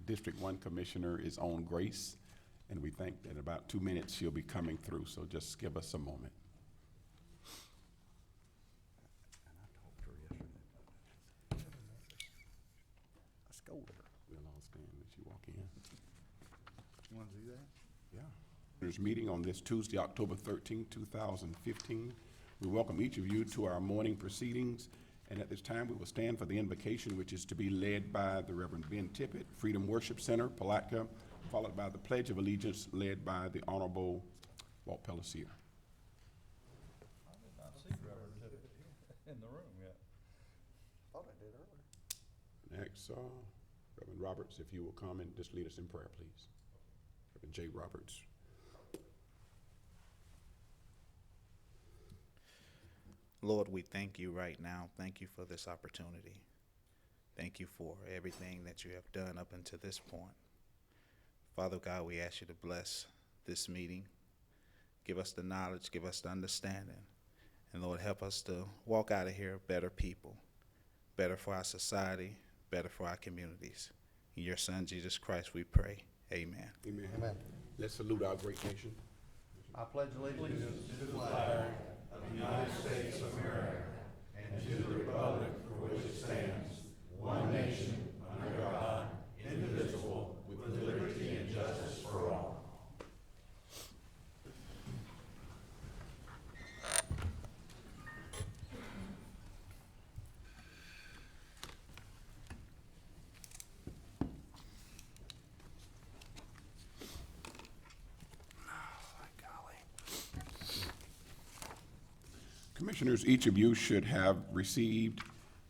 District 1 Commissioner is on Grace, and we think that in about 2 minutes she'll be coming through, so just give us a moment. I scolded her. We'll all stand as you walk in. You want to do that? Yeah. There's a meeting on this Tuesday, October 13, 2015. We welcome each of you to our morning proceedings, and at this time we will stand for the invocation, which is to be led by the Reverend Ben Tippett, Freedom Worship Center, Palatka, followed by the Pledge of Allegiance led by the Honorable Walt Pelletier. I did not see Reverend Tippett in the room yet. Thought I did earlier. Next, Reverend Roberts, if you will come and just lead us in prayer, please. Reverend J. Roberts. Lord, we thank you right now. Thank you for this opportunity. Thank you for everything that you have done up until this point. Father God, we ask you to bless this meeting. Give us the knowledge, give us the understanding. And Lord, help us to walk out of here better people, better for our society, better for our communities. In your Son, Jesus Christ, we pray. Amen. Amen. Amen. Let's salute our great nation. I pledge allegiance to the flag of the United States of America and to the republic for which it stands, one nation, under God, indivisible, with liberty and justice for all. Commissioners, each of you should have received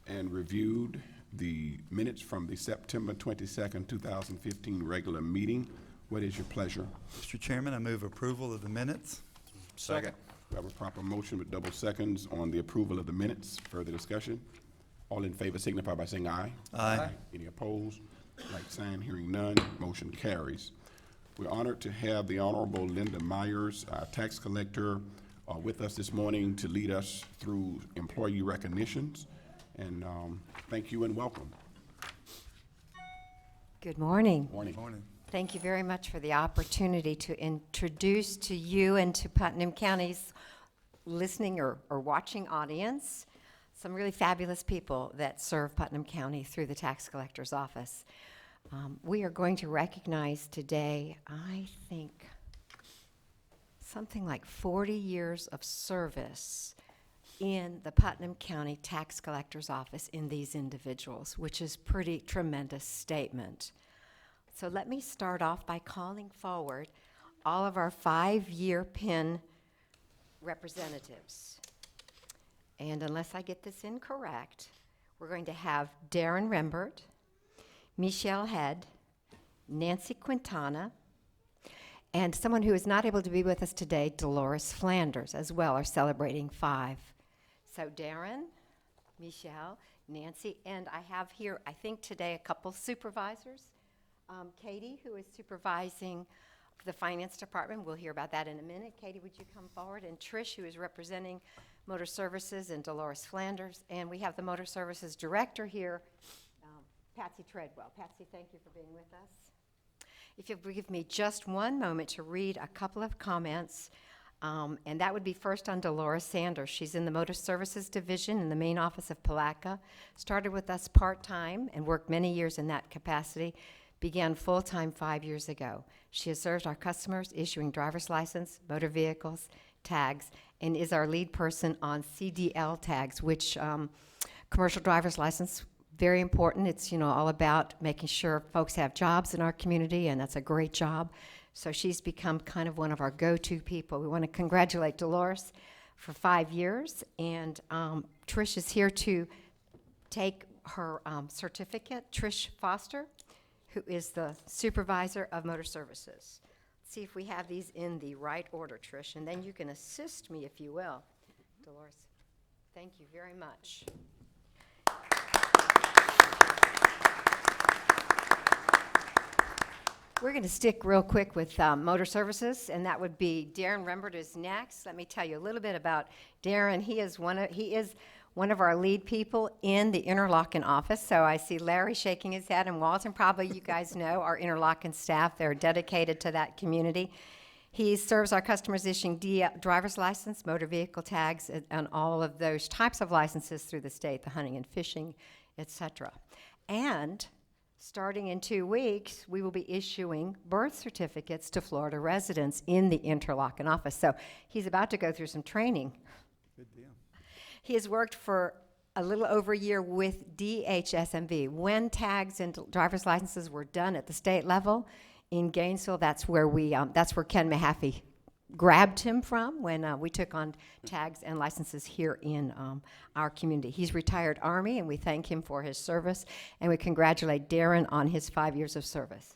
and reviewed the minutes from the September 22nd, 2015 regular meeting. What is your pleasure? Mr. Chairman, I move approval of the minutes. Second. We have a proper motion with double seconds on the approval of the minutes. Further discussion? All in favor signify by saying aye. Aye. Any opposed? Like sign, hearing none, motion carries. We're honored to have the Honorable Linda Myers, our tax collector, with us this morning to lead us through employee recognitions. And thank you and welcome. Good morning. Morning. Morning. Thank you very much for the opportunity to introduce to you and to Putnam County's listening or watching audience some really fabulous people that serve Putnam County through the tax collector's office. We are going to recognize today, I think, something like 40 years of service in the Putnam County Tax Collector's Office in these individuals, which is pretty tremendous statement. So let me start off by calling forward all of our 5-year PIN representatives. And unless I get this incorrect, we're going to have Darren Rembert, Michelle Head, Nancy Quintana, and someone who is not able to be with us today, Dolores Flanders, as well, are celebrating 5. So Darren, Michelle, Nancy, and I have here, I think today, a couple supervisors. Katie, who is supervising the finance department. We'll hear about that in a minute. Katie, would you come forward? And Trish, who is representing Motor Services, and Dolores Flanders. And we have the Motor Services Director here, Patsy Treadwell. Patsy, thank you for being with us. If you'll give me just one moment to read a couple of comments, and that would be first on Dolores Sanders. She's in the Motor Services Division in the main office of Palatka. Started with us part-time and worked many years in that capacity. Began full-time 5 years ago. She has served our customers issuing driver's license, motor vehicles, tags, and is our lead person on CDL tags, which commercial driver's license, very important. It's, all about making sure folks have jobs in our community, and that's a great job. So she's become kind of one of our go-to people. We want to congratulate Dolores for 5 years, and Trish is here to take her certificate. Trish Foster, who is the supervisor of Motor Services. Let's see if we have these in the right order, Trish, and then you can assist me if you will. Dolores, thank you very much. We're going to stick real quick with Motor Services, and that would be Darren Rembert is next. Let me tell you a little bit about Darren. He is one of our lead people in the Interlochen office. So I see Larry shaking his head, and Walton, probably you guys know our Interlochen staff. They're dedicated to that community. He serves our customers issuing driver's license, motor vehicle tags, and all of those types of licenses through the state, the hunting and fishing, etc. And starting in 2 weeks, we will be issuing birth certificates to Florida residents in the Interlochen office. So he's about to go through some training. Good deal. He has worked for a little over a year with DHSMV. When tags and driver's licenses were done at the state level in Gainesville, that's where Ken Mahaffey grabbed him from when we took on tags and licenses here in our community. He's retired Army, and we thank him for his service, and we congratulate Darren on his 5 years of service.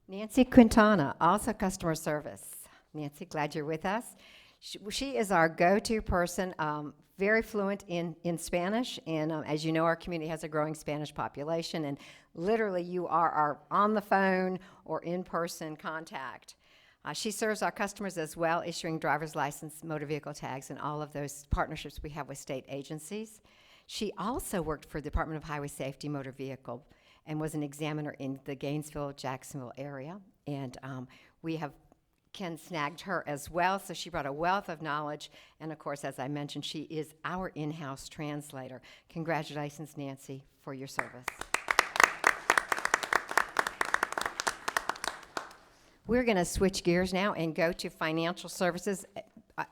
Nancy Quintana, also customer service. Nancy, glad you're with us. She is our go-to person, very fluent in Spanish, and as you know, our community has a growing Spanish population, and literally you are our on-the-phone or in-person contact. She serves our customers as well, issuing driver's license, motor vehicle tags, and all of those partnerships we have with state agencies. She also worked for the Department of Highway Safety Motor Vehicle and was an examiner in the Gainesville, Jacksonville area, and Ken snagged her as well, so she brought a wealth of knowledge, and of course, as I mentioned, she is our in-house translator. Congratulations, Nancy, for your service. We're going to switch gears now and go to financial services.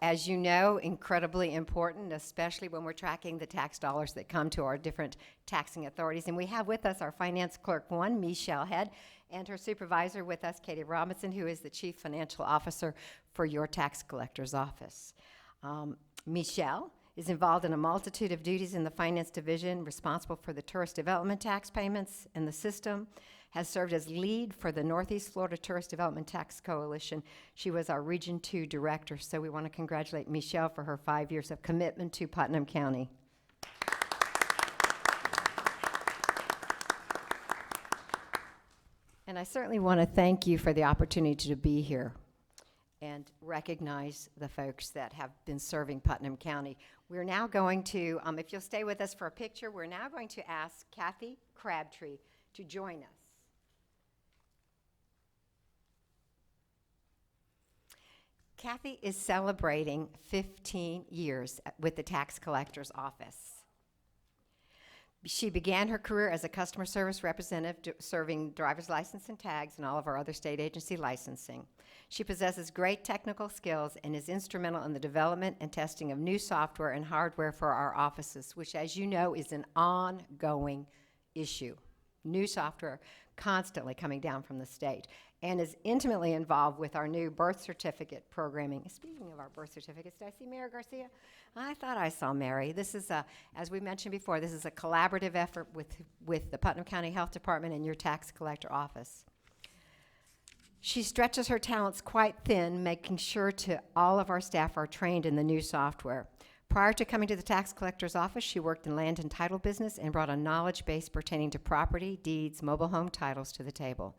As you know, incredibly important, especially when we're tracking the tax dollars that come to our different taxing authorities. And we have with us our Finance Clerk 1, Michelle Head, and her supervisor with us, Katie Robinson, who is the Chief Financial Officer for your Tax Collector's Office. Michelle is involved in a multitude of duties in the Finance Division, responsible for the tourist development tax payments in the system, has served as lead for the Northeast Florida Tourist Development Tax Coalition. She was our Region 2 Director, so we want to congratulate Michelle for her 5 years of commitment to Putnam County. And I certainly want to thank you for the opportunity to be here and recognize the folks that have been serving Putnam County. We're now going to, if you'll stay with us for a picture, we're now going to ask Kathy Crabtree to join us. Kathy is celebrating 15 years with the Tax Collector's Office. She began her career as a customer service representative serving driver's license and tags and all of our other state agency licensing. She possesses great technical skills and is instrumental in the development and testing of new software and hardware for our offices, which, as you know, is an ongoing issue. New software constantly coming down from the state, and is intimately involved with our new birth certificate programming. Speaking of our birth certificates, did I see Mary Garcia? I thought I saw Mary. This is, as we mentioned before, this is a collaborative effort with the Putnam County Health Department and your tax collector office. She stretches her talents quite thin, making sure all of our staff are trained in the new software. Prior to coming to the tax collector's office, she worked in land and title business and brought a knowledge base pertaining to property, deeds, mobile home titles to the table.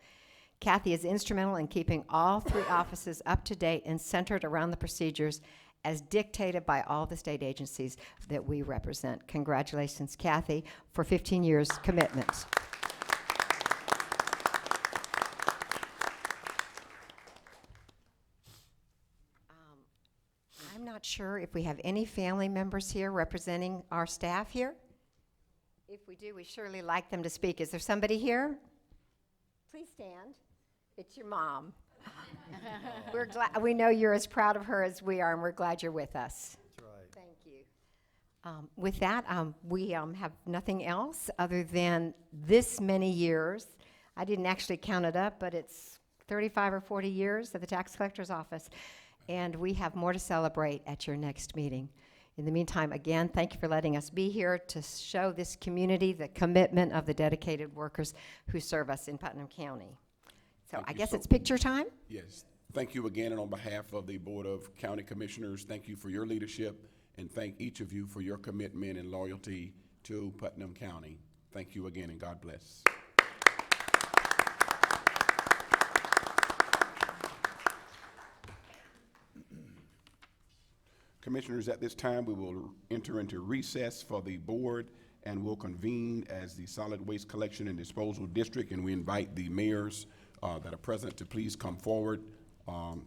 Kathy is instrumental in keeping all three offices up to date and centered around the procedures as dictated by all the state agencies that we represent. Congratulations, Kathy, for 15 years' commitment. I'm not sure if we have any family members here representing our staff here. If we do, we surely like them to speak. Is there somebody here? Please stand. It's your mom. We're glad. We know you're as proud of her as we are, and we're glad you're with us. That's right. Thank you. With that, we have nothing else other than this many years. I didn't actually count it up, but it's 35 or 40 years at the tax collector's office, and we have more to celebrate at your next meeting. In the meantime, again, thank you for letting us be here to show this community the commitment of the dedicated workers who serve us in Putnam County. So Thank I you guess so- it's picture time. Yes. Thank you again, and on behalf of the Board of County Commissioners, thank you for your leadership, and thank each of you for your commitment and loyalty to Putnam County. Thank you again, and God bless. Commissioners, at this time, we will enter into recess for the board and will convene as the Solid Waste Collection and Disposal District, and we invite the mayors that are present to please come forward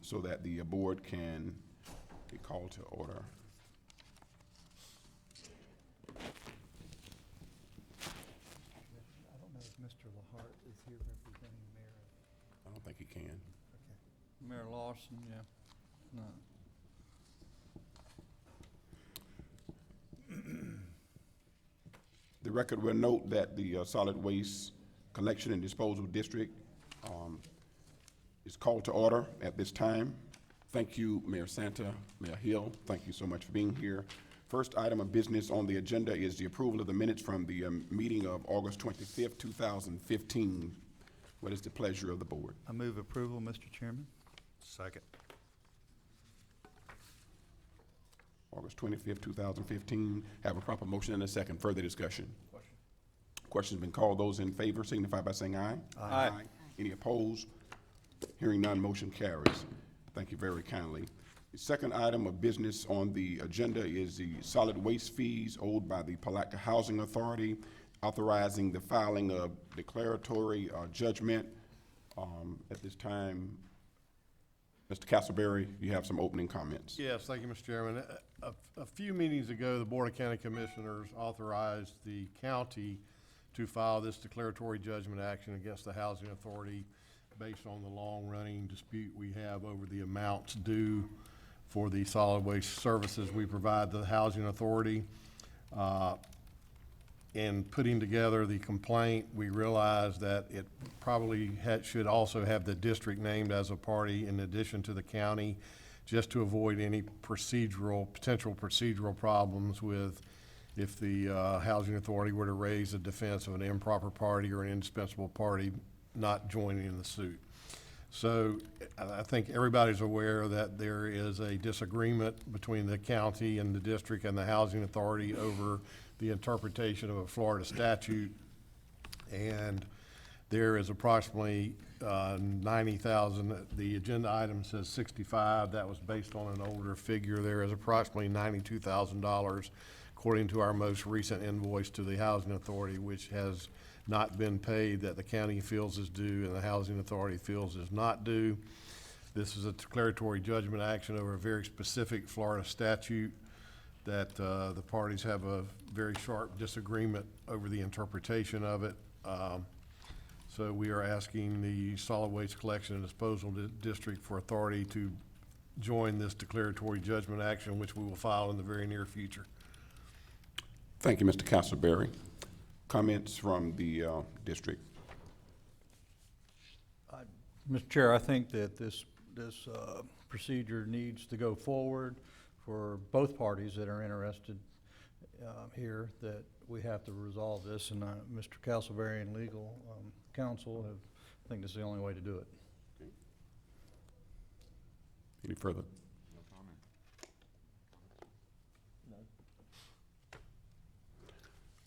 so that the board can be called to order. I don't know if Mr. Lahart is here representing the mayor. I don't think he can. Mayor Lawson, yeah. No. The record will note that the Solid Waste Collection and Disposal District is called to order at this time. Thank you, Mayor Santa, Mayor Hill. Thank you so much for being here. First item of business on the agenda is the approval of the minutes from the meeting of August 25th, 2015. What is the pleasure of the board? I move approval, Mr. Chairman. Second. August 25th, 2015. Have a proper motion and a second. Further discussion? Question's been called. Those in favor signify by saying aye. Aye. Any opposed? Hearing none, motion carries. Thank you very kindly. The second item of business on the agenda is the solid waste fees owed by the Palatka Housing Authority, authorizing the filing of declaratory judgment. At this time, Mr. Castleberry, you have some opening comments. Yes, thank you, Mr. Chairman. A few meetings ago, the Board of County Commissioners authorized the county to file this declaratory judgment action against the Housing Authority based on the long-running dispute we have over the amounts due for the solid waste services we provide to the Housing Authority. In putting together the complaint, we realized that it probably should also have the district named as a party in addition to the county, just to avoid any potential procedural problems with if the Housing Authority were to raise a defense of an improper party or an indispensable party not joining in the suit. So I think everybody's aware that there is a disagreement between the county and the district and the Housing Authority over the interpretation of a Florida statute. And there is approximately 90,000. The agenda item says 65. That was based on an older figure. There is approximately $92,000 according to our most recent invoice to the Housing Authority, which has not been paid, that the county feels is due and the Housing Authority feels is not due. This is a declaratory judgment action over a very specific Florida statute that the parties have a very sharp disagreement over the interpretation of it. So we are asking the Solid Waste Collection and Disposal District for authority to join this declaratory judgment action, which we will file in the very near future. Thank you, Mr. Castleberry. Comments from the district? Mr. Chair, I think that this procedure needs to go forward for both parties that are interested here, that we have to resolve this, and Mr. Castleberry and legal counsel I think this is the only way to do it. Any further? No comment.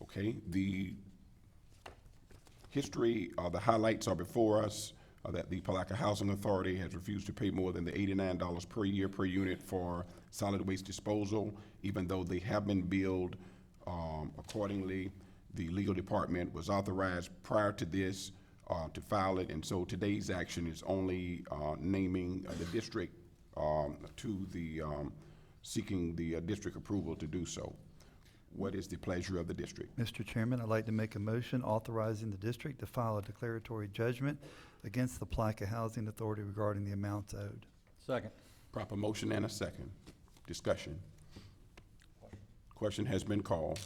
Okay, the history, the highlights are before us, that the Palatka Housing Authority has refused to pay more than the $89 per year per unit for solid waste disposal, even though they have been billed accordingly. The legal department was authorized prior to this to file it, and so today's action is only naming the district to the, seeking the district approval to do so. What is the pleasure of the district? Mr. Chairman, I'd like to make a motion authorizing the district to file a declaratory judgment against the Palatka Housing Authority regarding the amounts owed. Second. Proper motion and a second. Discussion. Question has been called.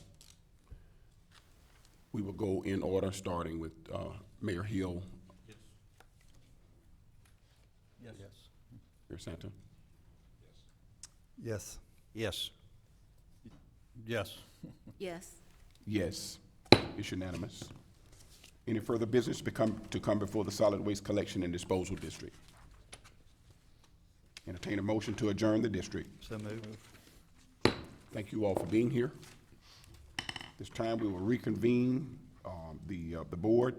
We will go in order, starting with Mayor Hill. Yes. Mayor Santa. Yes. Yes. Yes. Yes. Yes, it's unanimous. Any further business to come before the Solid Waste Collection and Disposal District? Entertain a motion to adjourn the district. So moved. Thank you all for being here. This time we will reconvene the board.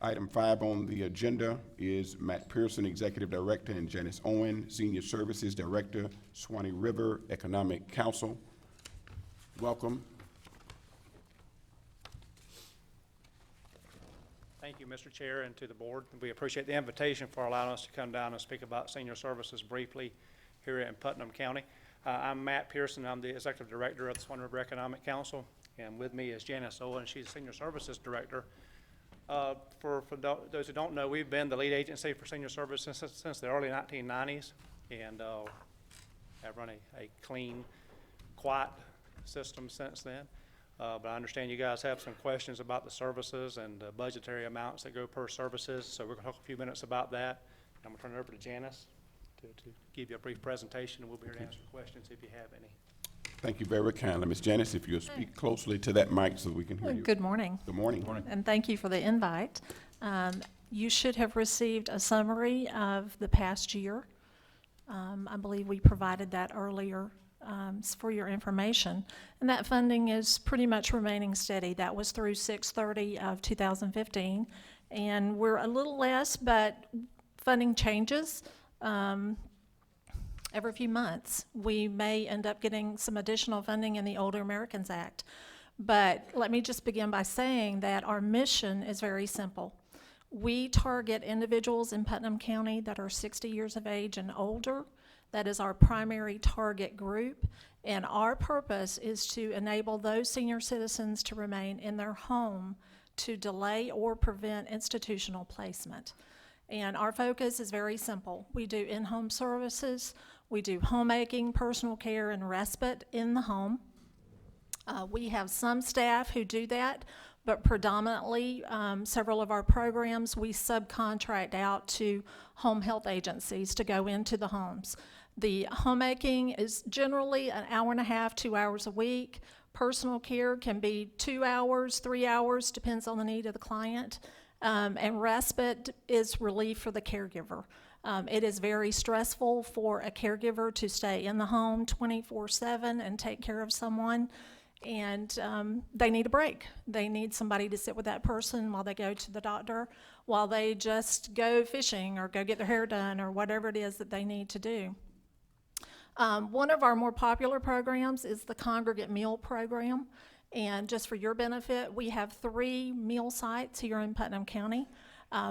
Item 5 on the agenda is Matt Pearson, Executive Director, and Janice Owen, Senior Services Director, Swanee River Economic Council. Welcome. Thank you, Mr. Chair, and to the board. We appreciate the invitation for allowing us to come down and speak about senior services briefly here in Putnam County. I'm Matt Pearson. I'm the Executive Director of the Swanee River Economic Council, and with me is Janice Owen. She's the Senior Services Director. For those who don't know, we've been the lead agency for senior services since the early 1990s, and have run a clean, quiet system since then. But I understand you guys have some questions about the services and the budgetary amounts that go per services, so we're going to talk a few minutes about that. I'm going to turn it over to Janice to give you a brief presentation, and we'll be here to answer questions if you have any. Thank you very kindly. Ms. Janice, if you'll speak closely to that mic so we can hear you. Good morning, Good morning. and thank you for the invite. You should have received a summary of the past year. I believe we provided that earlier for your information. And that funding is pretty much remaining steady. That was through 6/30 of 2015. And we're a little less, but funding changes every few months. We may end up getting some additional funding in the Older Americans Act. But let me just begin by saying that our mission is very simple. We target individuals in Putnam County that are 60 years of age and older. That is our primary target group, and our purpose is to enable those senior citizens to remain in their home to delay or prevent institutional placement. And our focus is very simple. We do in-home services, we do homemaking, personal care, and respite in the home. We have some staff who do that, but predominantly several of our programs we subcontract out to home health agencies to go into the homes. The homemaking is generally an hour and a half, 2 hours a week. Personal care can be 2 hours, 3 hours, depends on the need of the client. And respite is relief for the caregiver. It is very stressful for a caregiver to stay in the home 24/7 and take care of someone. And they need a break. They need somebody to sit with that person while they go to the doctor, while they just go fishing or go get their hair done or whatever it is that they need to do. One of our more popular programs is the Congregate Meal Program. And just for your benefit, we have 3 meal sites here in Putnam County.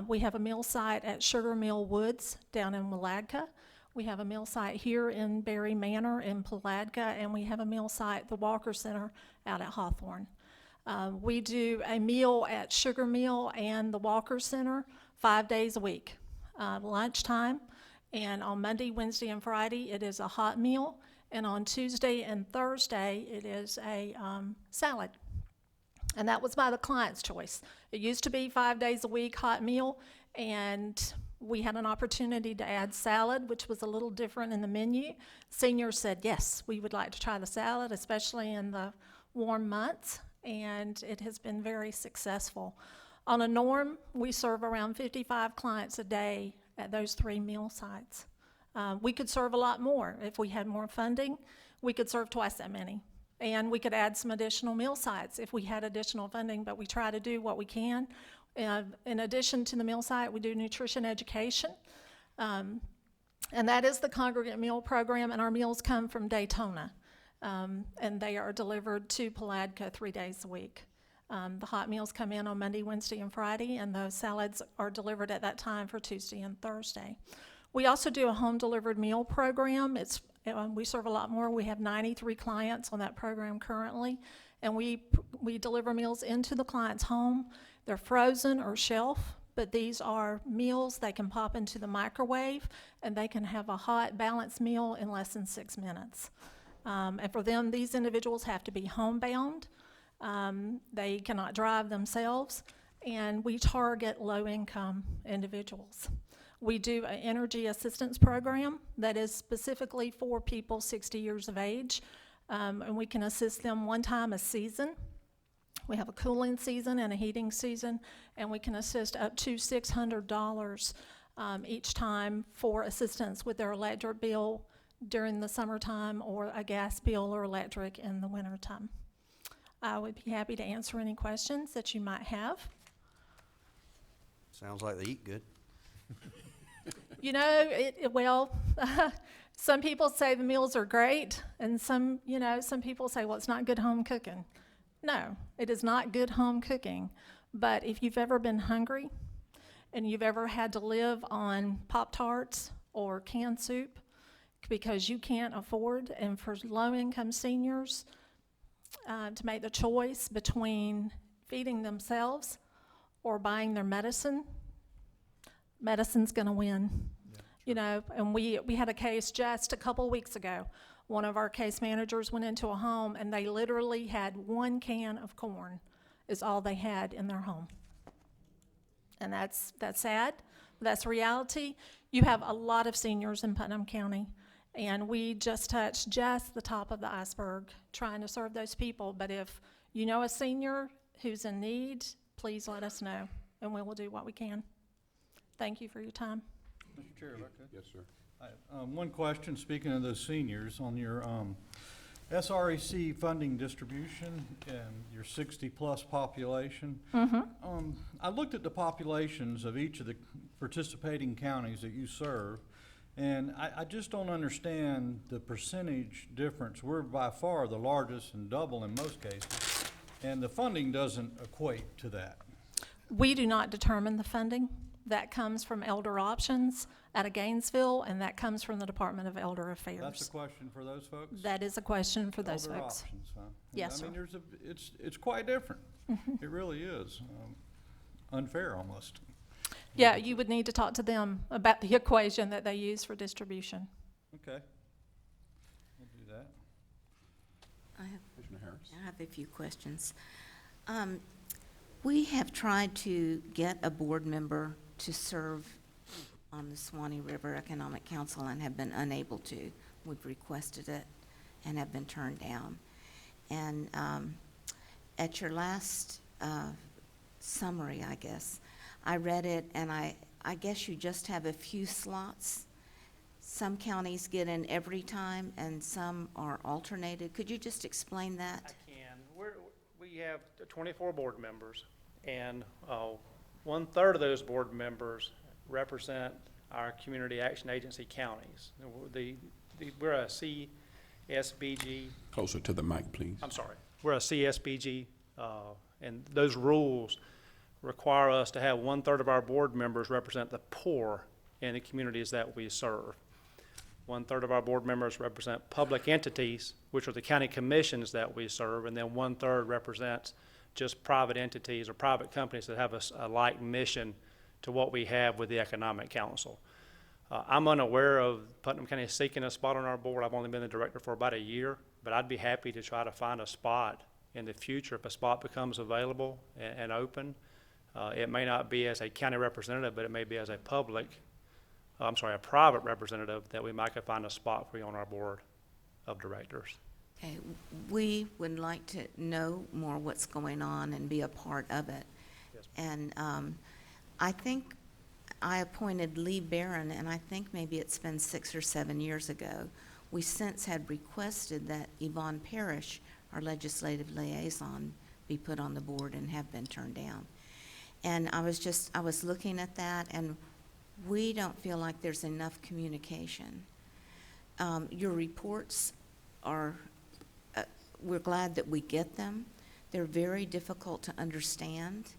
We have a meal site at Sugar Mill Woods down in Walatka. We have a meal site here in Berry Manor in Palatka, and we have a meal site at the Walker Center out at Hawthorne. We do a meal at Sugar Mill and the Walker Center 5 days a week, lunchtime. And on Monday, Wednesday, and Friday, it is a hot meal. And on Tuesday and Thursday, it is a salad. And that was by the client's choice. It used to be 5 days a week, hot meal, and we had an opportunity to add salad, which was a little different in the menu. Seniors said, yes, we would like to try the salad, especially in the warm months, and it has been very successful. On a norm, we serve around 55 clients a day at those 3 meal sites. We could serve a lot more. If we had more funding, we could serve twice that many. And we could add some additional meal sites if we had additional funding, but we try to do what we can. In addition to the meal site, we do nutrition education. And that is the Congregate Meal Program, and our meals come from Daytona. And they are delivered to Palatka 3 days a week. The hot meals come in on Monday, Wednesday, and Friday, and the salads are delivered at that time for Tuesday and Thursday. We also do a home-delivered meal program. We serve a lot more. We have 93 clients on that program currently, and we deliver meals into the client's home. They're frozen or shelf, but these are meals they can pop into the microwave, and they can have a hot, balanced meal in less than 6 minutes. And for them, these individuals have to be homebound. They cannot drive themselves, and we target low-income individuals. We do an energy assistance program that is specifically for people 60 years of age, and we can assist them one time a season. We have a cooling season and a heating season, and we can assist up to $600 each time for assistance with their electric bill during the summertime or a gas bill or electric in the wintertime. I would be happy to answer any questions that you might have. Sounds like they eat good. You know, well, some people say the meals are great, and some people say, well, it's not good home cooking. No, it is not good home cooking. But if you've ever been hungry and you've ever had to live on Pop-Tarts or canned soup because you can't afford, and for low-income seniors, to make the choice between feeding themselves or buying their medicine, medicine's gonna win. You know, and we had a case just a couple weeks ago. One of our case managers went into a home and they literally had 1 can of corn is all they had in their home. And that's sad, but that's reality. You have a lot of seniors in Putnam County, and we just touched just the top of the iceberg trying to serve those people. But if you know a senior who's in need, please let us know, and we will do what we can. Thank you for your time. Mr. Chair, if I could. Yes, sir. One question, speaking of those seniors, on your SREC funding distribution and your 60-plus population. I looked at the populations of each of the participating counties that you serve, and I just don't understand the percentage difference. We're by far the largest and double in most cases, and the funding doesn't equate to that. We do not determine the funding. That comes from Elder Options out of Gainesville, and that comes from the Department of Elder Affairs. That's a question for those folks? That is a question for those Elder folks. Options, huh? Yes, I mean, sir. it's quite different. It really is. Unfair almost. Yeah, you would need to talk to them about the equation that they use for distribution. Okay. We'll do that. Commissioner Harris. I have a few questions. We have tried to get a board member to serve on the Swanee River Economic Council and have been unable to. We've requested it and have been turned down. And at your last summary, I guess, I read it, and I guess you just have a few slots. Some counties get in every time, and some are alternated. Could you just explain that? I can. We have 24 board members, and 1/3 of those board members represent our Community Action Agency counties. We're a CSBG. Closer to the mic, please. I'm sorry. We're a CSBG, and those rules require us to have 1/3 of our board members represent the poor in the communities that we serve. 1/3 of our board members represent public entities, which are the county commissions that we serve, and then 1/3 represents just private entities or private companies that have a like mission to what we have with the Economic Council. I'm unaware of Putnam County seeking a spot on our board. I've only been the director for about a year, but I'd be happy to try to find a spot in the future if a spot becomes available and open. It may not be as a county representative, but it may be as a private representative that we might could find a spot for you on our board of directors. Okay, we would like to know more what's going on and be a part of it. Yes. And I think I appointed Lee Barron, and I think maybe it's been 6 or 7 years ago. We since had requested that Yvonne Parrish, our legislative liaison, be put on the board and have been turned down. And I was looking at that, and we don't feel like there's enough communication. Your reports are, we're glad that we get them. They're very difficult to understand.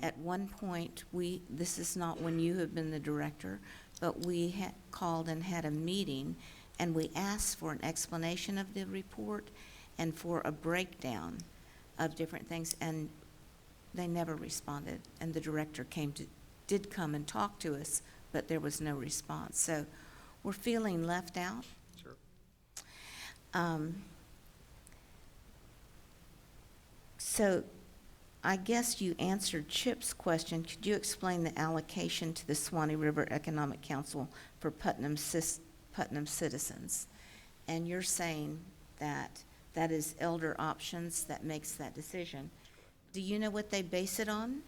At one point, this is not when you have been the director, but we had called and had a meeting, and we asked for an explanation of the report and for a breakdown of different things, and they never responded. And the director did come and talk to us, but there was no response. So we're feeling left out. Sure. So I guess you answered Chip's question. Could you explain the allocation to the Swanee River Economic Council for Putnam citizens? And you're saying that that is Elder Options that makes that decision. Do you know what they base it on?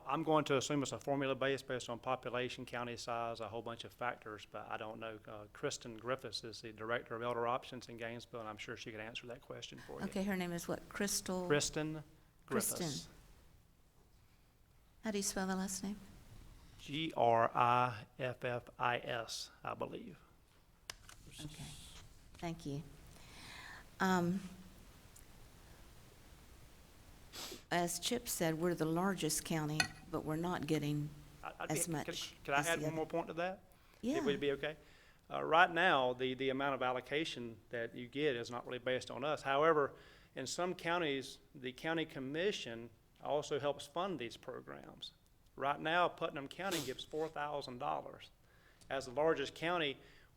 I'm going to assume it's a formula based on population, county size, a whole bunch of factors, but I don't know. Kristen Griffiths is the director of Elder Options in Gainesville, and I'm sure she could answer that question for you. Okay, her name is what, Crystal? Kristen Griffiths. Kristen. How do you spell the last name? Griffis, I believe. Okay, thank you. As Chip said, we're the largest county, but we're not getting as much. Could I as add the one other- more point to that? Yeah. Would it be okay? Right now, the amount of allocation that you get is not really based on us. However, in some counties, the county commission also helps fund these programs. Right now, Putnam County gives $4,000. As the largest county,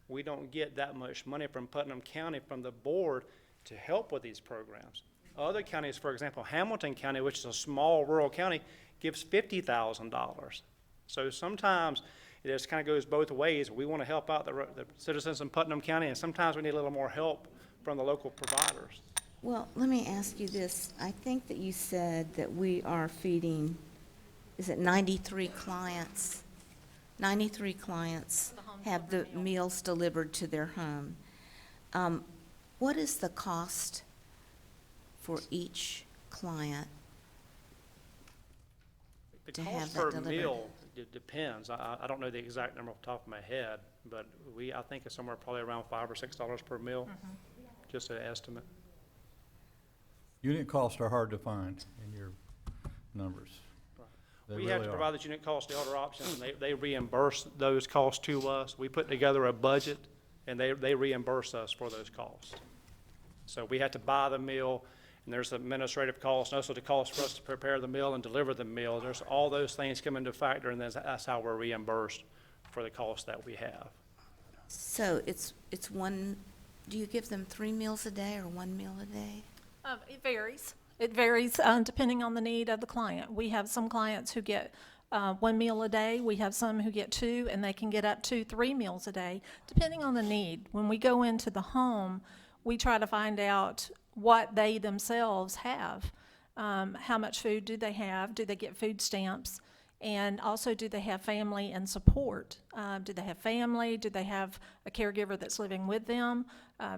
we don't get that much money from Putnam County from the board to help with these programs. Other counties, for example, Hamilton County, which is a small rural county, gives $50,000. So sometimes it just kind of goes both ways. We want to help out the citizens in Putnam County, and sometimes we need a little more help from the local providers. Well, let me ask you this. I think that you said that we are feeding, is it 93 clients? 93 clients have the meals delivered to their home. What is the cost for each client? The To have cost that per delivered. meal, it depends. I don't know the exact number off the top of my head, but I think it's somewhere probably around $5 or $6 per meal, just an estimate. Unit costs are hard to find in your numbers. They We have really to are. provide the unit cost to Elder Options, and they reimburse those costs to us. We put together a budget, and they reimburse us for those costs. So we have to buy the meal, and there's administrative costs, and also the cost for us to prepare the meal and deliver the meal. There's all those things come into factor, and that's how we're reimbursed for the costs that we have. So it's one, do you give them 3 meals a day or 1 meal a day? It varies. It varies depending on the need of the client. We have some clients who get 1 meal a day. We have some who get 2, and they can get up to 3 meals a day, depending on the need. When we go into the home, we try to find out what they themselves have. How much food do they have? Do they get food stamps? And also, do they have family and support? Do they have family? Do they have a caregiver that's living with them?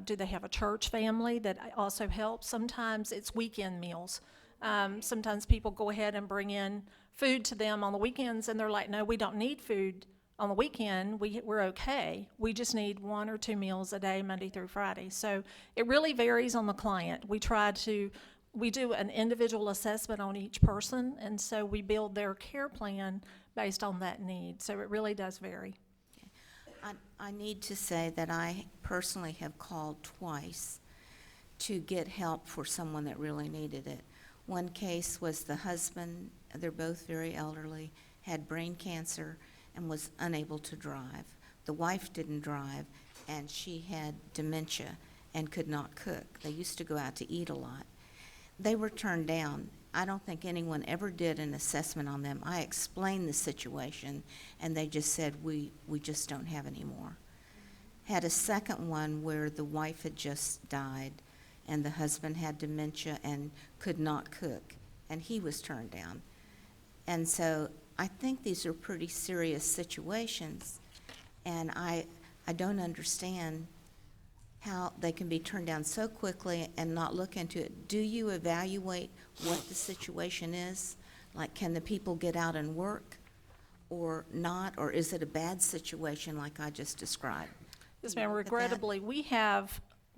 Do they have a church family that also helps? Sometimes it's weekend meals. Sometimes people go ahead and bring in food to them on the weekends, and they're like, no, we don't need food on the weekend. We're okay. We just need 1 or 2 meals a day, Monday through Friday. So it really varies on the client. We do an individual assessment on each person, and so we build their care plan based on that need. So it really does vary. I need to say that I personally have called twice to get help for someone that really needed it. One case was the husband, they're both very elderly, had brain cancer and was unable to drive. The wife didn't drive, and she had dementia and could not cook. They used to go out to eat a lot. They were turned down. I don't think anyone ever did an assessment on them. I explained the situation, and they just said, we just don't have any more. Had a second one where the wife had just died, and the husband had dementia and could not cook, and he was turned down. And so I think these are pretty serious situations, and I don't understand how they can be turned down so quickly and not look into it. Do you evaluate what the situation is? Like, can the people get out and work or not? Or is it a bad situation like I just described? Yes, ma'am. Look at that. Regrettably,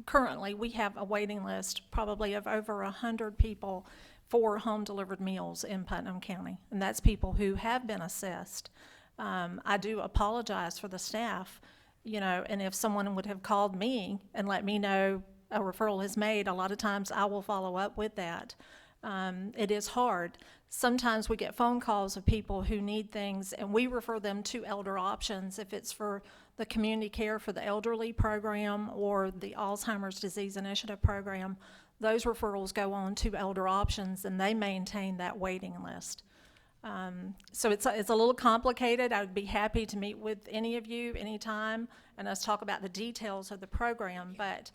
currently, we have a waiting list probably of over 100 people for home-delivered meals in Putnam County, and that's people who have been assessed. I do apologize for the staff, and if someone would have called me and let me know a referral is made, a lot of times I will follow up with that. It is hard. Sometimes we get phone calls of people who need things, and we refer them to Elder Options if it's for the Community Care for the Elderly program or the Alzheimer's Disease Initiative program. Those referrals go on to Elder Options, and they maintain that waiting list. So it's a little complicated. I would be happy to meet with any of you anytime and us talk about the details of the program. But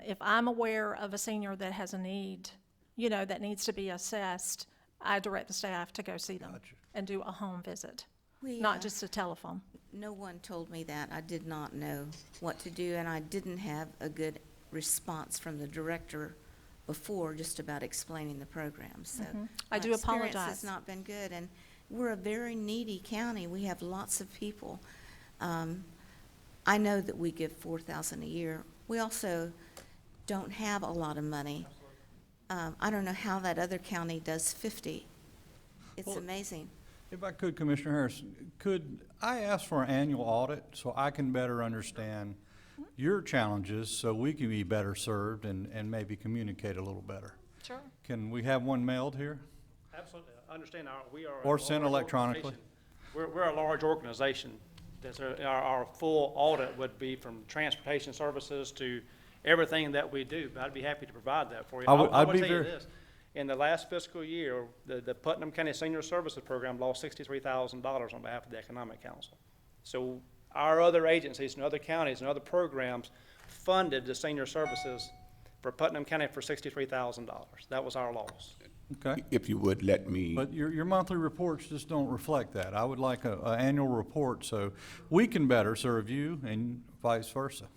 if I'm aware of a senior that has a need, that needs to be assessed, I direct the staff to go see them and do a home visit, not just a telephone. No one told me that. I did not know what to do, and I didn't have a good response from the director before just about explaining the program. So I do my experience apologize. has not been good, We're a very needy county. We have lots of people. I know that we give 4,000 a year. We also don't have a lot of money. I don't know how that other county does 50. It's Well, amazing. If I could, Commissioner Harris, could I ask for an annual audit so I can better understand your challenges so we can be better served and maybe communicate a little better? Sure. Can we have one mailed here? Absolutely. Understand, we are. Or sent electronically. We're a large organization. Our full audit would be from transportation services to everything that we do. But I'd be happy to provide that for you. I would- I I'd will be tell you very- this. In the last fiscal year, the Putnam County Senior Services Program lost $63,000 on behalf of the Economic Council. So our other agencies and other counties and other programs funded the senior services for Putnam County for $63,000. That was our loss. Okay. If you would let me. But your monthly reports just don't reflect that. I would like a annual report so we can better serve you and vice versa.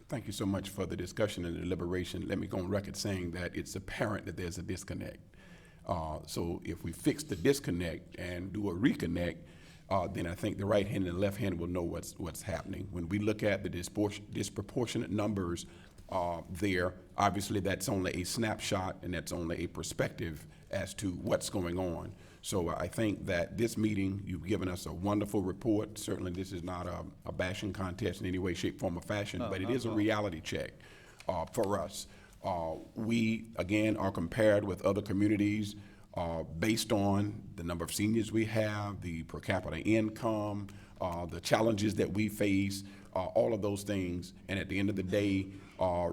Thank you so much for the discussion and the deliberation. Let me go on record saying that it's apparent that there's a disconnect. So if we fix the disconnect and do a reconnect, then I think the right hand and the left hand will know what's happening. When we look at the disproportionate numbers there, obviously that's only a snapshot and that's only a perspective as to what's going on. So I think that this meeting, you've given us a wonderful report. Certainly this is not a bashing contest in any way, shape, form, or fashion, but it is a reality check for us. We, again, are compared with other communities based on the number of seniors we have, the per capita income, the challenges that we face, all of those things. And at the end of the day,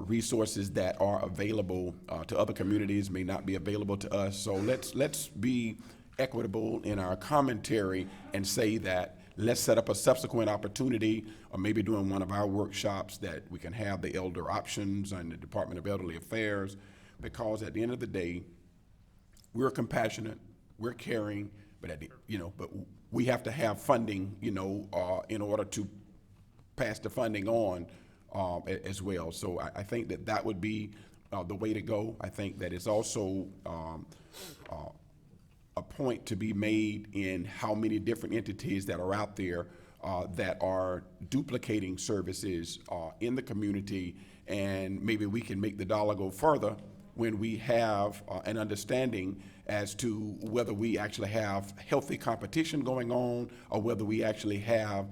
resources that are available to other communities may not be available to us. So let's be equitable in our commentary and say that let's set up a subsequent opportunity, or maybe during one of our workshops, that we can have the elder options and the Department of Elderly Affairs, because at the end of the day, we're compassionate, we're caring, but but we have to have funding, in order to pass the funding on as well. So I think that would be the way to go. I think that it's also a point to be made in how many different entities that are out there that are duplicating services in the community, and maybe we can make the dollar go further when we have an understanding as to whether we actually have healthy competition going on, or whether we actually have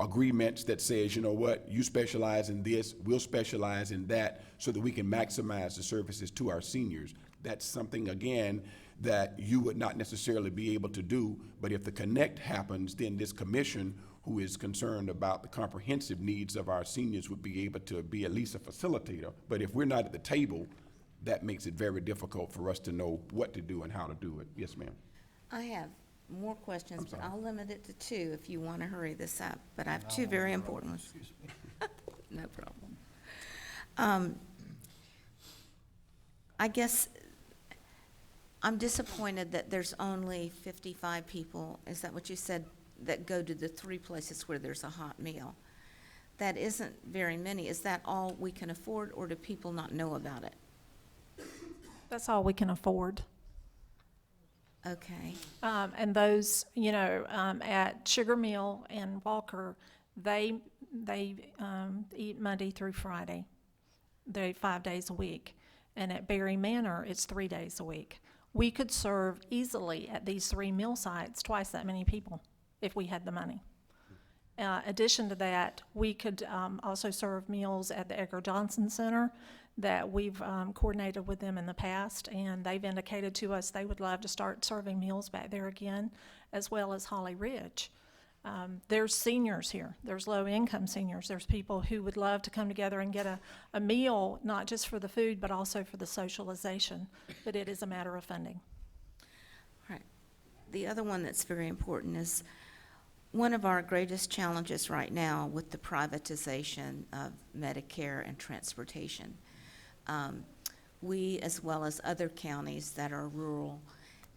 agreements that says, you know what, you specialize in this, we'll specialize in that, so that we can maximize the services to our seniors. That's something, again, that you would not necessarily be able to do, but if the connect happens, then this commission, who is concerned about the comprehensive needs of our seniors, would be able to be at least a facilitator. But if we're not at the table, that makes it very difficult for us to know what to do and how to do it. Yes, ma'am. I have more questions, but sorry. I'll limit it to two if you want to hurry this up. But I have two very important ones. No problem. I guess I'm disappointed that there's only 55 people, is that what you said, that go to the 3 places where there's a hot meal. That isn't very many. Is that all we can afford, or do people not know about it? That's all we can afford. Okay. And those, at Sugar Mill and Walker, they eat Monday through Friday. They eat 5 days a week. And at Berry Manor, it's 3 days a week. We could serve easily at these 3 meal sites twice that many people if we had the money. Addition to that, we could also serve meals at the Edgar Johnson Center that we've coordinated with them in the past, and they've indicated to us they would love to start serving meals back there again, as well as Holly Ridge. There's seniors here. There's low-income seniors. There's people who would love to come together and get a meal, not just for the food, but also for the socialization. But it is a matter of funding. All right. The other one that's very important is one of our greatest challenges right now with the privatization of Medicare and transportation. We, as well as other counties that are rural,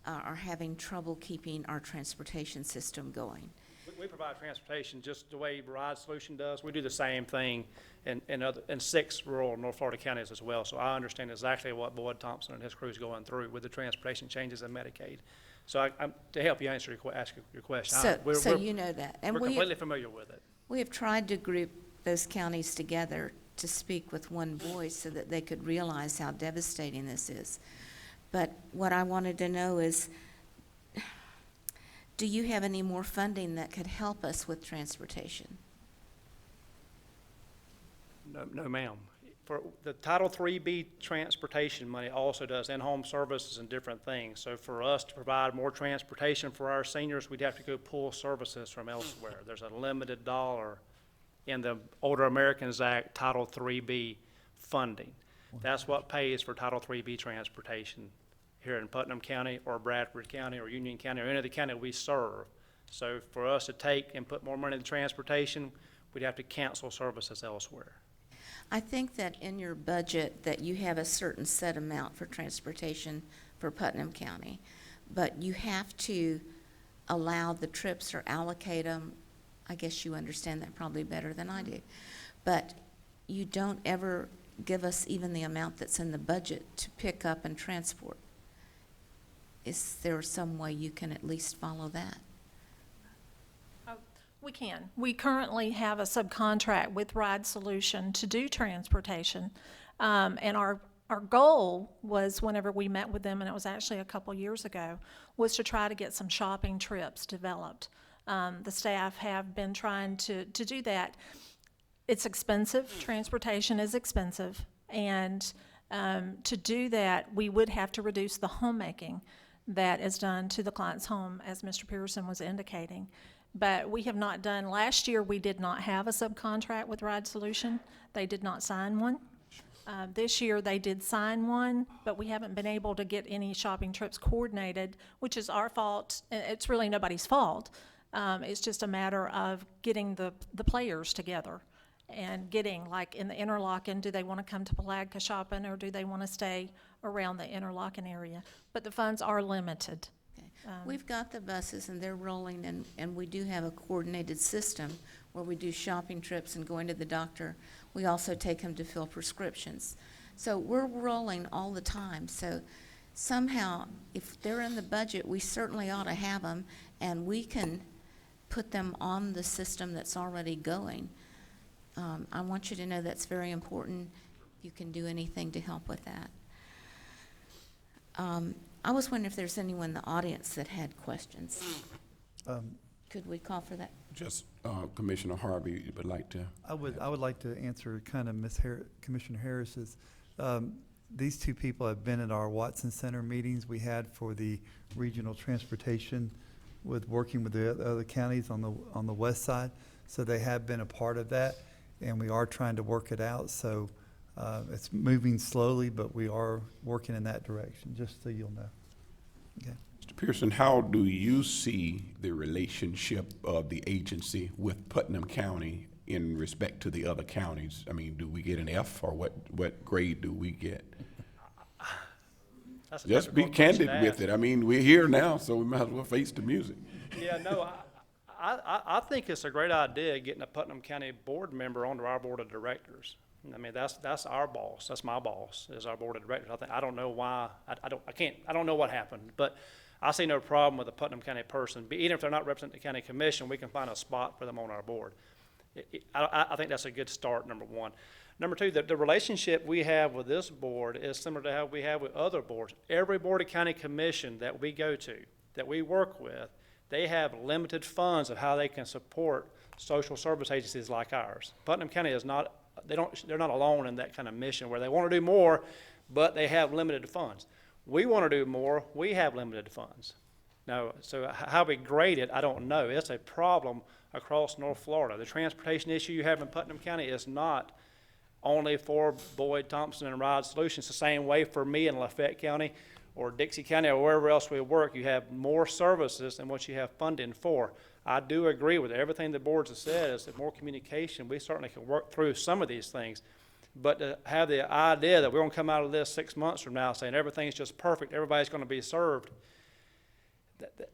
are having trouble keeping our transportation system going. We provide transportation just the way Ride Solution does. We do the same thing in 6 rural North Florida counties as well. So I understand exactly what Boyd Thompson and his crew is going through with the transportation changes in Medicaid. So to help you answer ask your question, So you know that. And we're we completely familiar with it. have tried to group those counties together to speak with one voice so that they could realize how devastating this is. But what I wanted to know is, do you have any more funding that could help us with transportation? No, ma'am. For the Title III-B transportation money also does in-home services and different things. So for us to provide more transportation for our seniors, we'd have to go pull services from elsewhere. There's a limited dollar in the Older Americans Act Title III-B funding. That's what pays for Title III-B transportation here in Putnam County or Bradford County or Union County or any other county we serve. So for us to take and put more money in transportation, we'd have to cancel services elsewhere. I think that in your budget that you have a certain set amount for transportation for Putnam County, but you have to allow the trips or allocate them. I guess you understand that probably better than I do. But you don't ever give us even the amount that's in the budget to pick up and transport. Is there some way you can at least follow that? We can. We currently have a subcontract with Ride Solution to do transportation. And our goal was, whenever we met with them, and it was actually a couple years ago, was to try to get some shopping trips developed. The staff have been trying to do that. It's expensive. Transportation is expensive. And to do that, we would have to reduce the homemaking that is done to the client's home, as Mr. Pearson was indicating. But we have not done, last year we did not have a subcontract with Ride Solution. They did not sign one. This year they did sign one, but we haven't been able to get any shopping trips coordinated, which is our fault. It's really nobody's fault. It's just a matter of getting the players together and getting, like in the Interlochen, do they want to come to Palatka shopping or do they want to stay around the Interlochen area? But the funds are limited. We've got the buses and they're rolling, and we do have a coordinated system where we do shopping trips and going to the doctor. We also take them to fill prescriptions. So we're rolling all the time. So somehow, if they're in the budget, we certainly ought to have them, and we can put them on the system that's already going. I want you to know that's very important. You can do anything to help with that. I was wondering if there's anyone in the audience that had questions. Could we call for that? Just Commissioner Harvey would like to. I would like to answer kind of Commissioner Harris's. These two people have been at our Watson Center meetings we had for the regional transportation with working with the other counties on the west side. So they have been a part of that, and we are trying to work it out. So it's moving slowly, but we are working in that direction, just so you'll know. Okay. Mr. Pearson, how do you see the relationship of the agency with Putnam County in respect to the other counties? I mean, do we get an F, or what grade do we get? That's a Just be difficult question candid to with ask. it. I mean, we're here now, so we might as well face the music. Yeah, no, I think it's a great idea getting a Putnam County board member onto our board of directors. I mean, that's our boss. That's my boss, is our board of directors. I don't know why. I don't know what happened, but I see no problem with a Putnam County person. Even if they're not representing the county commission, we can find a spot for them on our board. I think that's a good start, number one. Number two, the relationship we have with this board is similar to how we have with other boards. Every board of county commission that we go to, that we work with, they have limited funds of how they can support social service agencies like ours. Putnam County is not, they're not alone in that kind of mission where they want to do more, but they have limited funds. We want to do more, we have limited funds. Now, so how we grade it, I don't know. It's a problem across North Florida. The transportation issue you have in Putnam County is not only for Boyd, Thompson, and Ride Solutions. It's the same way for me in Lafayette County or Dixie County or wherever else we work. You have more services than what you have funding for. I do agree with everything the boards have said is that more communication, we certainly can work through some of these things. But to have the idea that we're going to come out of this 6 months from now saying everything's just perfect, everybody's going to be served,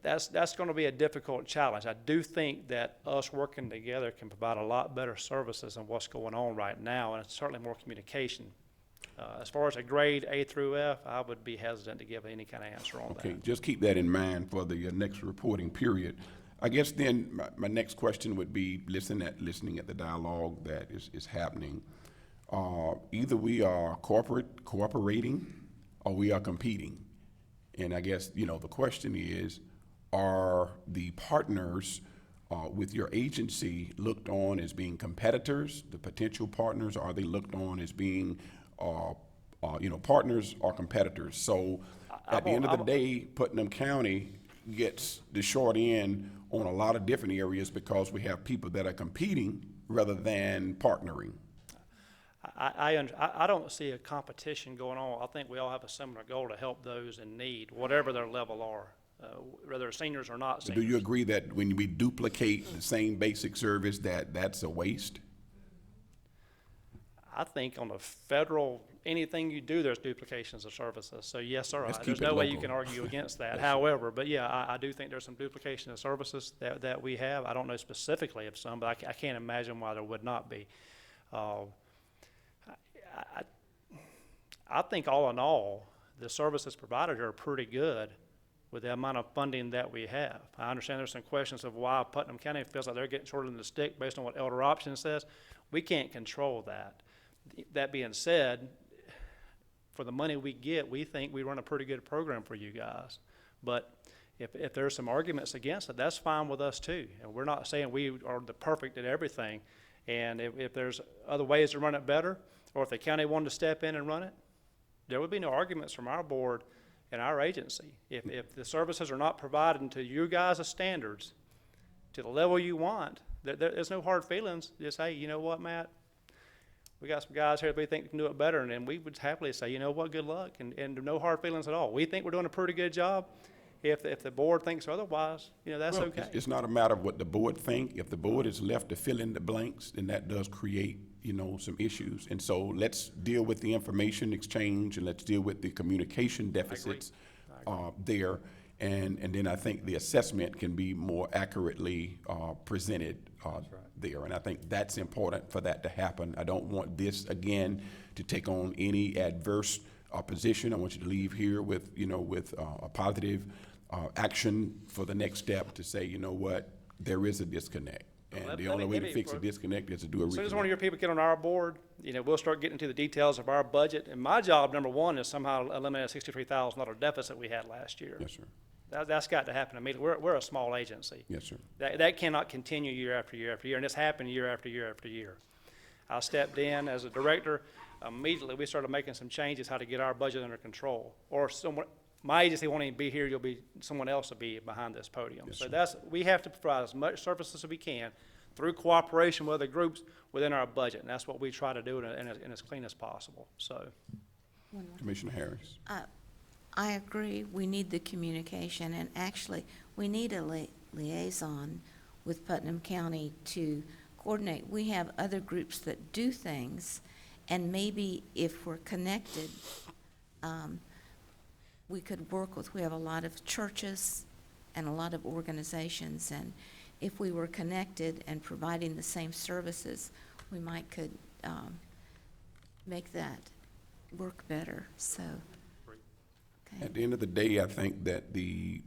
that's going to be a difficult challenge. I do think that us working together can provide a lot better services than what's going on right now, and it's certainly more communication. As far as a grade A through F, I would be hesitant to give any kind of answer on Okay, that. just keep that in mind for the next reporting period. I guess then my next question would be listening at the dialogue that is happening. Either we are cooperating or we are competing. And I guess, the question is, are the partners with your agency looked on as being competitors, the potential partners, or are they looked on as being, partners or competitors? So at the end of the day, Putnam County gets the short end on a lot of different areas because we have people that are competing rather than partnering. I don't see a competition going on. I think we all have a similar goal to help those in need, whatever their level are, whether seniors or not So seniors. do you agree that when we duplicate the same basic service, that's a waste? I think on the federal, anything you do, there's duplications of services. So yes, sir, Let's there's keep it no way you local. can argue against that. However, but yeah, I do think there's some duplication of services that we have. I don't know specifically of some, but I can't imagine why there would not be. I think all in all, the services provided here are pretty good with the amount of funding that we have. I understand there's some questions of why Putnam County feels like they're getting short in the stick based on what Elder Option says. We can't control that. That being said, for the money we get, we think we run a pretty good program for you guys. But if there's some arguments against it, that's fine with us too. And we're not saying we are the perfect at everything. And if there's other ways to run it better, or if the county wanted to step in and run it, there would be no arguments from our board and our agency. If the services are not provided to you guys' standards, to the level you want, there's no hard feelings. Just, hey, you know what, Matt? We got some guys here that we think can do it better, and then we would happily say, you know what, good luck, and no hard feelings at all. We think we're doing a pretty good job. If the board thinks otherwise, that's Well, okay. It's not a matter of what the board think. If the board is left to fill in the blanks, then that does create, some issues. And so let's deal with the information exchange and let's deal with the communication deficits there. And then I think the assessment can be more accurately presented there. And I think that's important for that to happen. I don't want this, again, to take on any adverse position. I want you to leave here with, with a positive action for the next step to say, you know what, there is a disconnect. And let the me only way give to you fix a for- disconnect is to do a As soon as one of reconnect. your people get on our board, we'll start getting into the details of our budget. And my job, number one, is somehow eliminate a $63,000 deficit we had last year. Yes, sir. That's got to happen immediately. We're a small agency. Yes, sir. That cannot continue year after year after year, and it's happened year after year after year. I stepped in as a director. Immediately, we started making some changes how to get our budget under control. Or my agency won't even be here. Someone else will be behind this podium. Yes, So sir. we have to provide as much services as we can through cooperation with other groups within our budget, and that's what we try to do in as clean as possible. So. Commissioner Harris. I agree, we need the communication, and actually, we need a liaison with Putnam County to coordinate. We have other groups that do things, and maybe if we're connected, we could work with, we have a lot of churches and a lot of organizations, and if we were connected and providing the same services, we could make that work better, so. Okay. At the end of the day, I think that the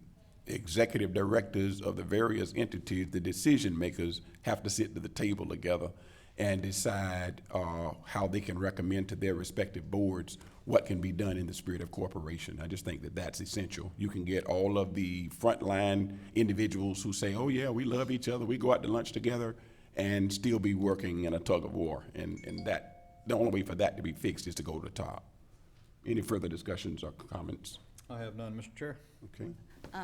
executive directors of the various entities, the decision makers, have to sit to the table together and decide how they can recommend to their respective boards what can be done in the spirit of cooperation. I just think that that's essential. You can get all of the frontline individuals who say, oh yeah, we love each other, we go out to lunch together, and still be working in a tug of war. And that, the only way for that to be fixed is to go to the top. Any further discussions or comments? I have none, Mr. Chair. Okay.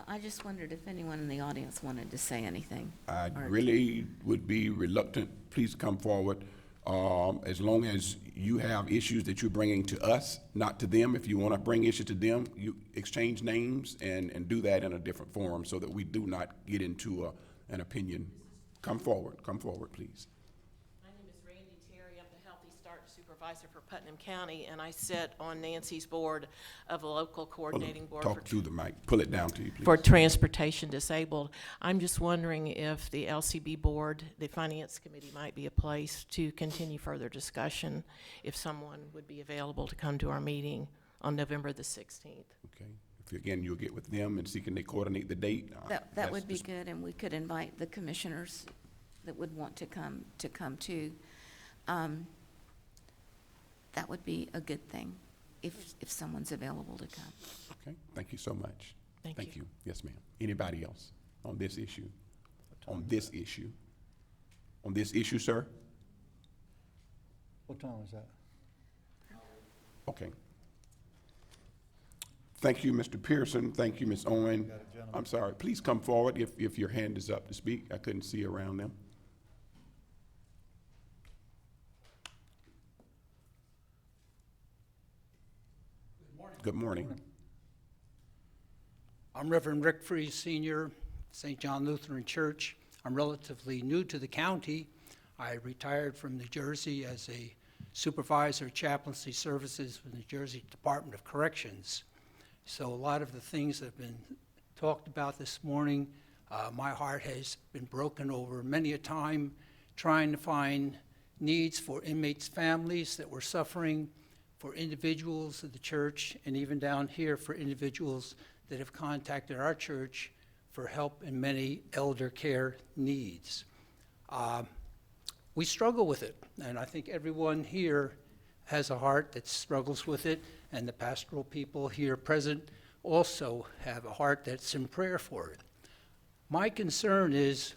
I just wondered if anyone in the audience wanted to say anything. I Or- really would be reluctant. Please come forward. As long as you have issues that you're bringing to us, not to them. If you want to bring issues to them, you exchange names and do that in a different forum so that we do not get into an opinion. Come forward, please. My name is Randy Terry. I'm the Healthy Start supervisor for Putnam County, and I sit on Nancy's board of a local coordinating board Talk through the mic. Pull it down to you, please. for transportation disabled. I'm just wondering if the LCB board, the finance committee, might be a place to continue further discussion if someone would be available to come to our meeting on November the 16th. Okay. Again, you'll get with them and see can they coordinate the date. That would be good, and we could invite the commissioners that would want to come too. That would be a good thing, if someone's available to come. Okay, thank you so much. Thank you. Yes, ma'am. Anybody else on this issue? On this issue? On this issue, sir? What time is that? Okay. Thank you, Mr. Pearson. Thank you, Ms. Owen. I'm sorry. Please come forward if your hand is up to speak. I couldn't see around them. Good morning. I'm Reverend Rick Freese, Senior, St. John Lutheran Church. I'm relatively new to the county. I retired from New Jersey as a supervisor of chaplaincy services with New Jersey Department of Corrections. So a lot of the things that have been talked about this morning, my heart has been broken over many a time trying to find needs for inmates' families that were suffering, for individuals of the church, and even down here for individuals that have contacted our church for help in many elder care needs. We struggle with it, and I think everyone here has a heart that struggles with it, and the pastoral people here present also have a heart that's in prayer for it. My concern is,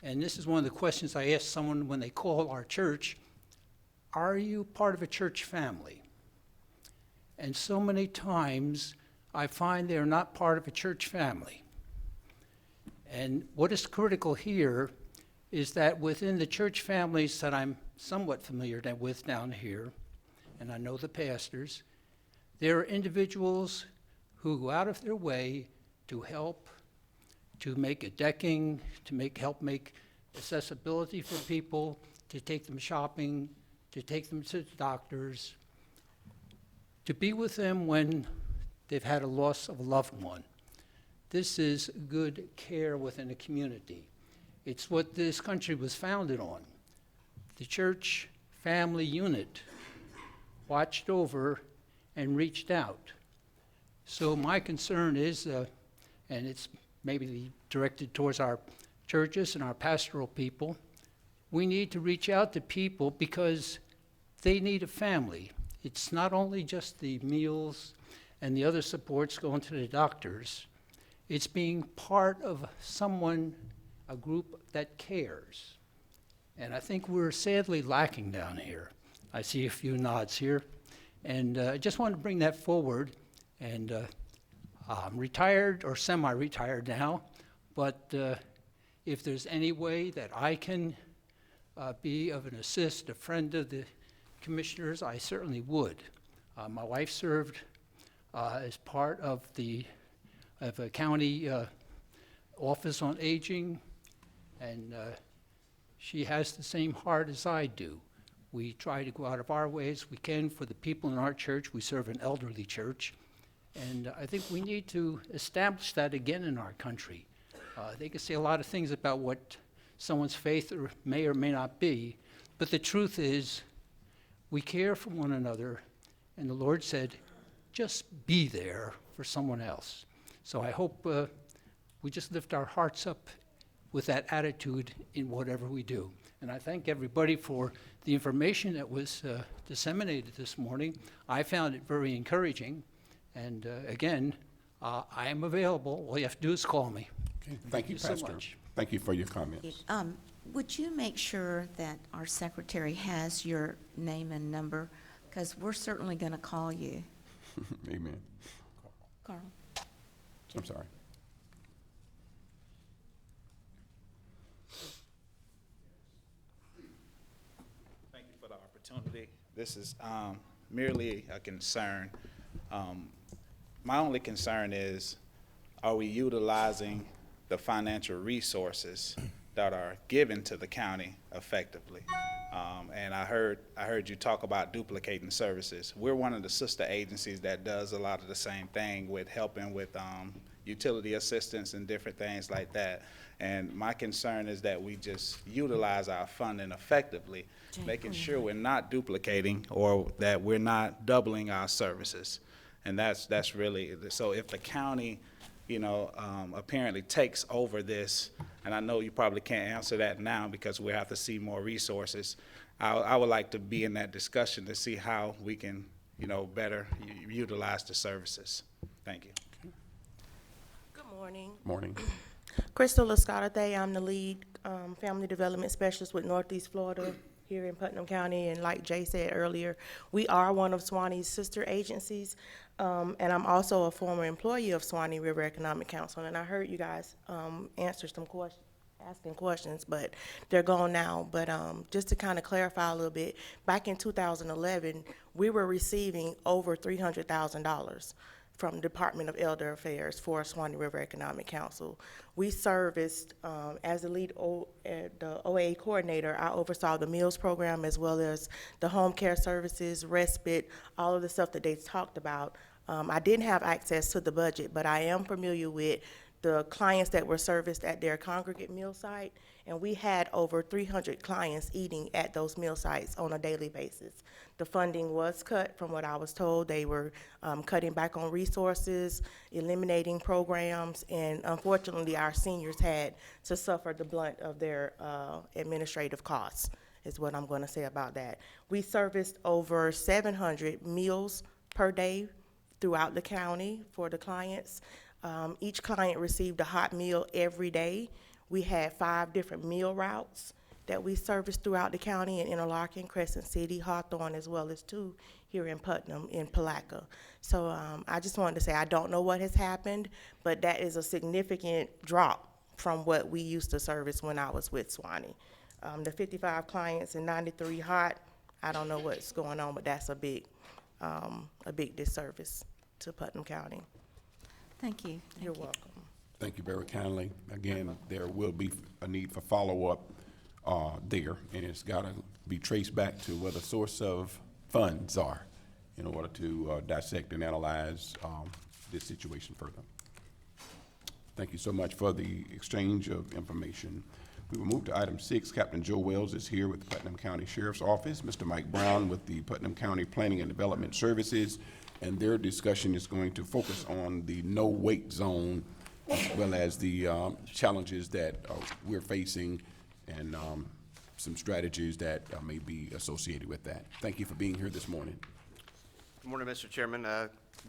and this is one of the questions I ask someone when they call our church, are you part of a church family? And so many times I find they're not part of a church family. And what is critical here is that within the church families that I'm somewhat familiar with down here, and I know the pastors, there are individuals who go out of their way to help, to make a decking, to help make accessibility for people, to take them shopping, to take them to the doctors, to be with them when they've had a loss of a loved one. This is good care within a community. It's what this country was founded on. The church family unit watched over and reached out. So my concern is, and it's maybe directed towards our churches and our pastoral people, we need to reach out to people because they need a family. It's not only just the meals and the other supports going to the doctors, it's being part of someone, a group that cares. And I think we're sadly lacking down here. I see a few nods here. And I just want to bring that forward. And I'm retired or semi-retired now, but if there's any way that I can be of an assist, a friend of the commissioners, I certainly would. My wife served as part of a county office on aging, and she has the same heart as I do. We try to go out of our ways we can for the people in our church. We serve an elderly church, and I think we need to establish that again in our country. They can say a lot of things about what someone's faith may or may not be, but the truth is we care for one another, and the Lord said, just be there for someone else. So I hope we just lift our hearts up with that attitude in whatever we do. And I thank everybody for the information that was disseminated this morning. I found it very encouraging. And again, I am available. All you have to do is call me. Okay. Thank you, Pastor. so much. Thank you for your comments. Would you make sure that our secretary has your name and number? Because we're certainly going to call you. Amen. Carl? I'm sorry. Thank you for the opportunity. This is merely a concern. My only concern is, are we utilizing the financial resources that are given to the county effectively. And I heard you talk about duplicating services. We're one of the sister agencies that does a lot of the same thing with helping with utility assistance and different things like that. And my concern is that we just utilize our funding effectively, making sure we're not duplicating or that we're not doubling our services. And that's really, so if the county, you know, apparently takes over this, and I know you probably can't answer that now because we have to see more resources, I would like to be in that discussion to see how we can, you know, better utilize the services. Thank you. Good morning. Morning. Crystal Lascada. I'm the lead family development specialist with Northeast Florida here in Putnam County. And like Jay said earlier, we are one of Swanee's sister agencies. And I'm also a former employee of Swanee River Economic Council. And I heard you guys answer some questions, asking questions, but they're gone now. But just to kind of clarify a little bit, back in 2011, we were receiving over $300,000 from Department of Elder Affairs for Swanee River Economic Council. We serviced, as the lead the OA coordinator, I oversaw the meals program as well as the home care services, respite, all of the stuff that they talked about. I didn't have access to the budget, but I am familiar with the clients that were serviced at their congregate meal site, and we had over 300 clients eating at those meal sites on a daily basis. The funding was cut from what I was told. They were cutting back on resources, eliminating programs, and unfortunately our seniors had to suffer the blunt of their administrative costs, is what I'm gonna say about that. We serviced over 700 meals per day throughout the county for the clients. Each client received a hot meal every day. We had 5 different meal routes that we serviced throughout the county in Interlaken, Crescent City, Hawthorne, as well as 2 here in Putnam, in Palatka. So I just wanted to say I don't know what has happened, but that is a significant drop from what we used to service when I was with Swanee. The 55 clients and 93 hot, I don't know what's going on, but that's a big disservice to Putnam County. Thank you. You're welcome. Thank you very kindly. Again, there will be a need for follow-up there, and it's got to be traced back to where the source of funds are in order to dissect and analyze this situation further. Thank you so much for the exchange of information. We will move to item 6. Captain Joe Wells is here with the Putnam County Sheriff's Office. Mr. Mike Brown with the Putnam County Planning and Development Services, and their discussion is going to focus on the no-wake zone as well as the challenges that we're facing and some strategies that may be associated with that. Thank you for being here this morning. Good morning, Mr. Chairman,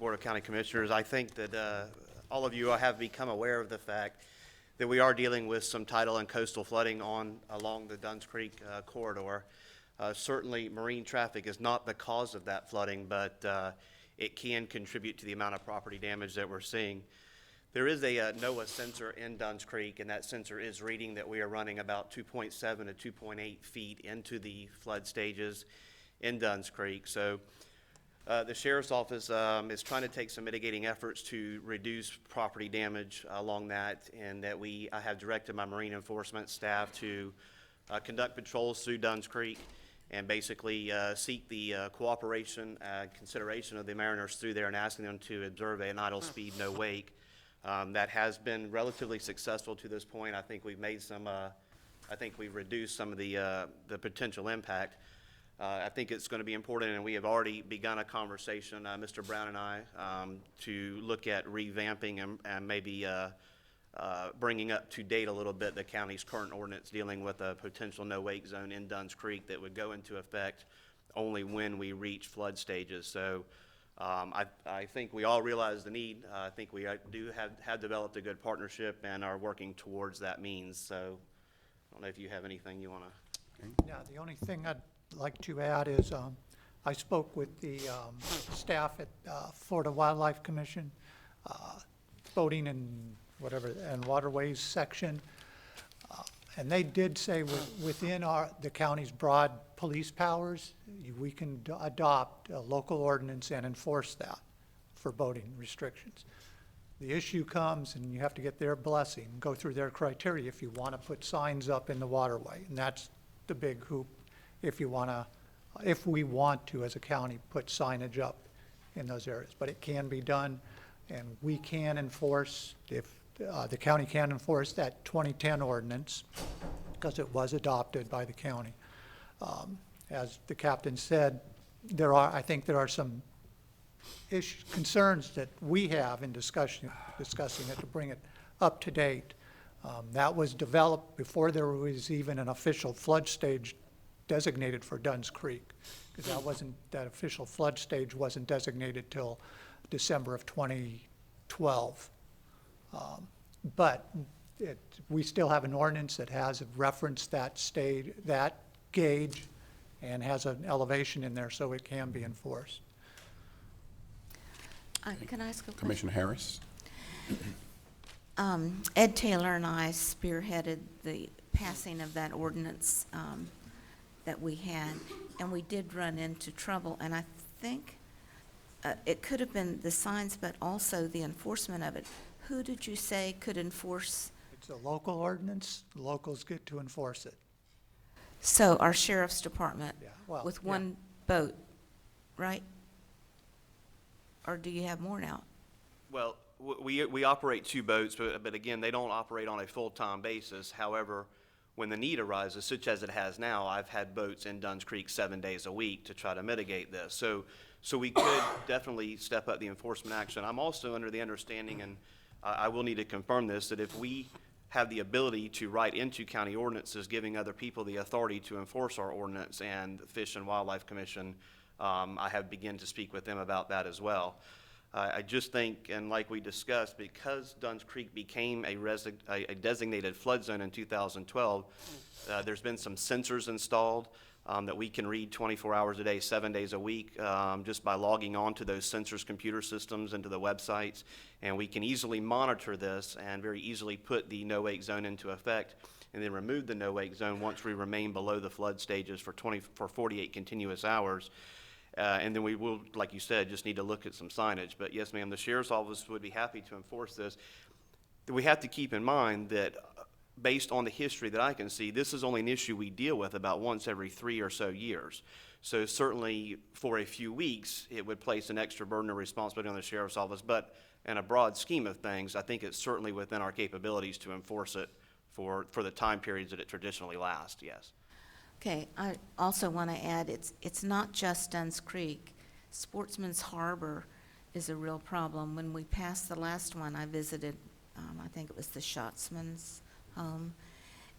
Board of County Commissioners. I think that all of you have become aware of the fact that we are dealing with some tidal and coastal flooding along the Duns Creek corridor. Certainly, marine traffic is not the cause of that flooding, but it can contribute to the amount of property damage that we're seeing. There is a NOAA sensor in Duns Creek, and that sensor is reading that we are running about 2.7 to 2.8 feet into the flood stages in Duns Creek. So the Sheriff's Office is trying to take some mitigating efforts to reduce property damage along that, and that I have directed my marine enforcement staff to conduct patrols through Duns Creek and basically seek the cooperation and consideration of the mariners through there and asking them to observe an idle speed, no wake. That has been relatively successful to this point. I think we've made some, I think we've reduced some of the potential impact. I think it's going to be important, and we have already begun a conversation, Mr. Brown and I, to look at revamping and maybe bringing up to date a little bit the county's current ordinance dealing with a potential no-wake zone in Duns Creek that would go into effect only when we reach flood stages. So I think we all realize the need. I think we do have developed a good partnership and are working towards that means. So I don't know if you have anything you want to. Yeah, the only thing I'd like to add is I spoke with the staff at Florida Wildlife Commission, boating and and waterways section, and they did say within the county's broad police powers, we can adopt a local ordinance and enforce that for boating restrictions. the issue comes and you have to get their blessing, go through their criteria if you want to put signs up in the waterway. And that's the big hoop, if we want to, as a county, put signage up in those areas. But it can be done, and we can enforce, if the county can enforce that 2010 ordinance, because it was adopted by the county. As the captain said, I think there are some concerns that we have in discussing it to bring it up to date. That was developed before there was even an official flood stage designated for Dunn's Creek, because that official flood stage wasn't designated till December of 2012. But we still have an ordinance that has referenced that gauge, and has an elevation in there, so it can be enforced. Can I ask a question? Commissioner Harris? Ed Taylor and I spearheaded the passing of that ordinance that we had, and we did run into trouble. And I think it could have been the signs, but also the enforcement of it. Who did you say could enforce? It's a local ordinance. The locals get to enforce it. So our sheriff's department, Yeah, well, with yeah. one boat, right? Or do you have more now? Well, we operate 2 boats, but again, they don't operate on a full-time basis. However, when the need arises, such as it has now, I've had boats in Dunn's Creek 7 days a week to try to mitigate this. So we could definitely step up the enforcement action. I'm also under the understanding, and I will need to confirm this, that if we have the ability to write into county ordinances giving other people the authority to enforce our ordinance, and the Fish and Wildlife Commission, I have begun to speak with them about that as well. I just think, and like we discussed, because Dunn's Creek became a designated flood zone in 2012, there's been some sensors installed that we can read 24 hours a day, 7 days a week, just by logging on to those sensors computer systems and to the websites. And we can easily monitor this and very easily put the no-wake zone into effect, and then remove the no-wake zone once we remain below the flood stages for 48 continuous hours. And then we will, like you said, just need to look at some signage. But yes, ma'am, the sheriff's office would be happy to enforce this. We have to keep in mind that based on the history that I can see, this is only an issue we deal with about once every 3 or so years. So certainly for a few weeks, it would place an extra burden of responsibility on the sheriff's office. But in a broad scheme of things, I think it's certainly within our capabilities to enforce it for the time periods that it traditionally lasts, yes. Okay, I also want to add, it's not just Dunn's Creek. Sportsman's Harbor is a real problem. When we passed the last one, I visited, I think it was the Schatzman's home,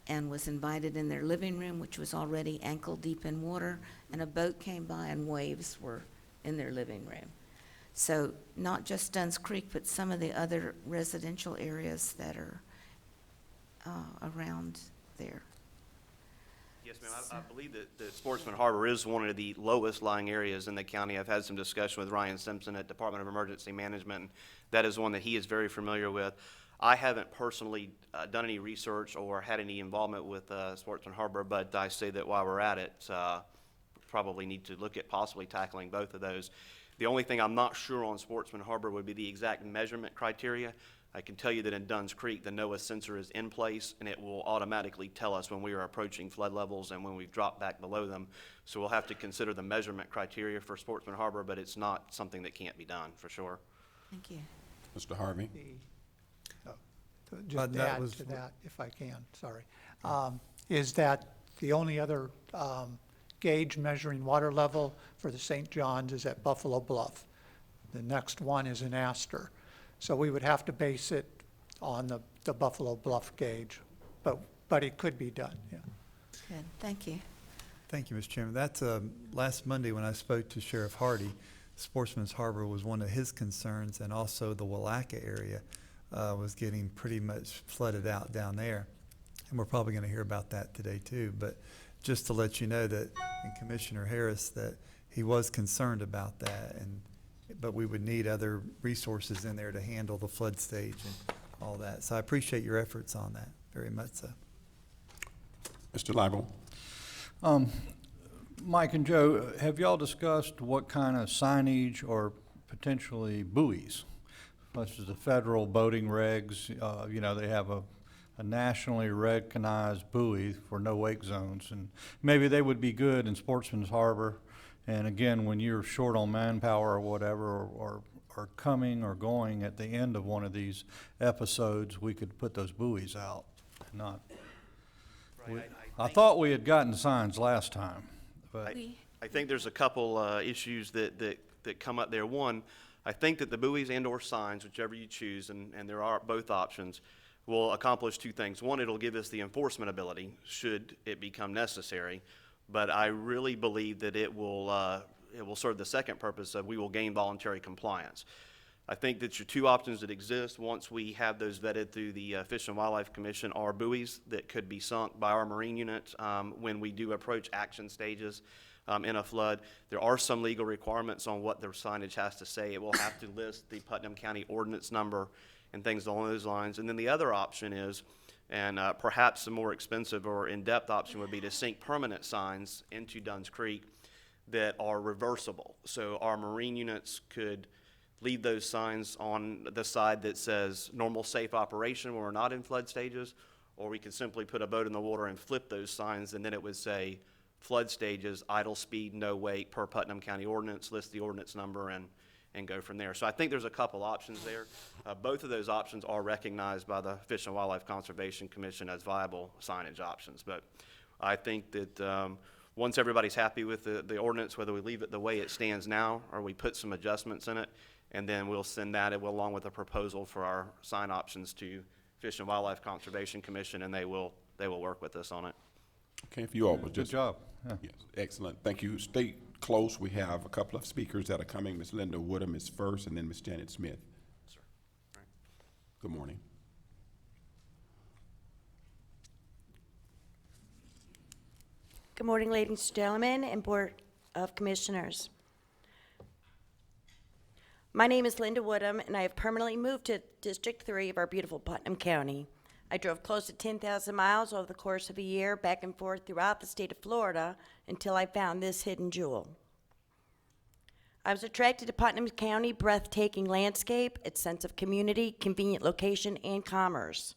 and was invited in their living room, which was already ankle deep in water, and a boat came by and waves were in their living room. So not just Dunn's Creek, but some of the other residential areas that are around there. Yes, ma'am. I believe that Sportsman Harbor is one of the lowest lying areas in the county. I've had some discussion with Ryan Simpson at Department of Emergency Management, and that is one that he is very familiar with. I haven't personally done any research or had any involvement with Sportsman Harbor, but I say that while we're at it, probably need to look at possibly tackling both of those. The only thing I'm not sure on Sportsman Harbor would be the exact measurement criteria. I can tell you that in Dunn's Creek, the NOAA sensor is in place, and it will automatically tell us when we are approaching flood levels and when we've dropped back below them. So we'll have to consider the measurement criteria for Sportsman Harbor, but it's not something that can't be done, for sure. Thank you. Mr. Harvey? Just add to that, if I can, sorry, is that the only other gauge measuring water level for the St. John's is at Buffalo Bluff. The next one is in Astor. So we would have to base it on the Buffalo Bluff gauge, but it could be done, yeah. Good, thank you. Thank you, Mr. Chairman. That's, last Monday when I spoke to Sheriff Hardy, Sportsman's Harbor was one of his concerns, and also the Willaca area was getting pretty much flooded out down there. And we're probably gonna hear about that today too. But just to let you know that, and Commissioner Harris, that he was concerned about that, but we would need other resources in there to handle the flood stage and all that. So I appreciate your efforts on that, very much so. Mr. Lible? Mike and Joe, have y'all discussed what kind of signage or potentially buoys much as the federal boating regs, you know, they have a nationally recognized buoy for no wake zones, and maybe they would be good in Sportsman's Harbor. And again, when you're short on manpower or whatever, or coming or going at the end of one of these episodes, we could put those buoys out. Not. I thought we had gotten signs last time, but. I think there's a couple issues that come up there. One, I think that the buoys and/or signs, whichever you choose, and there are both options, will accomplish two things. One, it'll give us the enforcement ability should it become necessary, but I really believe that it will serve the second purpose of we will gain voluntary compliance. I think that your two options that exist, once we have those vetted through the Fish and Wildlife Commission, are buoys that could be sunk by our marine unit when we do approach action stages in a flood. There are some legal requirements on what the signage has to say. It will have to list the Putnam County ordinance number and things along those lines. And then the other option is, and perhaps the more expensive or in-depth option would be to sink permanent signs into Dunn's Creek that are reversible. So our marine units could leave those signs on the side that says normal safe operation when we're not in flood stages, or we could simply put a boat in the water and flip those signs, and then it would say flood stages, idle speed, no wake per Putnam County ordinance, list the ordinance number, and go from there. So I think there's a couple options there. Both of those options are recognized by the Fish and Wildlife Conservation Commission as viable signage options. But I think that once everybody's happy with the ordinance, whether we leave it the way it stands now or we put some adjustments in it, and then we'll send that along with a proposal for our sign options to Fish and Wildlife Conservation Commission, and they will work with us on it. Okay, if you all would Good just. job. Yeah. Yes, excellent. Thank you. Stay close. We have a couple of speakers that are coming. Ms. Linda Woodham is first, and then Ms. Janet Smith. Sir. All right. Good morning. Good morning, ladies and gentlemen, and Board of Commissioners. My name is Linda Woodham, and I have permanently moved to District 3 of our beautiful Putnam County. I drove close to 10,000 miles over the course of a year back and forth throughout the state of Florida until I found this hidden jewel. I was attracted to Putnam County breathtaking landscape, its sense of community, convenient location, and commerce.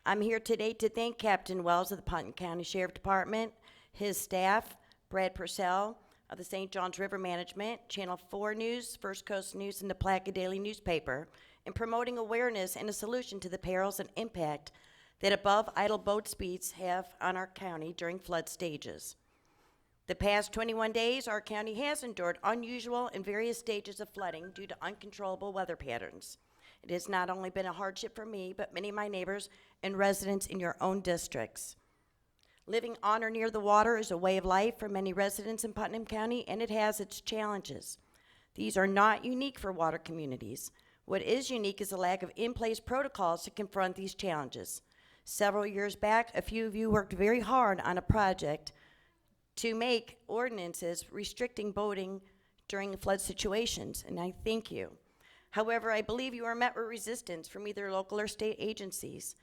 I'm here today to thank Captain Wells of the Putnam County Sheriff Department, his staff, Brad Purcell of the St. Johns River Management, Channel 4 News, First Coast News, and the Plaquemine Daily newspaper in promoting awareness and a solution to the perils and impact that above idle boat speeds have on our county during flood stages. The past 21 days, our county has endured unusual and various stages of flooding due to uncontrollable weather patterns. It has not only been a hardship for me, but many of my neighbors and residents in your own districts. Living on or near the water is a way of life for many residents in Putnam County, and it has its challenges. These are not unique for water communities. What is unique is the lack of in-place protocols to confront these challenges. Several years back, a few of you worked very hard on a project to make ordinances restricting boating during flood situations, and I thank you. However, I believe you are met with resistance from either local or state agencies.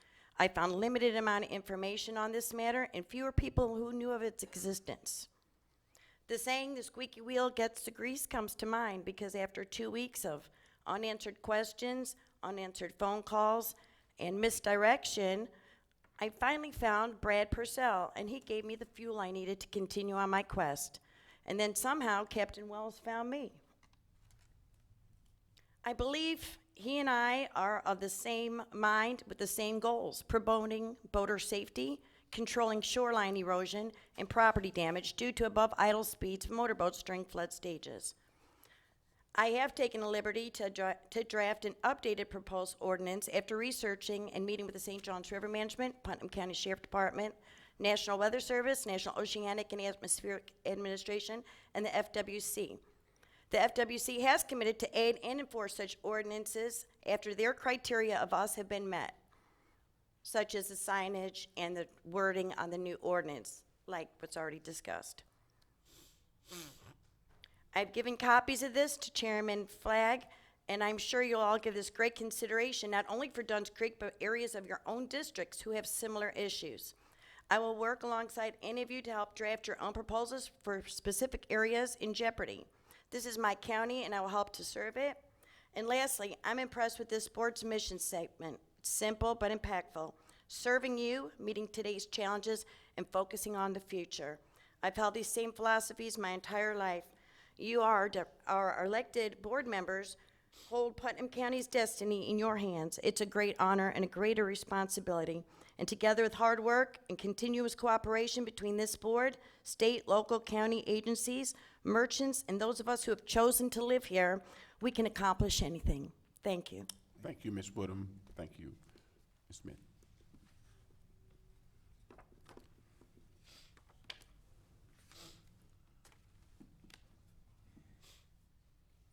I found limited amount of information on this matter and fewer people who knew of its existence. The saying, the squeaky wheel gets the grease, comes to mind because after 2 weeks of unanswered questions, unanswered phone calls, and misdirection, I finally found Brad Purcell, and he gave me the fuel I needed to continue on my quest. And then somehow Captain Wells found me. I believe he and I are of the same mind with the same goals: promoting boater safety, controlling shoreline erosion, and property damage due to above idle speeds of motorboats during flood stages. I have taken a liberty to draft an updated proposed ordinance after researching and meeting with the St. Johns River Management, Putnam County Sheriff Department, National Weather Service, National Oceanic and Atmospheric Administration, and the FWC. The FWC has committed to aid and enforce such ordinances after their criteria of us have been met, such as the signage and the wording on the new ordinance, like what's already discussed. I've given copies of this to Chairman Flagg, and I'm sure you'll all give this great consideration, not only for Dunn's Creek, but areas of your own districts who have similar issues. I will work alongside any of you to help draft your own proposals for specific areas in jeopardy. This is my county, and I will help to serve it. And lastly, I'm impressed with this board's mission statement. It's simple but impactful. Serving you, meeting today's challenges, and focusing on the future. I've held these same philosophies my entire life. You are our elected board members hold Putnam County's destiny in your hands. It's a great honor and a greater responsibility. And together with hard work and continuous cooperation between this board, state, local, county agencies, merchants, and those of us who have chosen to live here, we can accomplish anything. Thank you. Thank you, Ms. Woodham. Thank you, Ms. Smith.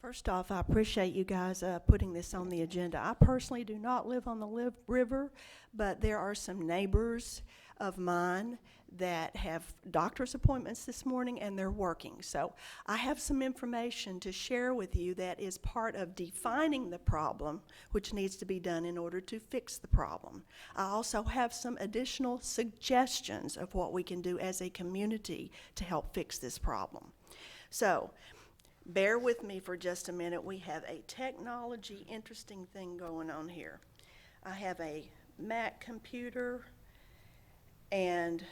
First off, I appreciate you guys putting this on the agenda. I personally do not live on the river, but there are some neighbors of mine that have doctor's appointments this morning and they're working. So I have some information to share with you that is part of defining the problem, which needs to be done in order to fix the problem. I also have some additional suggestions of what we can do as a community to help fix this problem. So, bear with me for just a minute. We have a technology interesting thing going on here. I have a Mac computer and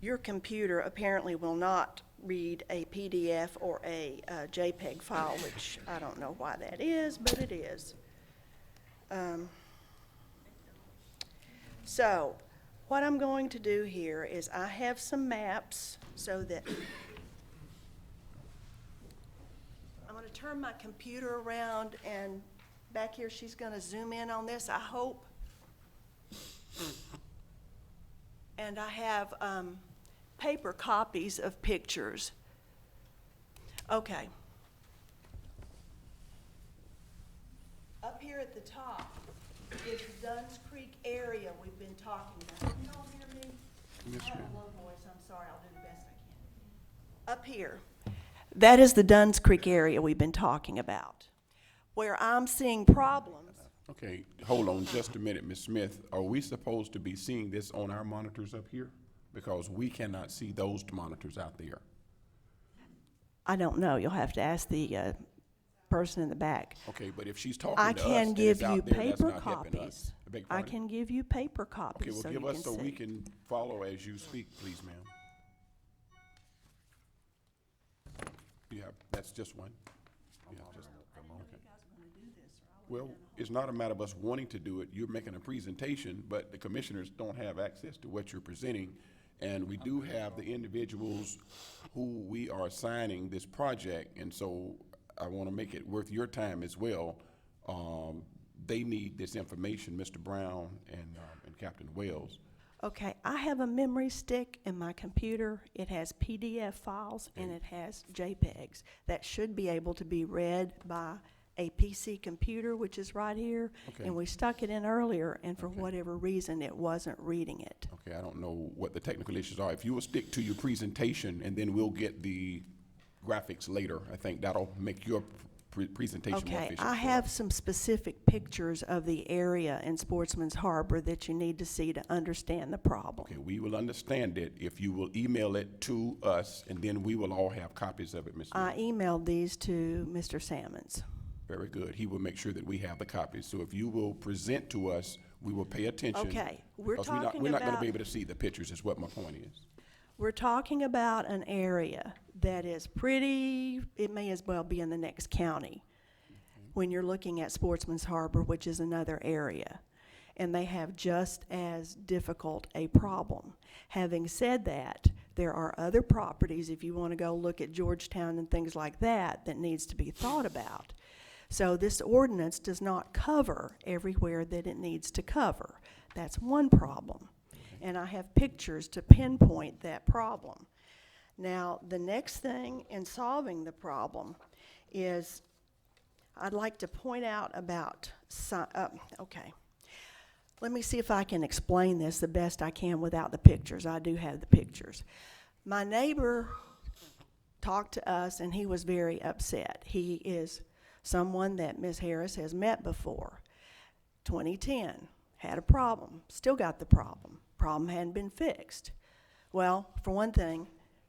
your computer apparently will not read a PDF or a JPEG file, which I don't know why that is, but it is. So what I'm going to do here is I have some maps so that I'm going to turn my computer around, and back here she's going to zoom in on this, I hope. And I have paper copies of pictures. Okay. Up here at the top is the Dunn's Creek area we've been talking about. Can y'all hear me? Yes, I have ma'am. a low voice, I'm sorry, I'll do the best I can. Up here, that is the Dunn's Creek area we've been talking about. Where I'm seeing problems. Okay, hold on just a minute, Ms. Smith. Are we supposed to be seeing this on our monitors up here? Because we cannot see those monitors out there. I don't know, you'll have to ask the person in the back. Okay, but if she's talking I to us can and give it's out you there, that's paper not helping us. copies. I beg your I pardon? can give you paper Okay, copies well, so give you us can so we see. can follow as you speak, please, ma'am. You have, that's just one? You have just, okay. Well, it's not a matter of us wanting to do it. You're making a presentation, but the commissioners don't have access to what you're presenting. And we do have the individuals who we are assigning this project, and so I want to make it worth your time as well. They need this information, Mr. Brown and Captain Wells. Okay, I have a memory stick in my computer. It has PDF files and it has JPEGs that should be able to be read by a PC computer, which is right here. Okay. And we stuck it in earlier, and for whatever reason, it wasn't reading it. Okay, I don't know what the technical issues are. If you will stick to your presentation, and then we'll get the graphics later. I think that'll make your presentation more Okay, efficient. I for have us. some specific pictures of the area in Sportsman's Harbor that you need to see to understand the problem. Okay, we will understand it if you will email it to us, and then we will all have copies of it, Ms. Smith. I emailed these to Mr. Salmons. Very good. He will make sure that we have the copies. So if you will present to us, we will pay attention. Okay, we're 'cause talking we're not gonna about- be able to see the pictures, is what my point is. We're talking about an area that is pretty, it may as well be in the next county when you're looking at Sportsman's Harbor, which is another area. And they have just as difficult a problem. Having said that, there are other properties, if you want to go look at Georgetown and things like that, that needs to be thought about. So this ordinance does not cover everywhere that it needs to cover. That's one problem. And I have pictures to pinpoint that problem. Now, the next thing in solving the problem is I'd like to point out about, okay. Let me see if I can explain this the best I can without the pictures. I do have the pictures. My neighbor talked to us and he was very upset. He is someone that Ms. Harris has met before. 2010, had a problem, still got the problem. Problem hadn't been fixed. Well, for one thing,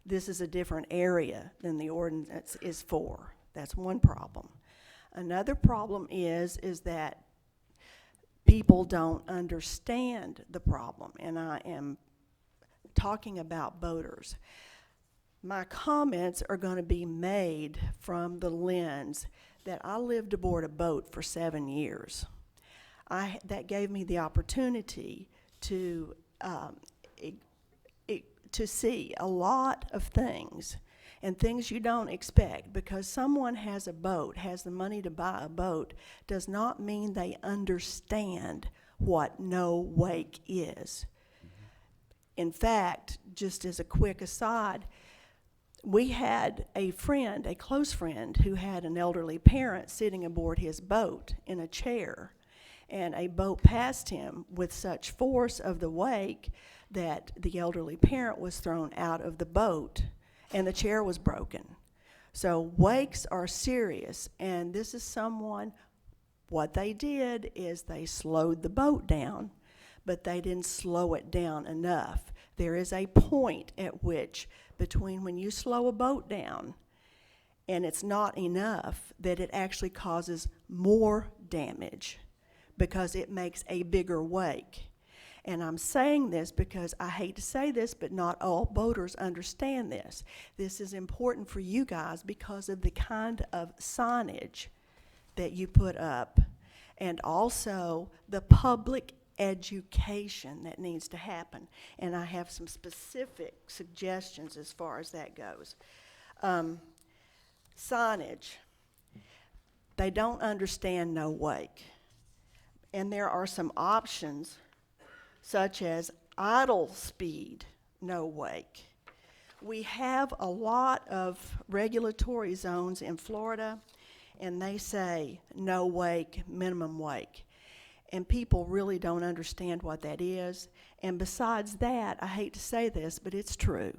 this is a different area than the ordinance is for. That's one problem. Another problem is that people don't understand the problem, and I am talking about boaters. My comments are going to be made from the lens that I lived aboard a boat for 7 years. That gave me the opportunity to see a lot of things, and things you don't expect. Because someone has a boat, has the money to buy a boat, does not mean they understand what no wake is. In fact, just as a quick aside, we had a friend, a close friend, who had an elderly parent sitting aboard his boat in a chair, and a boat passed him with such force of the wake that the elderly parent was thrown out of the boat and the chair was broken. So wakes are serious, and this is someone, what they did is they slowed the boat down, but they didn't slow it down enough. There is a point at which, between when you slow a boat down and it's not enough, that it actually causes more damage because it makes a bigger wake. And I'm saying this because I hate to say this, but not all boaters understand this. This is important for you guys because of the kind of signage that you put up, and also the public education that needs to happen. And I have some specific suggestions as far as that goes. Signage. They don't understand no wake. And there are some options such as idle speed, no wake. We have a lot of regulatory zones in Florida, and they say no wake, minimum wake. And people really don't understand what that is. And besides that, I hate to say this, but it's true.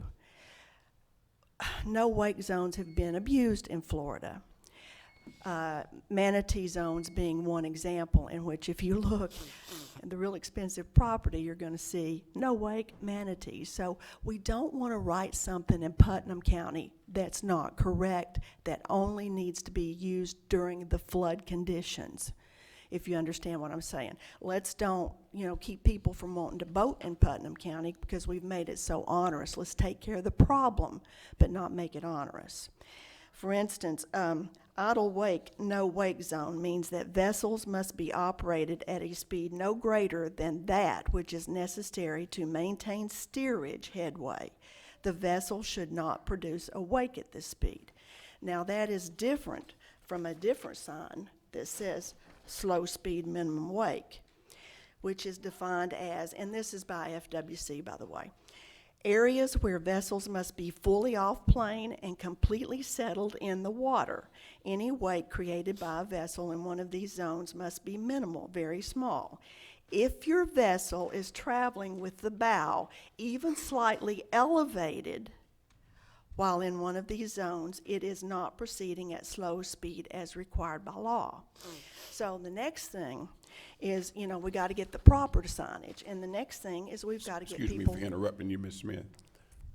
No wake zones have been abused in Florida. Manatee zones being one example, in which if you look at the real expensive property, you're going to see no wake manatees. So we don't want to write something in Putnam County that's not correct, that only needs to be used during the flood conditions, if you understand what I'm saying. Let's don't, keep people from wanting to boat in Putnam County because we've made it so onerous. Let's take care of the problem, but not make it onerous. For instance, idle wake, no wake zone means that vessels must be operated at a speed no greater than that which is necessary to maintain steerage headway. The vessel should not produce a wake at this speed. Now that is different from a different sign that says slow speed minimum wake, which is defined as, and this is by FWC, by the way, areas where vessels must be fully off plane and completely settled in the water. Any wake created by a vessel in one of these zones must be minimal, very small. If your vessel is traveling with the bow even slightly elevated while in one of these zones, it is not proceeding at slow speed as required by law. So the next thing is, we got to get the proper signage. And the next thing is we've got to get people. Excuse me for interrupting you, Ms. Smith.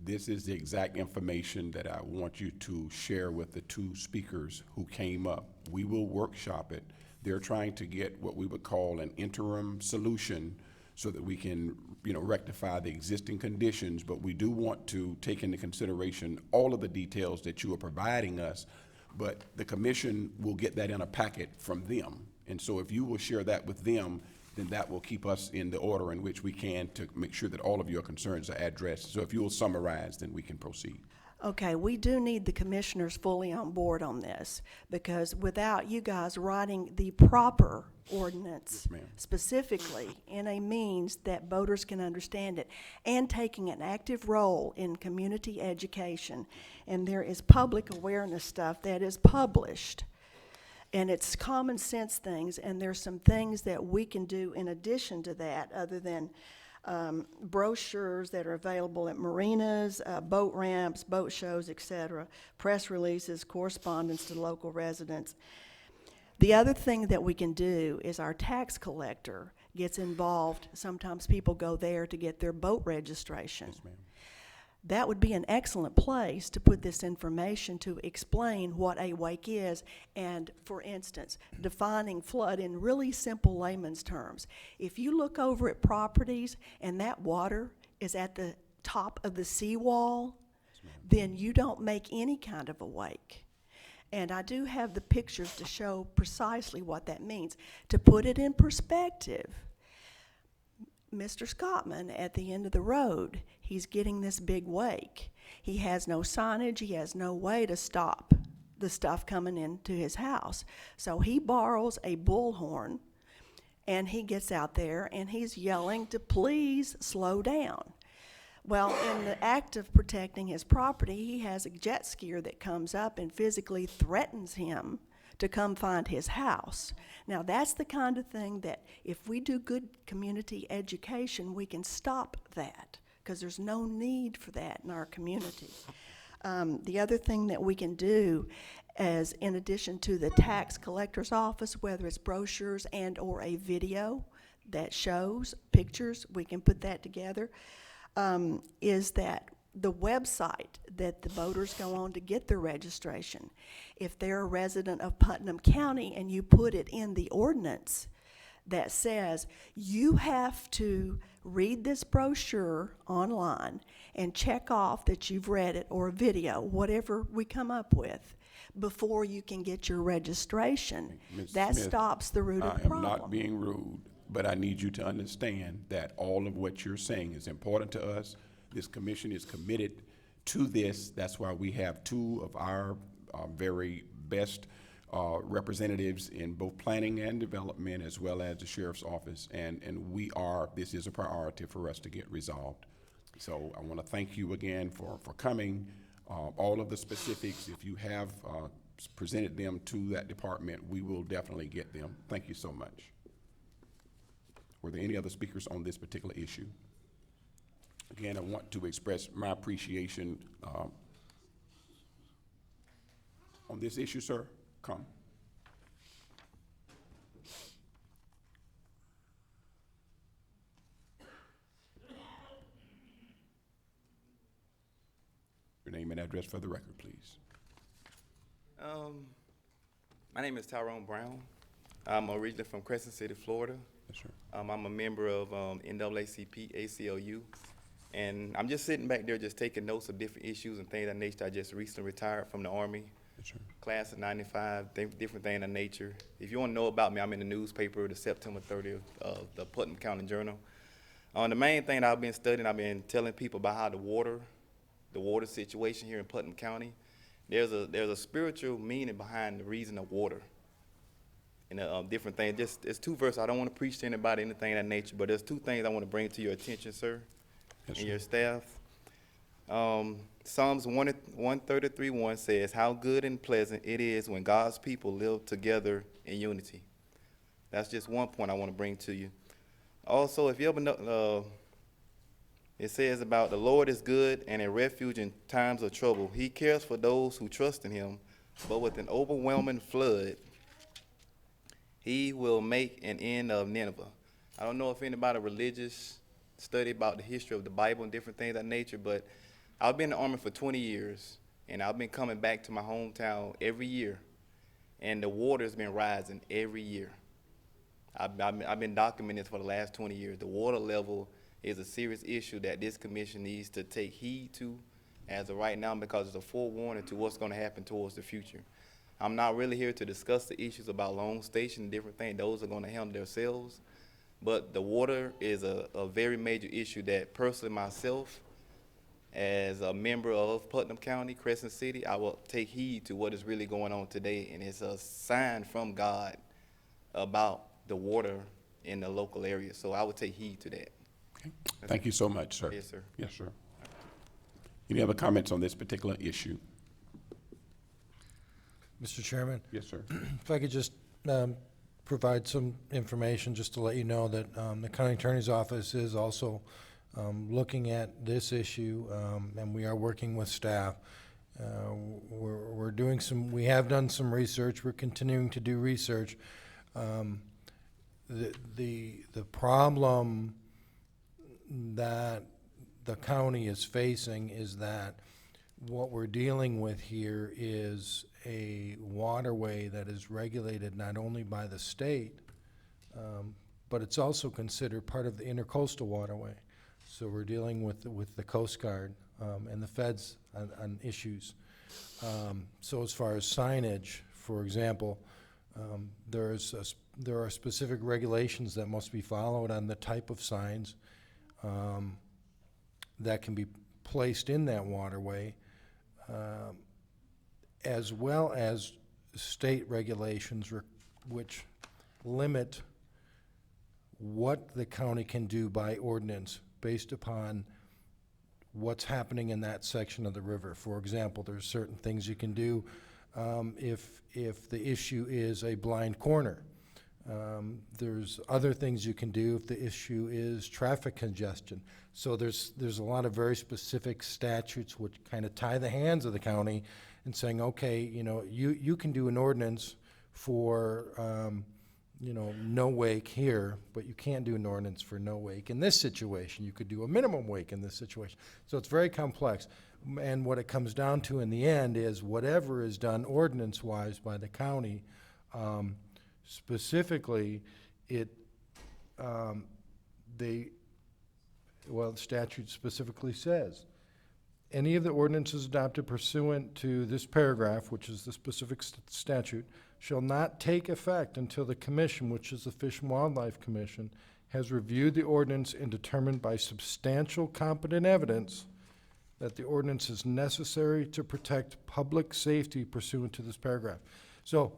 This is the exact information that I want you to share with the two speakers who came up. We will workshop it. They're trying to get what we would call an interim solution so that we can, rectify the existing conditions, but we do want to take into consideration all of the details that you are providing us, but the commission will get that in a packet from them. And so if you will share that with them, then that will keep us in the order in which we can to make sure that all of your concerns are addressed. So if you will summarize, then we can proceed. Okay, we do need the commissioners fully on board on this, because without you guys writing the proper ordinance specifically in a means that voters can understand it, and taking an active role in community education, and there is public awareness stuff that is published, and it's common sense things, and there's some things that we can do in addition to that other than brochures that are available at marinas, boat ramps, boat shows, etc., press releases, correspondence to local residents. The other thing that we can do is our tax collector gets involved. Sometimes people go there to get their boat registration. Yes, ma'am. that would be an excellent place to put this information to explain what a wake is, and, for instance, defining flood in really simple layman's terms. If you look over at properties and that water is at the top of the seawall, then you don't make any kind of a wake. And I do have the pictures to show precisely what that means. To put it in perspective, Mr. Scottman at the end of the road, he's getting this big wake. He has no signage, he has no way to stop the stuff coming into his house. So he borrows a bullhorn, and he gets out there and he's yelling to please slow down. Well, in the act of protecting his property, he has a jet skier that comes up and physically threatens him to come find his house. Now, that's the kind of thing that if we do good community education, we can stop that, because there's no need for that in our community. The other thing that we can do is, in addition to the tax collector's office, whether it's brochures and or a video that shows pictures, we can put that together, is that the website that the voters go on to get their registration, if they're a resident of Putnam County and you put it in the ordinance that says you have to read this brochure online and check off that you've read it, or a video, whatever we come up with, before you can get your registration, Ms. that Smith, stops the root of the I am problem. not being rude, but I need you to understand that all of what you're saying is important to us. This commission is committed to this. That's why we have two of our very best representatives in both planning and development, as well as the sheriff's office. And this is a priority for us to get resolved. So I want to thank you again for coming. All of the specifics, if you have presented them to that department, we will definitely get them. Thank you so much. Were there any other speakers on this particular issue? Again, I want to express my appreciation on this issue, sir. Come. Your name and address for the record, please. My name is Tyrone Brown. I'm originally from Crescent City, Florida. Yes, sir. I'm a member of NAACP, ACLU. And I'm just sitting back there just taking notes of different issues and things of that nature. I just recently retired from the Army. Yes, sir. Class of 95, different things of nature. If you want to know about me, I'm in the newspaper, the September 30th of the Putnam County Journal. The main thing I've been studying, I've been telling people about how the water situation here in Putnam County, there's a spiritual meaning behind the reason of water. And different things. It's two verses. I don't want to preach to anybody anything of that nature, but there's two things I want to bring to your attention, sir, Yes, and sir. your staff. Psalms 133:1 says, "How good and pleasant it is when God's people live together in unity." That's just one point I want to bring to you. Also, if you ever know, it says about the Lord is good and a refuge in times of trouble. He cares for those who trust in him, but with an overwhelming flood, he will make an end of Nineveh. I don't know if anybody religious study about the history of the Bible and different things of that nature, but I've been in the Army for 20 years, and I've been coming back to my hometown every year, and the water's been rising every year. I've been documenting this for the last 20 years. The water level is a serious issue that this commission needs to take heed to as of right now, because it's a forewarning to what's going to happen towards the future. I'm not really here to discuss the issues about Long Station and different things. Those are going to handle themselves. But the water is a very major issue that personally myself, as a member of Putnam County, Crescent City, I will take heed to what is really going on today. And it's a sign from God about the water in the local area. So I would take heed to that. Okay. Thank you so much, sir. Yes, sir. Yes, sir. Any other comments on this particular issue? Mr. Chairman, Yes, sir. if I could just provide some information just to let you know that the county attorney's office is also looking at this issue, and we are working with staff. We're doing we have done some research. We're continuing to do research. The problem that the county is facing is that what we're dealing with here is a waterway that is regulated not only by the state, but it's also considered part of the intercoastal waterway. So we're dealing with the Coast Guard and the feds on issues. So as far as signage, for example, there are specific regulations that must be followed on the type of signs that can be placed in that waterway, as well as state regulations which limit what the county can do by ordinance based upon what's happening in that section of the river. For example, there's certain things you can do if the issue is a blind corner. There's other things you can do if the issue is traffic congestion. So there's a lot of very specific statutes which kind of tie the hands of the county in saying, okay, you can do an ordinance for no wake here, but you can't do an ordinance for no wake in this situation. You could do a minimum wake in this situation. So it's very complex. And what it comes down to in the end is whatever is done ordinance-wise by the county, specifically, the statute specifically says, any of the ordinances adopted pursuant to this paragraph, which is the specific statute, shall not take effect until the commission, which is the Fish and Wildlife Commission, has reviewed the ordinance and determined by substantial competent evidence that the ordinance is necessary to protect public safety pursuant to this paragraph. So,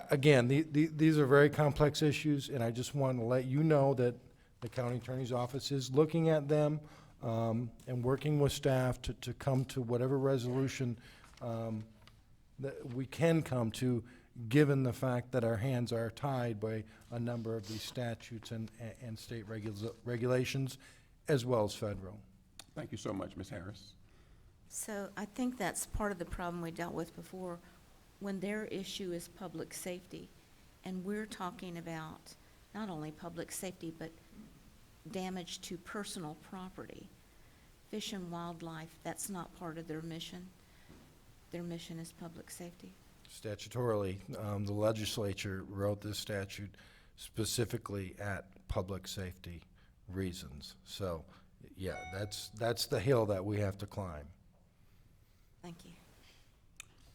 again, these are very complex issues, and I just want to let you know that the county attorney's office is looking at them and working with staff to come to whatever resolution that we can come to, given the fact that our hands are tied by a number of these statutes and state regulations, as well as federal. Thank you so much, Ms. Harris. So I think that's part of the problem we dealt with before, when their issue is public safety, and we're talking about not only public safety, but damage to personal property. Fish and Wildlife, that's not part of their mission. Their mission is public safety. Statutorily, the legislature wrote this statute specifically at public safety reasons. So, yeah, that's the hill that we have to climb. Thank you.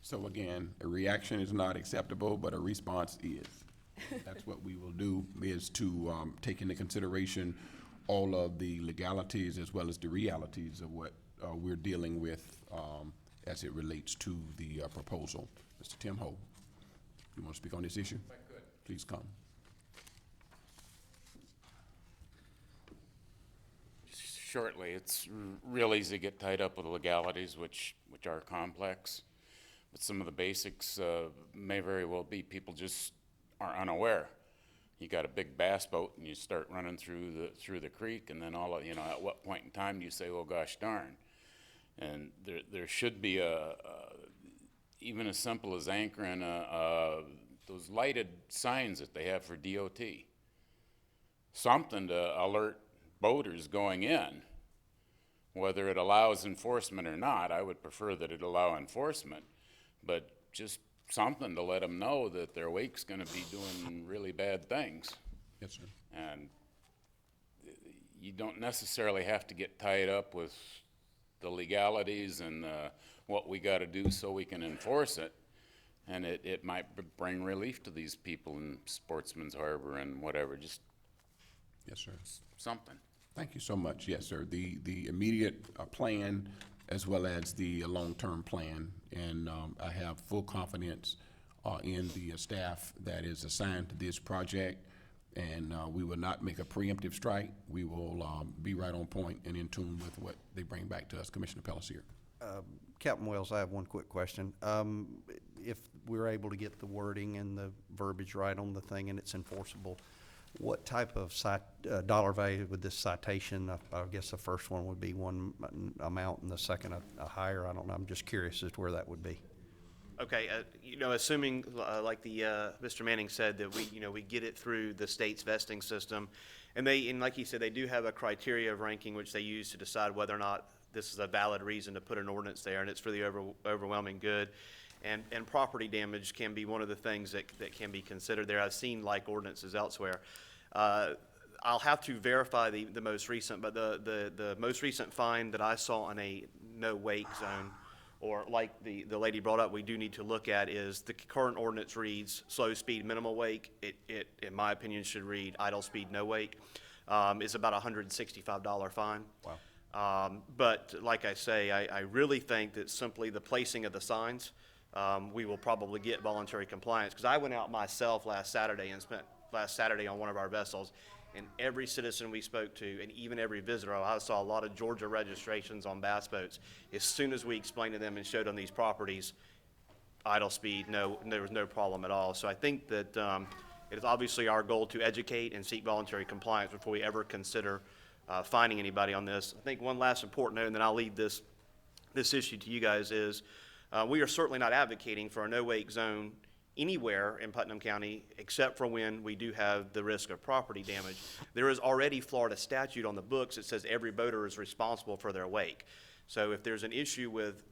So again, a reaction is not acceptable, but a response is. That's what we will do, is to take into consideration all of the legalities as well as the realities of what we're dealing with as it relates to the proposal. Mr. Tim Ho, you want to speak on this issue? If I could. Please come. Shortly, it's real easy to get tied up with the legalities, which are complex. But some of the basics may very well be people just are unaware. You got a big bass boat and you start running through the creek, and then at what point in time do you say, "Well, gosh darn"? And there should be even as simple as anchoring those lighted signs that they have for DOT. Something to alert boaters going in. Whether it allows enforcement or not, I would prefer that it allow enforcement, but just something to let them know that their wake's going to be doing really bad things. Yes, sir. And you don't necessarily have to get tied up with the legalities and what we got to do so we can enforce it. And it might bring relief to these people in Sportsman's Harbor and whatever, just yes, sir. Something. Thank you so much. Yes, sir. The immediate plan as well as the long-term plan, and I have full confidence in the staff that is assigned to this project, and we will not make a preemptive strike. We will be right on point and in tune with what they bring back to us. Commissioner Pelletier. Captain Wells, I have one quick question. If we're able to get the wording and the verbiage right on the thing and it's enforceable, what type of dollar value would this citation, I guess the first one would be one amount and the second a higher, I don't know, I'm just curious as to where that would be. Okay, assuming like Mr. Manning said that we get it through the state's vesting system, And like you said, they do have a criteria of ranking which they use to decide whether or not this is a valid reason to put an ordinance there, and it's for the overwhelming good. And property damage can be one of the things that can be considered there. I've seen like ordinances elsewhere. I'll have to verify the most recent, but the most recent fine that I saw on a no wake zone, or like the lady brought up, we do need to look at is the current ordinance reads slow speed, minimal wake. It in my opinion, should read idle speed, no wake. Is about a $165 fine. Wow. But like I say, I really think that simply the placing of the signs, we will probably get voluntary compliance. Because I went out myself last Saturday and spent last Saturday on one of our vessels, and every citizen we spoke to, and even every visitor, I saw a lot of Georgia registrations on bass boats. As soon as we explained to them and showed on these properties, idle speed, there was no problem at all. So I think that it is obviously our goal to educate and seek voluntary compliance before we ever consider finding anybody on this. I think one last important note, and then I'll leave this issue to you guys, is we are certainly not advocating for a no-wake zone anywhere in Putnam County except for when we do have the risk of property damage. There is already Florida statute on the books that says every boater is responsible for their wake. So if there's an issue with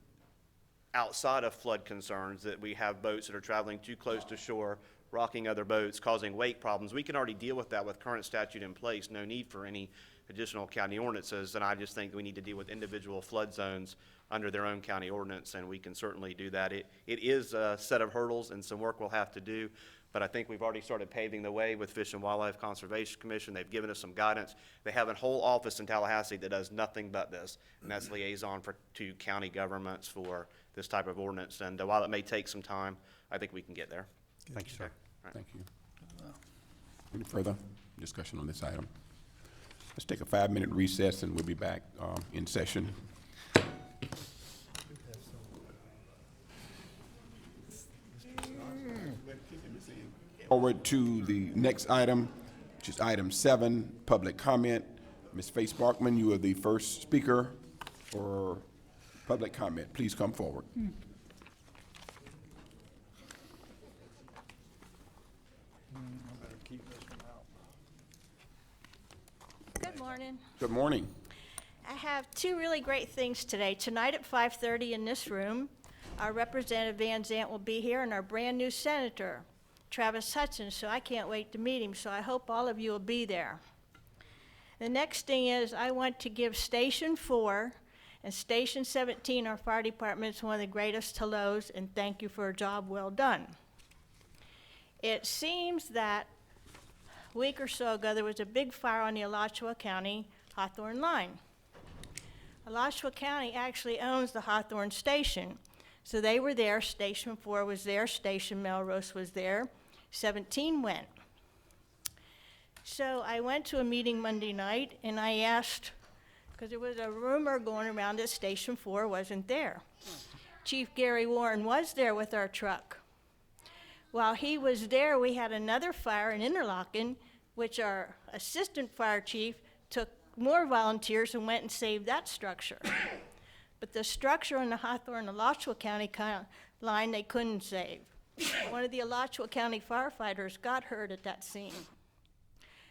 outside of flood concerns, that we have boats that are traveling too close to shore, rocking other boats, causing wake problems, we can already deal with that with current statute in place. No need for any additional county ordinances. And I just think we need to deal with individual flood zones under their own county ordinance, and we can certainly do that. It is a set of hurdles and some work we'll have to do, but I think we've already started paving the way with Fish and Wildlife Conservation Commission. They've given us some guidance. They have a whole office in Tallahassee that does nothing but this, and that's liaison to county governments for this type of ordinance. And while it may take some time, I think we can get there. Thank you, sir. Thank you. Any further discussion on this item? Let's take a 5-minute recess, and we'll be back in session. Forward to the next item, which is item 7, public comment. Ms. Faye Sparkman, you are the first speaker for public comment. Please come forward. Good morning. Good morning. I have 2 really great things today. Tonight at 5:30 in this room, our Representative Van Zant will be here, and our brand-new Senator, Travis Hudson, so I can't wait to meet him, so I hope all of you will be there. The next thing is I want to give Station 4 and Station 17, our fire department, is one of the greatest hellos, and thank you for a job well done. It seems that a week or so ago there was a big fire on the Alachua County Hawthorne line. Alachua County actually owns the Hawthorne Station. So they were there, Station 4 was there, Station Melrose was there, 17 went. So I went to a meeting Monday night and I asked, because there was a rumor going around that Station 4 wasn't there. Chief Gary Warren was there with our truck. While he was there, we had another fire in Interlochen, which our assistant fire chief took more volunteers and went and saved that structure. But the structure on the Hawthorne-Alachua County line, they couldn't save. One of the Alachua County firefighters got hurt at that scene.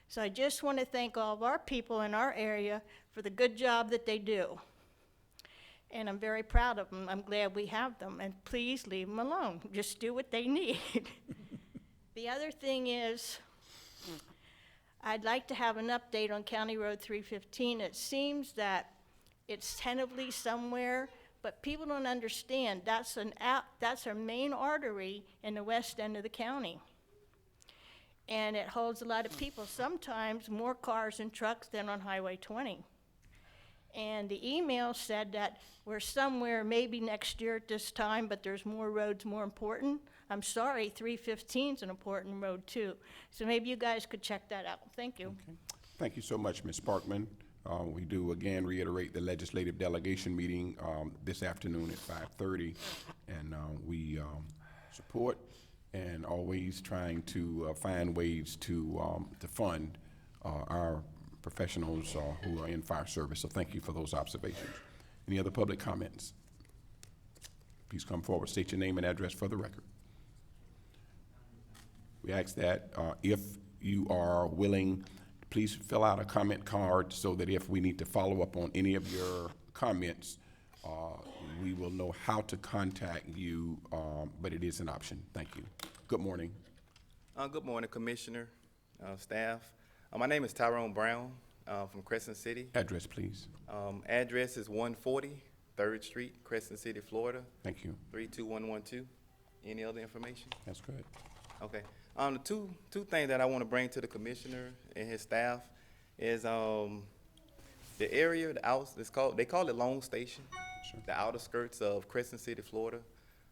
So I just want to thank all of our people in our area for the good job that they do. And I'm very proud of them. I'm glad we have them. And please leave them alone. Just do what they need. The other thing is, I'd like to have an update on County Road 315. It seems that it's tentatively somewhere, but people don't understand. That's our main artery in the west end of the county. And it holds a lot of people, sometimes more cars and trucks than on Highway 20. And the email said that we're somewhere maybe next year at this time, but there's more roads more important. I'm sorry, 315 is an important road too. So maybe you guys could check that out. Thank you. Okay. Thank you so much, Ms. Sparkman. We do again reiterate the legislative delegation meeting this afternoon at 5:30, and we support and always trying to find ways to fund our professionals who are in fire service. So thank you for those observations. Any other public comments? Please come forward. State your name and address for the record. We ask that if you are willing Please fill out a comment card so that if we need to follow up on any of your comments, we will know how to contact you, but it is an option. Thank you. Good morning. Good morning, Commissioner, staff. My name is Tyrone Brown from Crescent City. Address, please. Address is 140 3rd Street, Crescent City, Florida. Thank you. 32112. Any other information? That's good. Okay. The two things that I want to bring to the commissioner and his staff is the area, they call it Long Station, the outer skirts of Crescent City, Florida.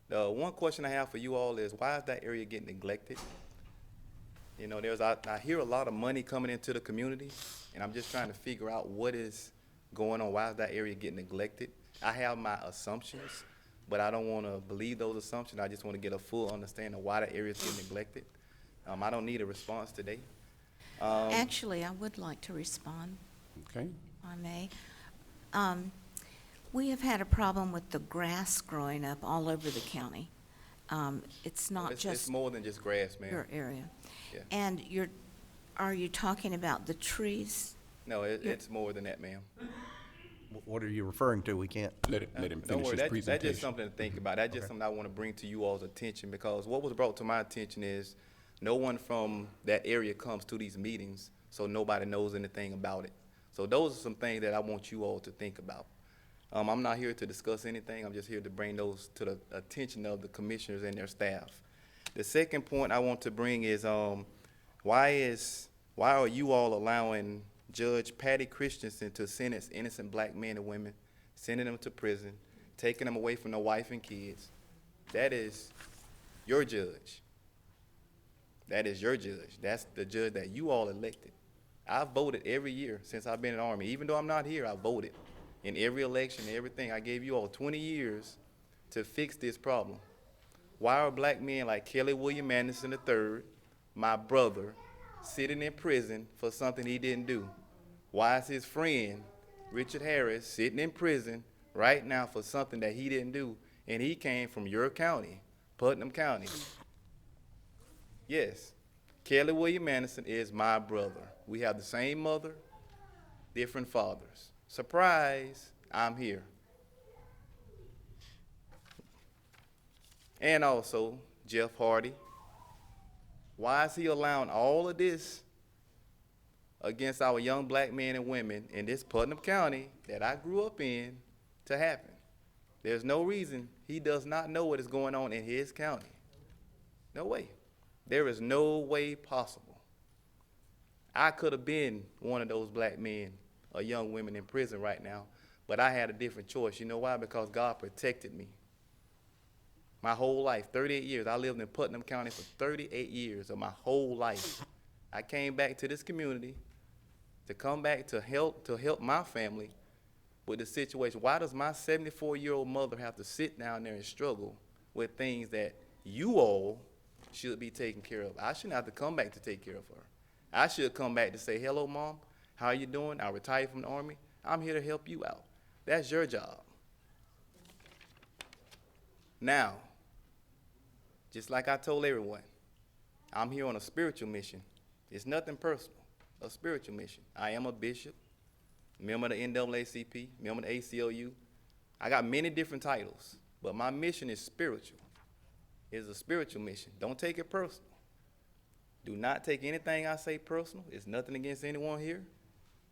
The one question I have for you all is, why is that area getting neglected? You know, I hear a lot of money coming into the community, and I'm just trying to figure out what is going on. Why is that area getting neglected? I have my assumptions, but I don't want to believe those assumptions. I just want to get a full understanding of why that area is getting neglected. I don't need a response today. Actually, I would like to respond. Okay. If I may. We have had a problem with the grass growing up all over the county. It's not It's just more than just grass, ma'am. your area. Yeah. And are you talking about the trees? No, it's more than that, ma'am. What are you referring to? We can't. Let him Don't finish worry, his that's presentation. just something to think about. That's just something I want to bring to you all's attention, because what was brought to my attention is no one from that area comes to these meetings, so nobody knows anything about it. So those are some things that I want you all to think about. I'm not here to discuss anything. I'm just here to bring those to the attention of the commissioners and their staff. The second point I want to bring is why are you all allowing Judge Patty Christensen to sentence innocent black men and women, sending them to prison, taking them away from their wife and kids? That is your judge. That is your judge. That's the judge that you all elected. I've voted every year since I've been in the Army. Even though I'm not here, I voted in every election, everything. I gave you all 20 years to fix this problem. Why are black men like Kelly William Anderson III, my brother, sitting in prison for something he didn't do? Why is his friend, Richard Harris, sitting in prison right now for something that he didn't do, and he came from your county, Putnam County? Yes, Kelly William Anderson is my brother. We have the same mother, different fathers. Surprise, I'm here. And also, Jeff Hardy. Why is he allowing all of this against our young black men and women in this Putnam County that I grew up in to happen? There's no reason he does not know what is going on in his county. No way. There is no way possible. I could have been one of those black men or young women in prison right now, but I had a different choice. You know why? Because God protected me. My whole life, 38 years. I lived in Putnam County for 38 years of my whole life. I came back to this community to come back to help my family with the situation. Why does my 74-year-old mother have to sit down there and struggle with things that you all should be taking care of? I shouldn't have to come back to take care of her. I should come back to say, hello, Mom, how are you doing? I retired from the Army. I'm here to help you out. That's your job. Now, just like I told everyone, I'm here on a spiritual mission. It's nothing personal, a spiritual mission. I am a bishop, member of the NAACP, member of the ACLU. I got many different titles, but my mission is spiritual. It's a spiritual mission. Don't take it personal. Do not take anything I say personal. It's nothing against anyone here.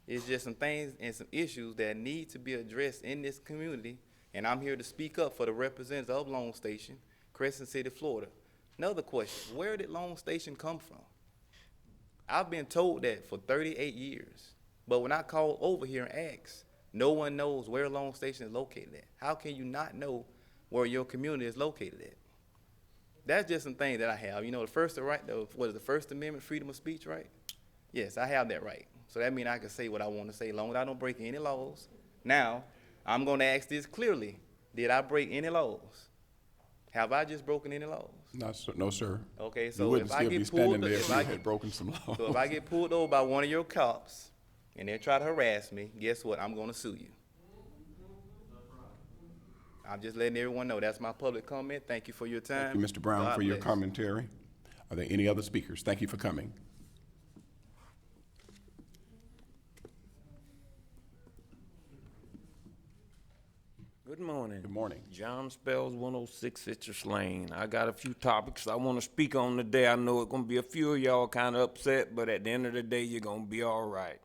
It's just some things and some issues that need to be addressed in this community, and I'm here to speak up for the representatives of Long Station, Crescent City, Florida. Another question, where did Long Station come from? I've been told that for 38 years, but when I call over here and ask, no one knows where Long Station is located at. How can you not know where your community is located at? That's just some things that I have. You know, the First Amendment, freedom of speech, right? Yes, I have that right. So that means I can say what I want to say as long as I don't break any laws. Now, I'm going to ask this clearly. Did I break any laws? Have I just broken any laws? No, sir. Okay, You so wouldn't if I still be get standing pulled, there if you had broken some laws. so if I get pulled over by one of your cops and they try to harass me, guess what? I'm going to sue you. I'm just letting everyone know. That's my public comment. Thank you for your time. Thank you, Mr. Brown, God for your bless. commentary. Are there any other speakers? Thank you for coming. Good morning. Good morning. John Spells, 106 Citrus Lane. I got a few topics I want to speak on today. I know it's going to be a few of y'all kind of upset, but at the end of the day, you're going to be all right.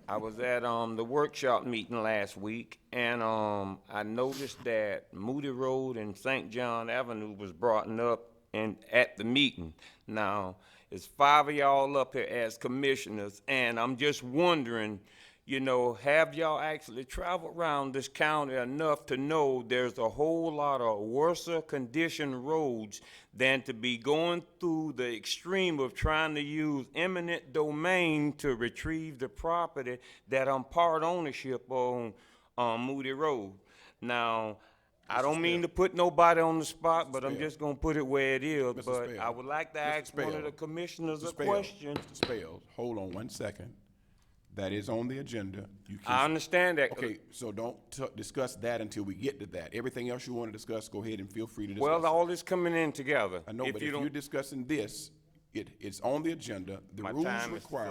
I was at the workshop meeting last week, and I noticed that Moody Road and St. John Avenue was brought up at the meeting. Now, it's 5 of y'all up here as commissioners, and I'm just wondering, you know, have y'all actually traveled around this county enough to know there's a whole lot of worser condition roads than to be going through the extreme of trying to use eminent domain to retrieve the property that I'm part ownership on Moody Road? Now, I don't mean to put nobody on the spot, but I'm just gonna put it where it is. But I would like to ask one of the commissioners a question. Mr. Spells, hold on 1 second. That is on the agenda. You can- I understand that. Okay, so don't discuss that until we get to that. Everything else you want to discuss, go ahead and feel free to discuss. Well, all this coming in together. I know, but if you're discussing this, it's on the agenda. The My rules time is require.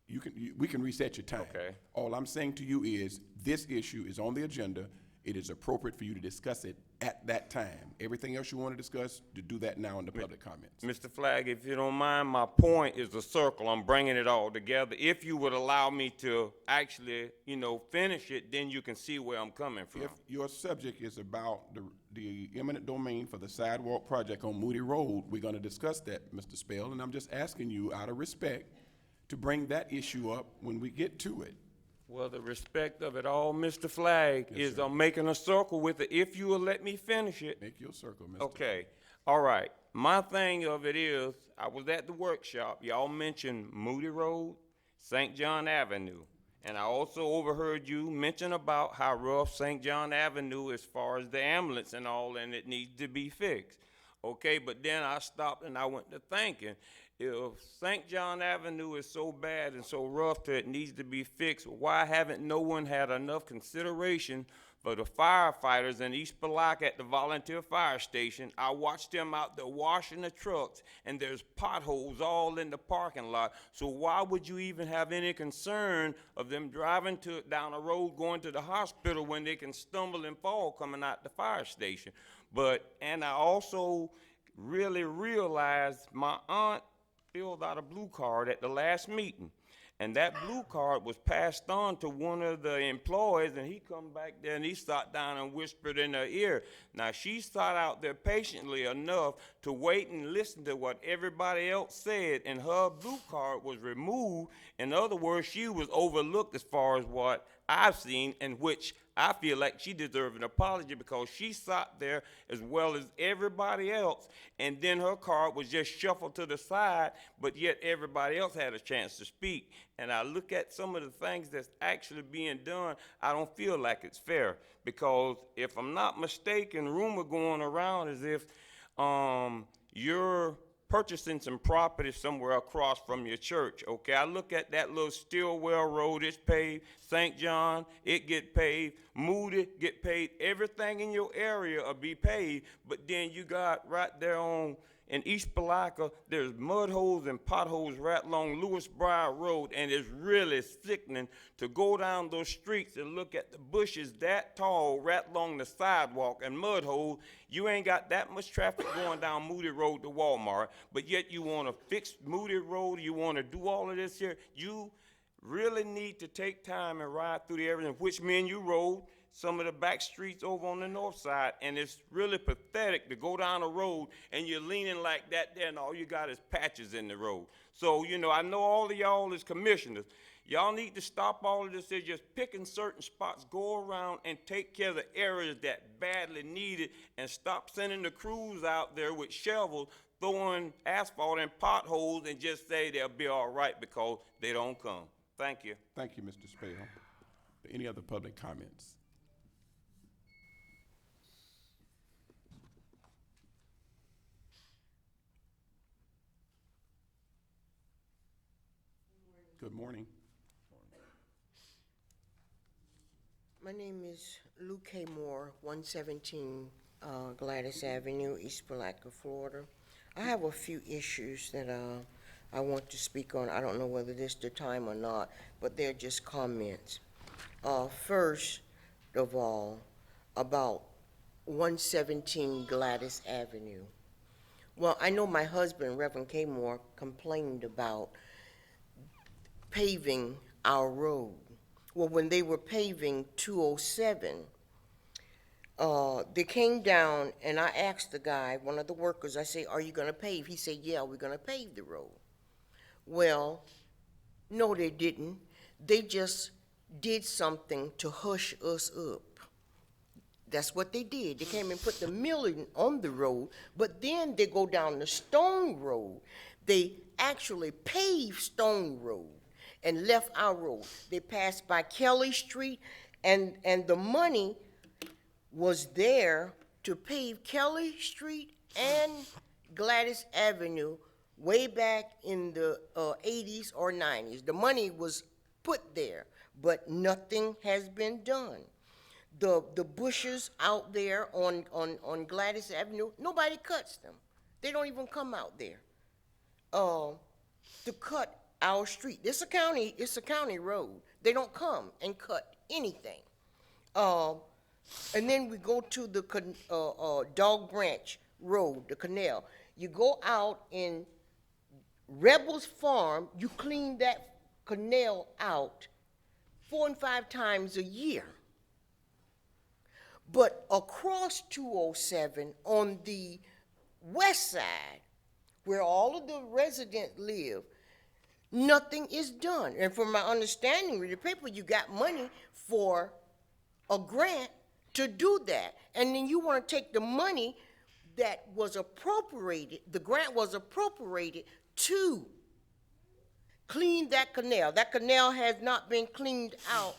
flagged. We can reset your time. Okay. All I'm saying to you is, this issue is on the agenda. It is appropriate for you to discuss it at that time. Everything else you want to discuss, to do that now in the public comments. Mr. Flagg, if you don't mind, my point is a circle. I'm bringing it all together. If you would allow me to actually, you know, finish it, then you can see where I'm coming from. If your subject is about the eminent domain for the sidewalk project on Moody Road, we're gonna discuss that, Mr. Spell, and I'm just asking you, out of respect, to bring that issue up when we get to it. Well, the respect of it all, Mr. Flagg, is I'm making a circle with it. If you will let me finish it. Make your circle, Mr. Okay, all right. My thing of it is, I was at the workshop. Y'all mentioned Moody Road, St. John Avenue. And I also overheard you mention about how rough St. John Avenue as far as the ambulance and all, and it needs to be fixed. Okay, but then I stopped and I went to thinking, if St. John Avenue is so bad and so rough that it needs to be fixed, why haven't no one had enough consideration for the firefighters in East Palaca at the volunteer fire station? I watched them out there washing the trucks, and there's potholes all in the parking lot. So why would you even have any concern of them driving down a road going to the hospital when they can stumble and fall coming out the fire station? And I also really realized my aunt filled out a blue card at the last meeting, and that blue card was passed on to one of the employees, and he come back there and he sat down and whispered in her ear. Now, she sat out there patiently enough to wait and listen to what everybody else said, and her blue card was removed. In other words, she was overlooked as far as what I've seen, in which I feel like she deserved an apology because she sat there as well as everybody else, and then her card was just shuffled to the side, but yet everybody else had a chance to speak. And I look at some of the things that's actually being done, I don't feel like it's fair, because if I'm not mistaken, rumor going around is if you're purchasing some property somewhere across from your church, okay? I look at that little Stillwell Road, it's paved. St. John, it get paved. Moody, get paved. Everything in your area will be paved, but then you got right there in East Palaca, there's mud holes and potholes right along Lewis Briar Road, and it's really sickening to go down those streets and look at the bushes that tall right along the sidewalk and mud holes. You ain't got that much traffic going down Moody Road to Walmart, but yet you want to fix Moody Road, you want to do all of this here. You really need to take time and ride through the area in which me and you rode, some of the back streets over on the north side, and it's really pathetic to go down a road and you're leaning like that there and all you got is patches in the road. So, you know, I know all of y'all as commissioners, y'all need to stop all of this. They're just picking certain spots, go around and take care of the areas that badly need it, and stop sending the crews out there with shovels, throwing asphalt in potholes, and just say they'll be all right because they don't come. Thank you. Thank you, Mr. Spell. Any other public comments? Good morning. My name is Lou K. Moore, 117 Gladys Avenue, East Palaca, Florida. I have a few issues that I want to speak on. I don't know whether this is the time or not, but they're just comments. First of all, about 117 Gladys Avenue. Well, I know my husband, Reverend K. Moore, complained about paving our road. Well, when they were paving 207, they came down and I asked the guy, one of the workers, I say, "Are you gonna pave?" He said, "Yeah, we're gonna pave the road." Well, no, they didn't. They just did something to hush us up. That's what they did. They came and put the milling on the road, but then they go down the Stone Road. They actually paved Stone Road and left our road. They passed by Kelly Street, and the money was there to pave Kelly Street and Gladys Avenue way back in the 80s or 90s. The money was put there, but nothing has been done. The bushes out there on Gladys Avenue, nobody cuts them. They don't even come out there to cut our street. It's a county road. They don't come and cut anything. And then we go to the Dog Branch Road, the canal. You go out in Rebels Farm, you clean that canal out 4 and 5 times a year. But across 207 on the west side, where all of the residents live, nothing is done. And from my understanding with the paper, you got money for a grant to do that. And then you want to take the money that was appropriated, the grant was appropriated to clean that canal. That canal has not been cleaned out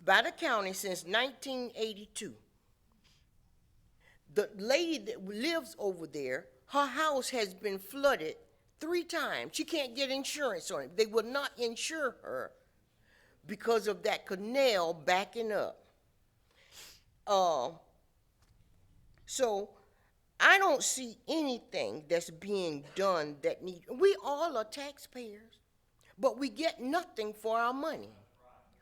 by the county since 1982. The lady that lives over there, her house has been flooded 3 times. She can't get insurance on it. They will not insure her because of that canal backing up. So I don't see anything that's being done that needs. We all are taxpayers, but we get nothing for our money.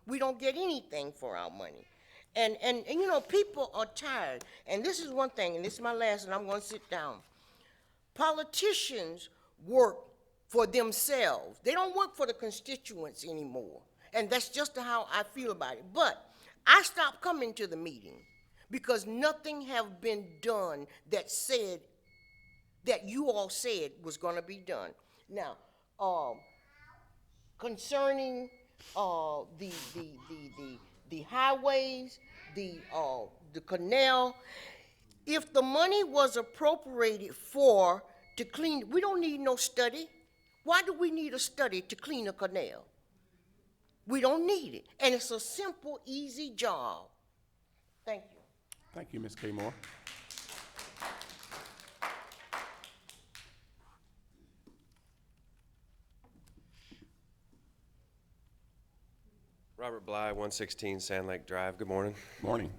We don't get anything for our money. And you know, people are tired. And this is one thing, and this is my last, and I'm going to sit down. Politicians work for themselves. They don't work for the constituents anymore. And that's just how I feel about it. But I stopped coming to the meeting because nothing have been done that said, that you all said was going to be done. Now, concerning the highways, the canal, if the money was appropriated to clean, we don't need no study. Why do we need a study to clean a canal? We don't need it. And it's a simple, easy job. Thank you. Thank you, Ms. K. Moore. Robert Bly, 116 Sand Lake Drive. Good morning. Morning.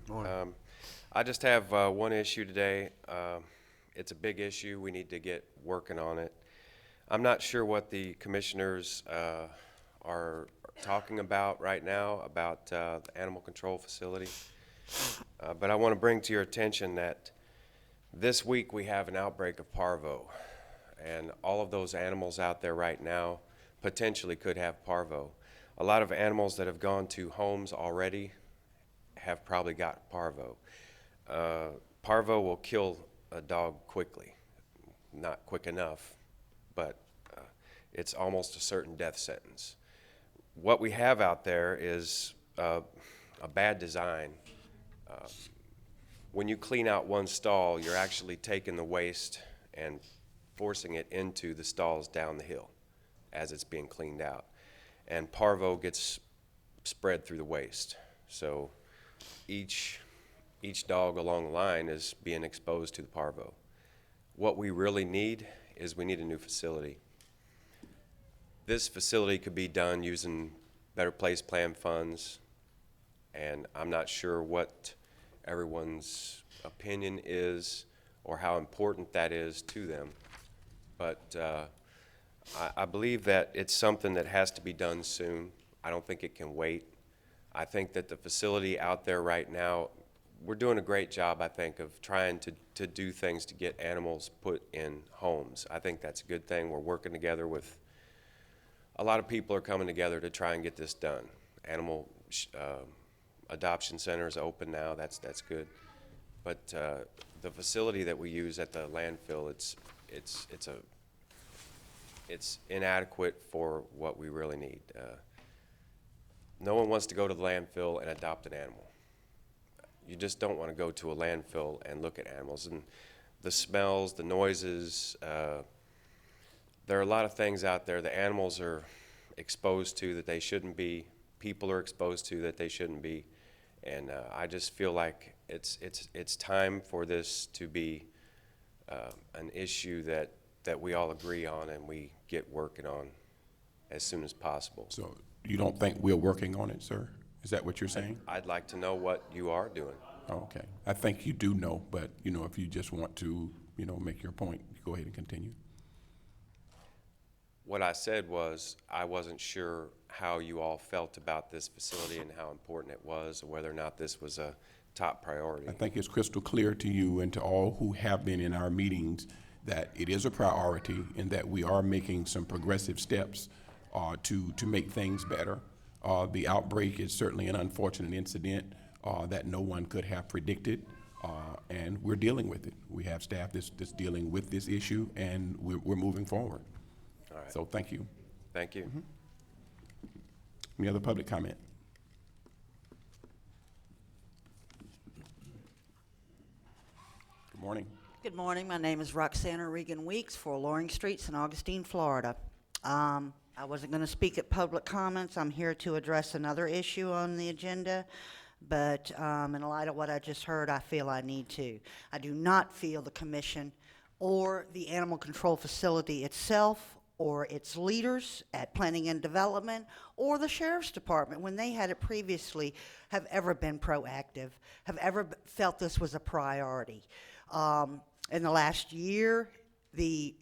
I just have one issue today. It's a big issue. We need to get working on it. I'm not sure what the commissioners are talking about right now about the animal control facility. But I want to bring to your attention that this week we have an outbreak of parvo. And all of those animals out there right now potentially could have parvo. A lot of animals that have gone to homes already have probably got parvo. Parvo will kill a dog quickly. Not quick enough, but it's almost a certain death sentence. What we have out there is a bad design. When you clean out one stall, you're actually taking the waste and forcing it into the stalls down the hill as it's being cleaned out. And parvo gets spread through the waste. So each dog along the line is being exposed to the parvo. What we really need is we need a new facility. This facility could be done using Better Place Plan funds, and I'm not sure what everyone's opinion is or how important that is to them, but I believe that it's something that has to be done soon. I don't think it can wait. I think that the facility out there right now, we're doing a great job, I think, of trying to do things to get animals put in homes. I think that's a good thing. We're working together with, a lot of people are coming together to try and get this done. Animal adoption center is open now, that's good. But the facility that we use at the landfill, it's inadequate for what we really need. No one wants to go to the landfill and adopt an animal. You just don't want to go to a landfill and look at animals. And the smells, the noises, there are a lot of things out there the animals are exposed to that they shouldn't be, people are exposed to that they shouldn't be. And I just feel like it's time for this to be an issue that we all agree on and we get working on as soon as possible. So you don't think we're working on it, sir? Is that what you're saying? I'd like to know what you are doing. Oh, okay. I think you do know, but, you know, if you just want to, you know, make your point, go ahead and continue. What I said was I wasn't sure how you all felt about this facility and how important it was, or whether or not this was a top priority. I think it's crystal clear to you and to all who have been in our meetings that it is a priority and that we are making some progressive steps to make things better. The outbreak is certainly an unfortunate incident that no one could have predicted, and we're dealing with it. We have staff that's dealing with this issue, and we're moving forward. All right. So thank you. Thank you. Mm-hmm. Any other public comment? Good morning. Good morning. My name is Roxana Regan Weeks for Loring Streets in Augustine, Florida. I wasn't going to speak at public comments. I'm here to address another issue on the agenda, but in light of what I just heard, I feel I need to. I do not feel the commission or the animal control facility itself or its leaders at Planning and Development or the Sheriff's Department, when they had it previously, have ever been proactive, have ever felt this was a priority. In the last year, the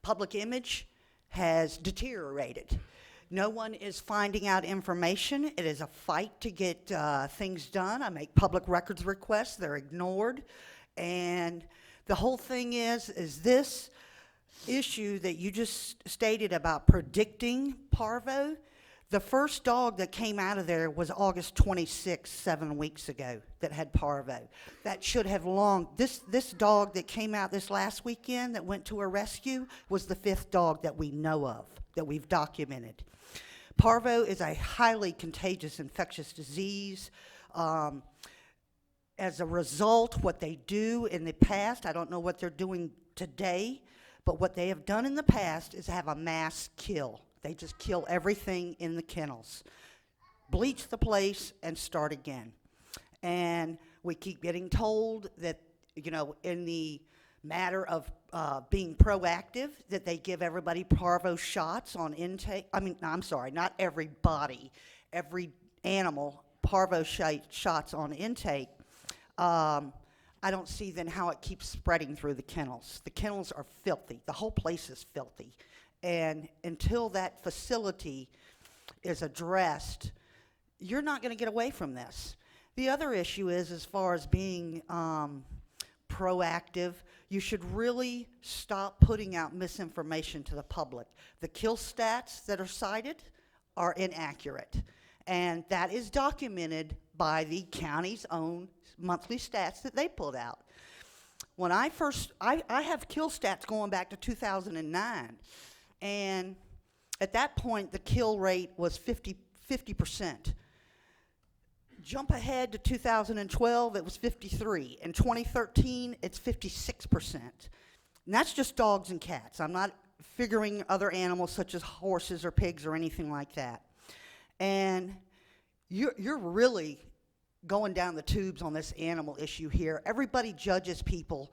public image has deteriorated. No one is finding out information. It is a fight to get things done. I make public records requests, they're ignored. And the whole thing is this issue that you just stated about predicting parvo, the first dog that came out of there was August 26, 7 weeks ago, that had parvo. That should have this dog that came out this last weekend that went to a rescue was the 5th dog that we know of, that we've documented. Parvo is a highly contagious infectious disease. As a result, what they do in the past, I don't know what they're doing today, but what they have done in the past is have a mass kill. They just kill everything in the kennels, bleach the place, and start again. And we keep getting told that, you know, in the matter of being proactive, that they give everybody parvo shots on intake. I mean, I'm sorry, not everybody, every animal parvo shots on intake. I don't see then how it keeps spreading through the kennels. The kennels are filthy. The whole place is filthy. And until that facility is addressed, you're not going to get away from this. The other issue is, as far as being proactive, you should really stop putting out misinformation to the public. The kill stats that are cited are inaccurate, and that is documented by the county's own monthly stats that they pulled out. When I have kill stats going back to 2009, and at that point the kill rate was 50%. Jump ahead to 2012, it was 53. In 2013, it's 56%. And that's just dogs and cats. I'm not figuring other animals such as horses or pigs or anything like that. And you're really going down the tubes on this animal issue here. Everybody judges people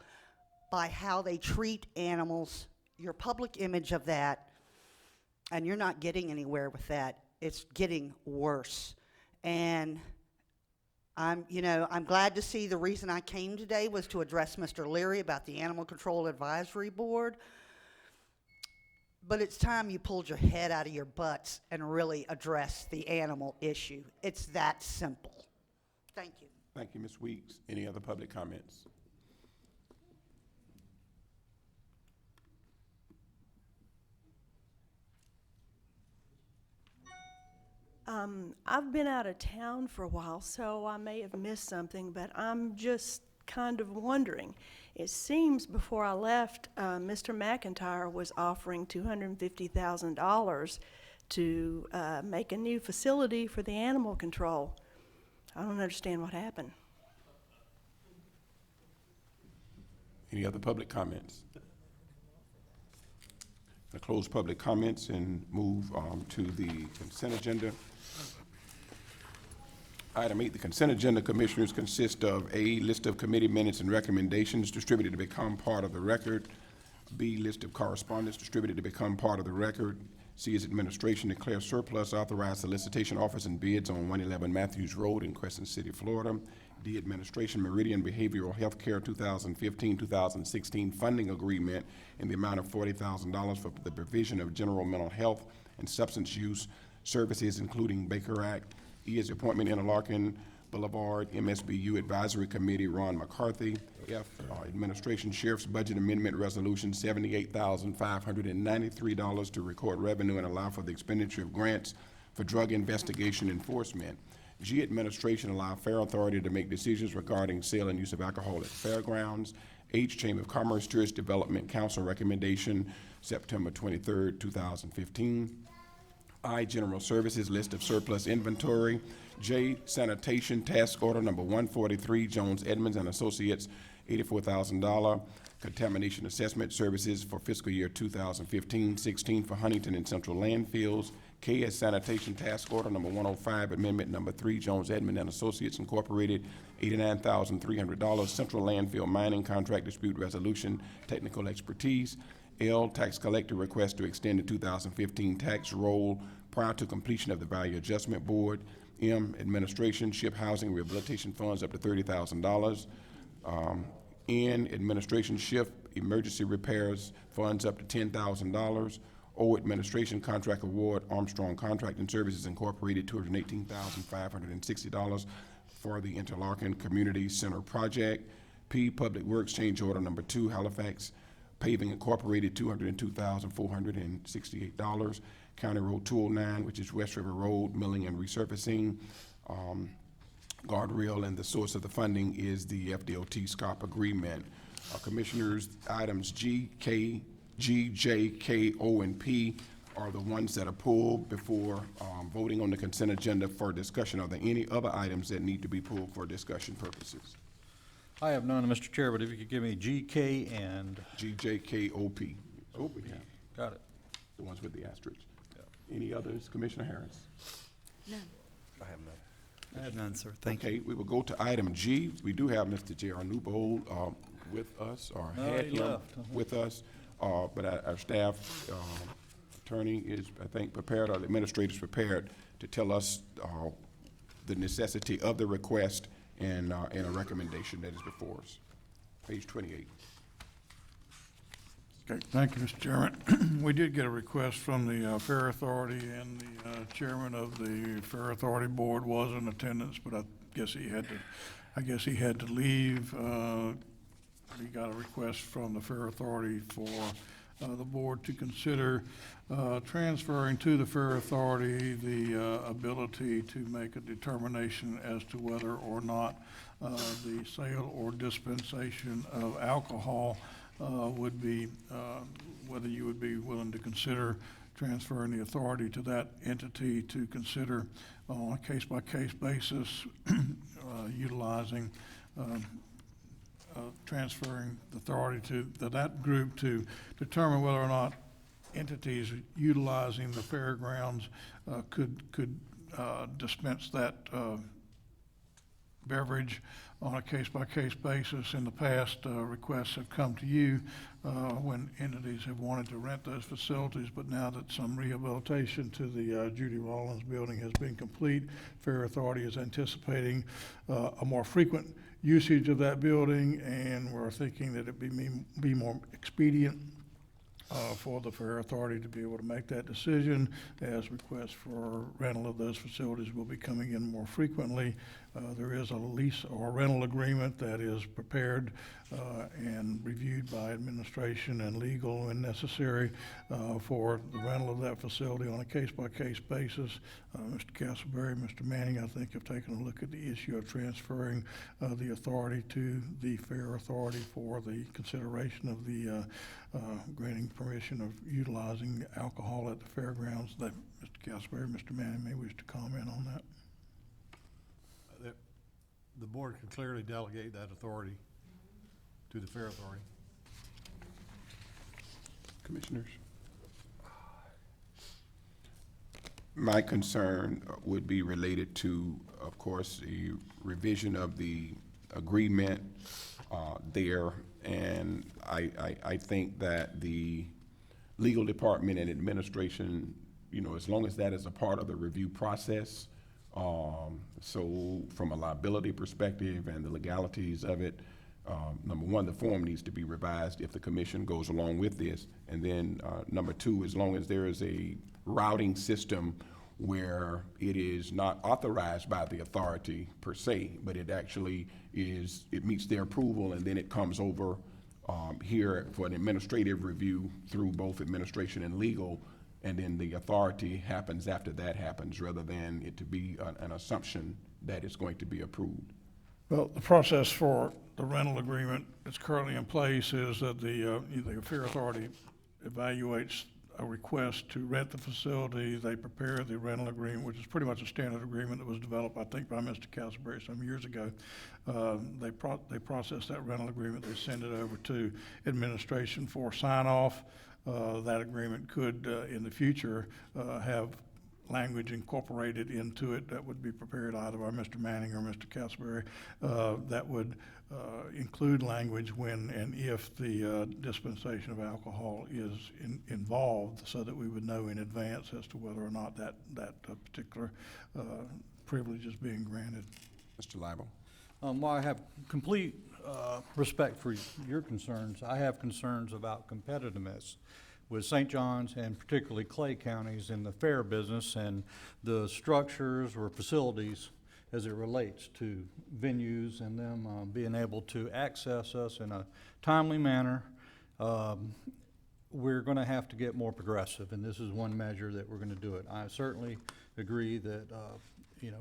by how they treat animals, your public image of that, and you're not getting anywhere with that. It's getting worse. And I'm glad to see the reason I came today was to address Mr. Leary about the Animal Control Advisory Board. But it's time you pulled your head out of your butts and really address the animal issue. It's that simple. Thank you. Thank you, Ms. Weeks. Any other public comments? I've been out of town for a while, so I may have missed something, but I'm just kind of wondering. It seems before I left, Mr. McIntyre was offering $250,000 to make a new facility for the animal control. I don't understand what happened. Any other public comments? I close public comments and move to the consent agenda. Item 8, the consent agenda, Commissioners, consist of A, list of committee minutes and recommendations distributed to become part of the record. B, list of correspondence distributed to become part of the record. C is administration declare surplus, authorize solicitation offers and bids on 111 Matthews Road in Crescent City, Florida. D, administration Meridian Behavioral Health Care 2015-2016 funding agreement in the amount of $40,000 for the provision of general mental health and substance use services, including Baker Act. E is appointment Interlaken Boulevard MSBU Advisory Committee, Ron McCarthy. F, administration sheriff's budget amendment resolution, $78,593 to record revenue and allow for the expenditure of grants for drug investigation enforcement. G, administration allow fair authority to make decisions regarding sale and use of alcohol at fairgrounds. H, Chamber of Commerce Tourist Development Council recommendation, September 23rd, 2015. I, General Services, list of surplus inventory. J, Sanitation Task Order Number 143, Jones Edmonds and Associates, $84,000. Contamination Assessment Services for fiscal year 2015-16 for Huntington and Central Landfills. K is Sanitation Task Order Number 105, Amendment Number 3, Jones Edmonds and Associates Incorporated, $89,300. Central Landfill Mining Contract Dispute Resolution, Technical Expertise. L, Tax Collector request to extend the 2015 tax roll prior to completion of the Value Adjustment Board. M, Administration, Ship Housing Rehabilitation Funds up to $30,000. N, Administration, Ship Emergency Repairs Funds up to $10,000. O, Administration Contract Award, Armstrong Contracting Services Incorporated, $218,560 for the Interlaken Community Center Project. P, Public Works Change Order Number 2, Halifax Paving Incorporated, $202,468. County Road 209, which is West River Road, milling and resurfacing. Guardrail, and the source of the funding is the FDOT SCOP agreement. Commissioners, items G, K, G, J, K, O, and P are the ones that are pulled before voting on the consent agenda for discussion. Are there any other items that need to be pulled for discussion purposes? I have none, Mr. Chair, but if you could give me G, K, and... G, J, K, O, P. Oh, we have Got it. the ones with the asterisks. Any others, Commissioner Harris? None. I have none. I have none, sir. Thank you. Okay, we will go to item G. We do have Mr. J.R. Newbold with us, or No, had he him left. with us, but our staff attorney is, I think, prepared, or the administrator is prepared to tell us the necessity of the request and a recommendation that is before us. Page 28. Okay, thank you, Mr. Chairman. We did get a request from the Fair Authority, and the chairman of the Fair Authority Board was in attendance, but I guess he had to leave. We got a request from the Fair Authority for the board to consider transferring to the Fair Authority the ability to make a determination as to whether or not the sale or dispensation of alcohol would be, whether you would be willing to consider transferring the authority to that entity to consider on a case-by-case basis utilizing, transferring the authority to that group to determine whether or not entities utilizing the fairgrounds could dispense that beverage on a case-by-case basis. In the past, requests have come to you when entities have wanted to rent those facilities, but now that some rehabilitation to the Judy Rollins building has been complete, Fair Authority is anticipating a more frequent usage of that building, and we're thinking that it be more expedient for the Fair Authority to be able to make that decision, as requests for rental of those facilities will be coming in more frequently. There is a lease or rental agreement that is prepared and reviewed by administration and legal when necessary for the rental of that facility on a case-by-case basis. Mr. Castleberry, Mr. Manning, I think, have taken a look at the issue of transferring the authority to the Fair Authority for the consideration of the granting permission of utilizing alcohol at the fairgrounds. That Mr. Castleberry, Mr. Manning may wish to comment on that. The board can clearly delegate that authority to the Fair Authority. Commissioners? My concern would be related to, of course, the revision of the agreement there. And I think that the legal department and administration, you know, as long as that is a part of the review process, so from a liability perspective and the legalities of it, number one, the form needs to be revised if the commission goes along with this. And then number two, as long as there is a routing system where it is not authorized by the authority per se, but it actually is, it meets their approval, and then it comes over here for an administrative review through both administration and legal, and then the authority happens after that happens, rather than it to be an assumption that it's going to be approved. Well, the process for the rental agreement that's currently in place is that the Fair Authority evaluates a request to rent the facility. They prepare the rental agreement, which is pretty much a standard agreement that was developed, I think, by Mr. Castleberry some years ago. They process that rental agreement. They send it over to administration for sign-off. That agreement could, in the future, have language incorporated into it that would be prepared either by Mr. Manning or Mr. Castleberry that would include language when and if the dispensation of alcohol is involved, so that we would know in advance as to whether or not that particular privilege is being granted. Mr. Lible. While I have complete respect for your concerns, I have concerns about competitiveness with St. John's and particularly Clay counties in the fair business and the structures or facilities as it relates to venues and them being able to access us in a timely manner. We're going to have to get more progressive, and this is one measure that we're going to do it. I certainly agree that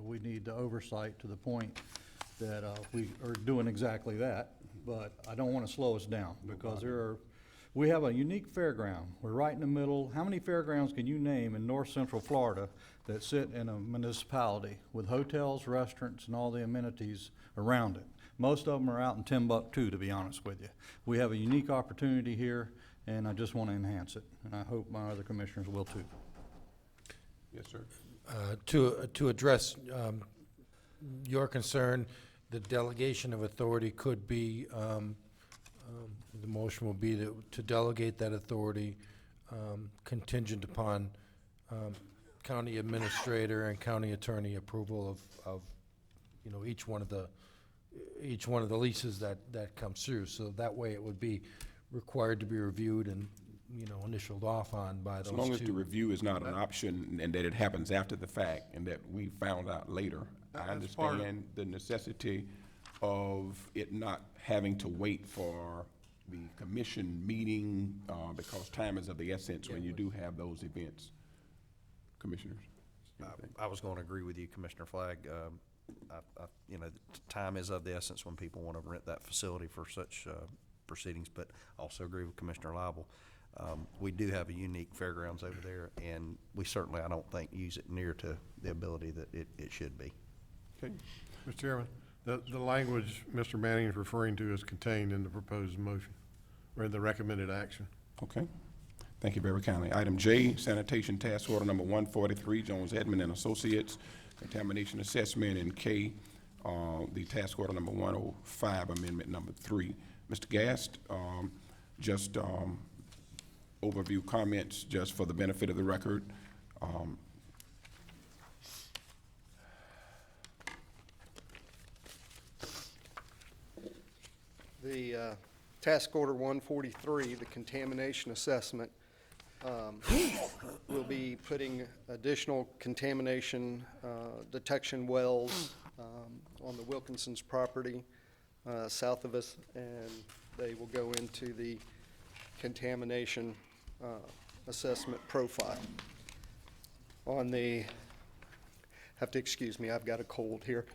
we need the oversight to the point that we are doing exactly that, but I don't want to slow us down because we have a unique fairground. We're right in the middle. How many fairgrounds can you name in north central Florida that sit in a municipality with hotels, restaurants, and all the amenities around it? Most of them are out in Timbuktu, to be honest with you. We have a unique opportunity here, and I just want to enhance it, and I hope my other commissioners will too. Yes, sir. To address your concern, the delegation of authority could be, the motion will be to delegate that authority contingent upon county administrator and county attorney approval of each one of the leases that comes through. So that way it would be required to be reviewed and initialed off on by those two. As long as the review is not an option and that it happens after the fact and that we found out later. I understand the necessity of it not having to wait for the commission meeting because time is of the essence when you do have those events. Commissioners? I was going to agree with you, Commissioner Flagg. Time is of the essence when people want to rent that facility for such proceedings, but I also agree with Commissioner Lible. We do have a unique fairgrounds over there, and we certainly, I don't think, use it near to the ability that it should be. Okay. Mr. Chairman, the language Mr. Manning is referring to is contained in the proposed motion, or in the recommended action. Okay. Thank you very kindly. Item J, Sanitation Task Order Number 143, Jones Edmond and Associates, Contamination Assessment, and K, the Task Order Number 105, Amendment Number 3. Mr. Gast, just overview comments just for the benefit of the record. The Task Order 143, the contamination assessment, will be putting additional contamination detection wells on the Wilkinson's property south of us, and they will go into the contamination assessment profile. On the, have to excuse me, I've got a cold here.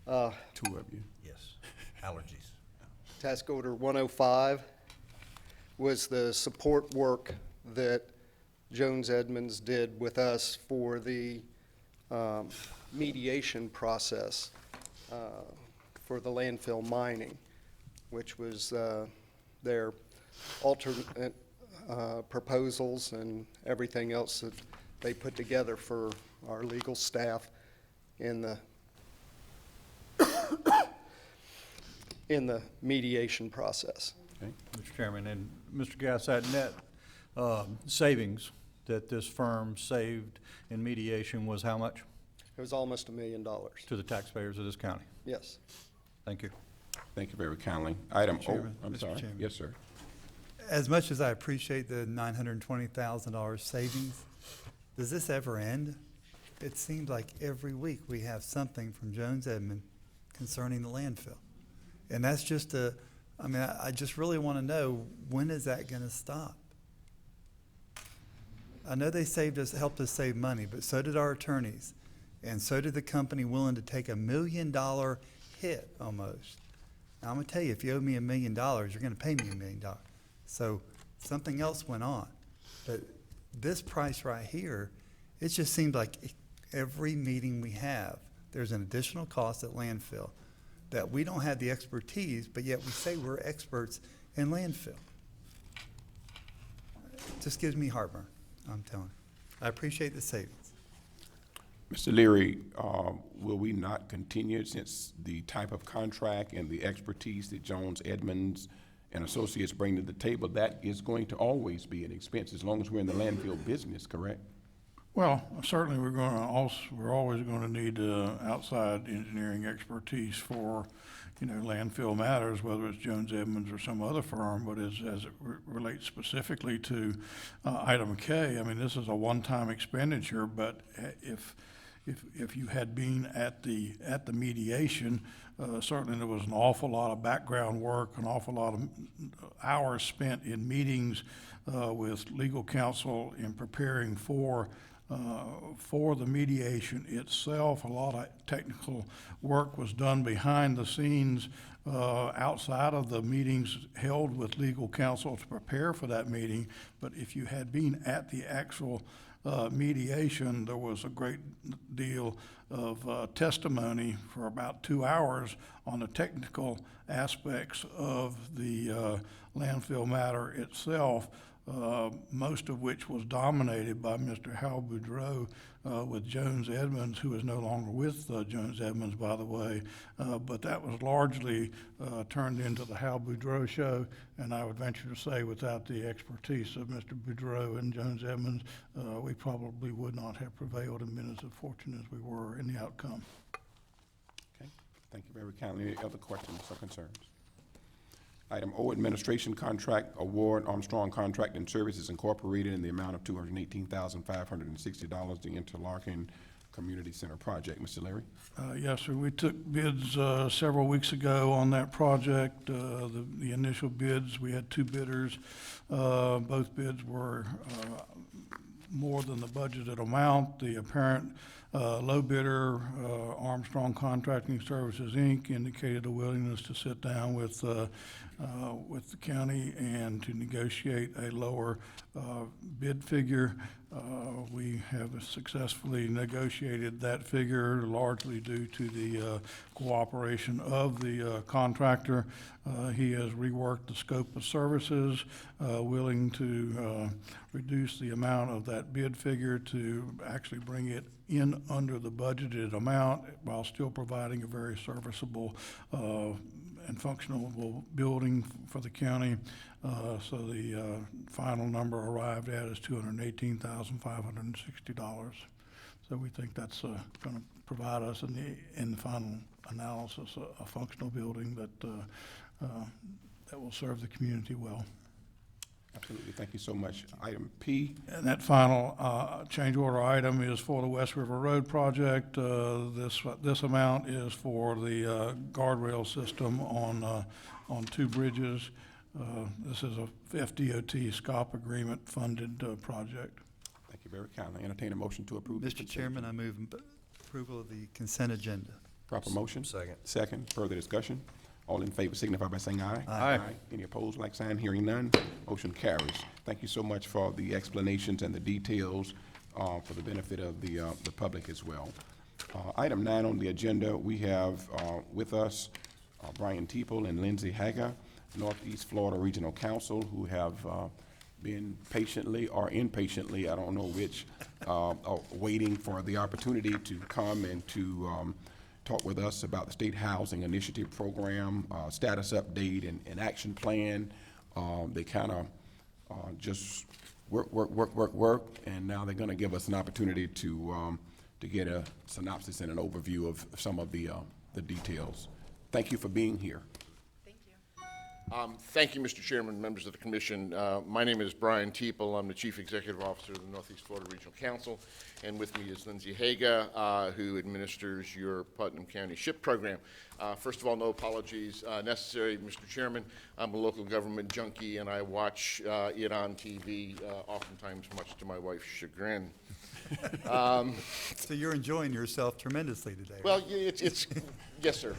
Two of you. Yes, allergies. Task Order 105 was the support work that Jones Edmonds did with us for the mediation process for the landfill mining, which was their alternate proposals and everything else that they put together for our legal staff in the mediation process. Mr. Chairman, and Mr. Gass, that net savings that this firm saved in mediation was how much It was almost $1 million. to the taxpayers of this county? Yes. Thank you. Thank you very kindly. Item O, Chairman, I'm Mr. sorry. Chairman. Yes, sir. As much as I appreciate the $920,000 savings, does this ever end? It seems like every week we have something from Jones Edmond concerning the landfill. And that's just I just really want to know, when is that going to stop? I know they helped us save money, but so did our attorneys. And so did the company willing to take $1 million hit almost. Now, I'm going to tell you, if you owe me $1 million, you're going to pay me $1 million. So something else went on. But this price right here, it just seems like every meeting we have, there's an additional cost at landfill that we don't have the expertise, but yet we say we're experts in landfill. It just gives me heartburn, I'm telling you. I appreciate the savings. Mr. Leary, will we not continue, since the type of contract and the expertise that Jones Edmonds and Associates bring to the table, that is going to always be an expense as long as we're in the landfill business, correct? Well, certainly we're always going to need outside engineering expertise for, landfill matters, whether it's Jones Edmonds or some other firm. But as it relates specifically to item K, I mean, this is a one-time expenditure. But if you had been at the mediation, certainly there was an awful lot of background work, an awful lot of hours spent in meetings with legal counsel in preparing for the mediation itself. A lot of technical work was done behind the scenes outside of the meetings held with legal counsel to prepare for that meeting. But if you had been at the actual mediation, there was a great deal of testimony for about 2 hours on the technical aspects of the landfill matter itself. Most of which was dominated by Mr. Hal Boudreau with Jones Edmonds, who is no longer with Jones Edmonds, by the way. But that was largely turned into the Hal Boudreau show, and I would venture to say without the expertise of Mr. Boudreau and Jones Edmonds, we probably would not have prevailed and been as fortunate as we were in the outcome. Okay, thank you very kindly. Any other questions or concerns? Item O, Administration Contract Award, Armstrong Contract and Services Incorporated, in the amount of $218,560, the Interlaken Community Center Project. Mr. Leary? Yes, sir. We took bids several weeks ago on that project. The initial bids, we had 2 bidders. Both bids were more than the budgeted amount. The apparent low bidder, Armstrong Contracting Services, Inc., indicated a willingness to sit down with the county and to negotiate a lower bid figure. We have successfully negotiated that figure, largely due to the cooperation of the contractor. He has reworked the scope of services, willing to reduce the amount of that bid figure to actually bring it in under the budgeted amount while still providing a very serviceable and functional building for the county. So the final number arrived at is $218,560. So we think that's going to provide us in the final analysis a functional building that will serve the community well. Absolutely, thank you so much. Item P, And that final change order item is for the West River Road project. This amount is for the guardrail system on two bridges. This is a FDOT SCOP agreement funded project. thank you very kindly. Entertain a motion to approve. the Mr. consent Chairman, I move approval of the consent agenda. Proper motion? Second. Second, further discussion? All in favor signify by saying aye. Aye. Any opposed, like sign, hearing none, motion carries. Thank you so much for the explanations and the details, for the benefit of the public as well. Item 9 on the agenda, we have, with us, Brian Teeple and Lindsay Haga, Northeast Florida Regional Council, who have, been patiently or impatiently, I don't know which, waiting for the opportunity to come and to, talk with us about the State Housing Initiative Program, status update and action plan. They kind of just work, and now they're going to give us an opportunity to get a synopsis and an overview of some of the details. Thank you for being here. Thank you, Mr. Chairman, members of the commission. My name is Brian Teeple. I'm the Chief Executive Officer of the Northeast Florida Regional Council, and with me is Lindsay Haga, who administers your Putnam County SHIP program. First of all, no apologies necessary, Mr. Chairman. I'm a local government junkie, and I watch it on TV, oftentimes much to my wife's chagrin. So you're enjoying yourself tremendously today. Well, it's yes, sir.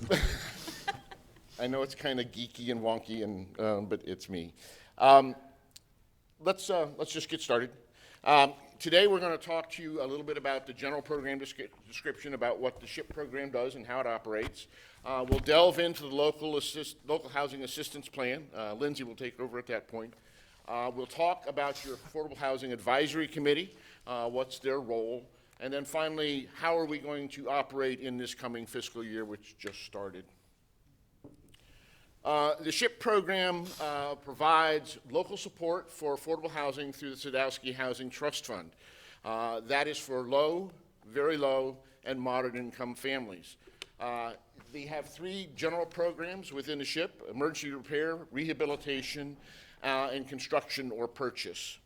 I know it's kind of geeky and wonky, and but it's me. Let's just get started. Today we're going to talk to you a little bit about the general program description, about what the SHIP program does and how it operates. We'll delve into the local housing assistance plan. Lindsay will take over at that point. We'll talk about your Affordable Housing Advisory Committee, what's their role, and then finally, how are we going to operate in this coming fiscal year, which just started. The SHIP program provides local support for affordable housing through the Sadowski Housing Trust Fund. That is for low, very low, and moderate income families. They have 3 general programs within the SHIP: emergency repair, rehabilitation, and construction or purchase.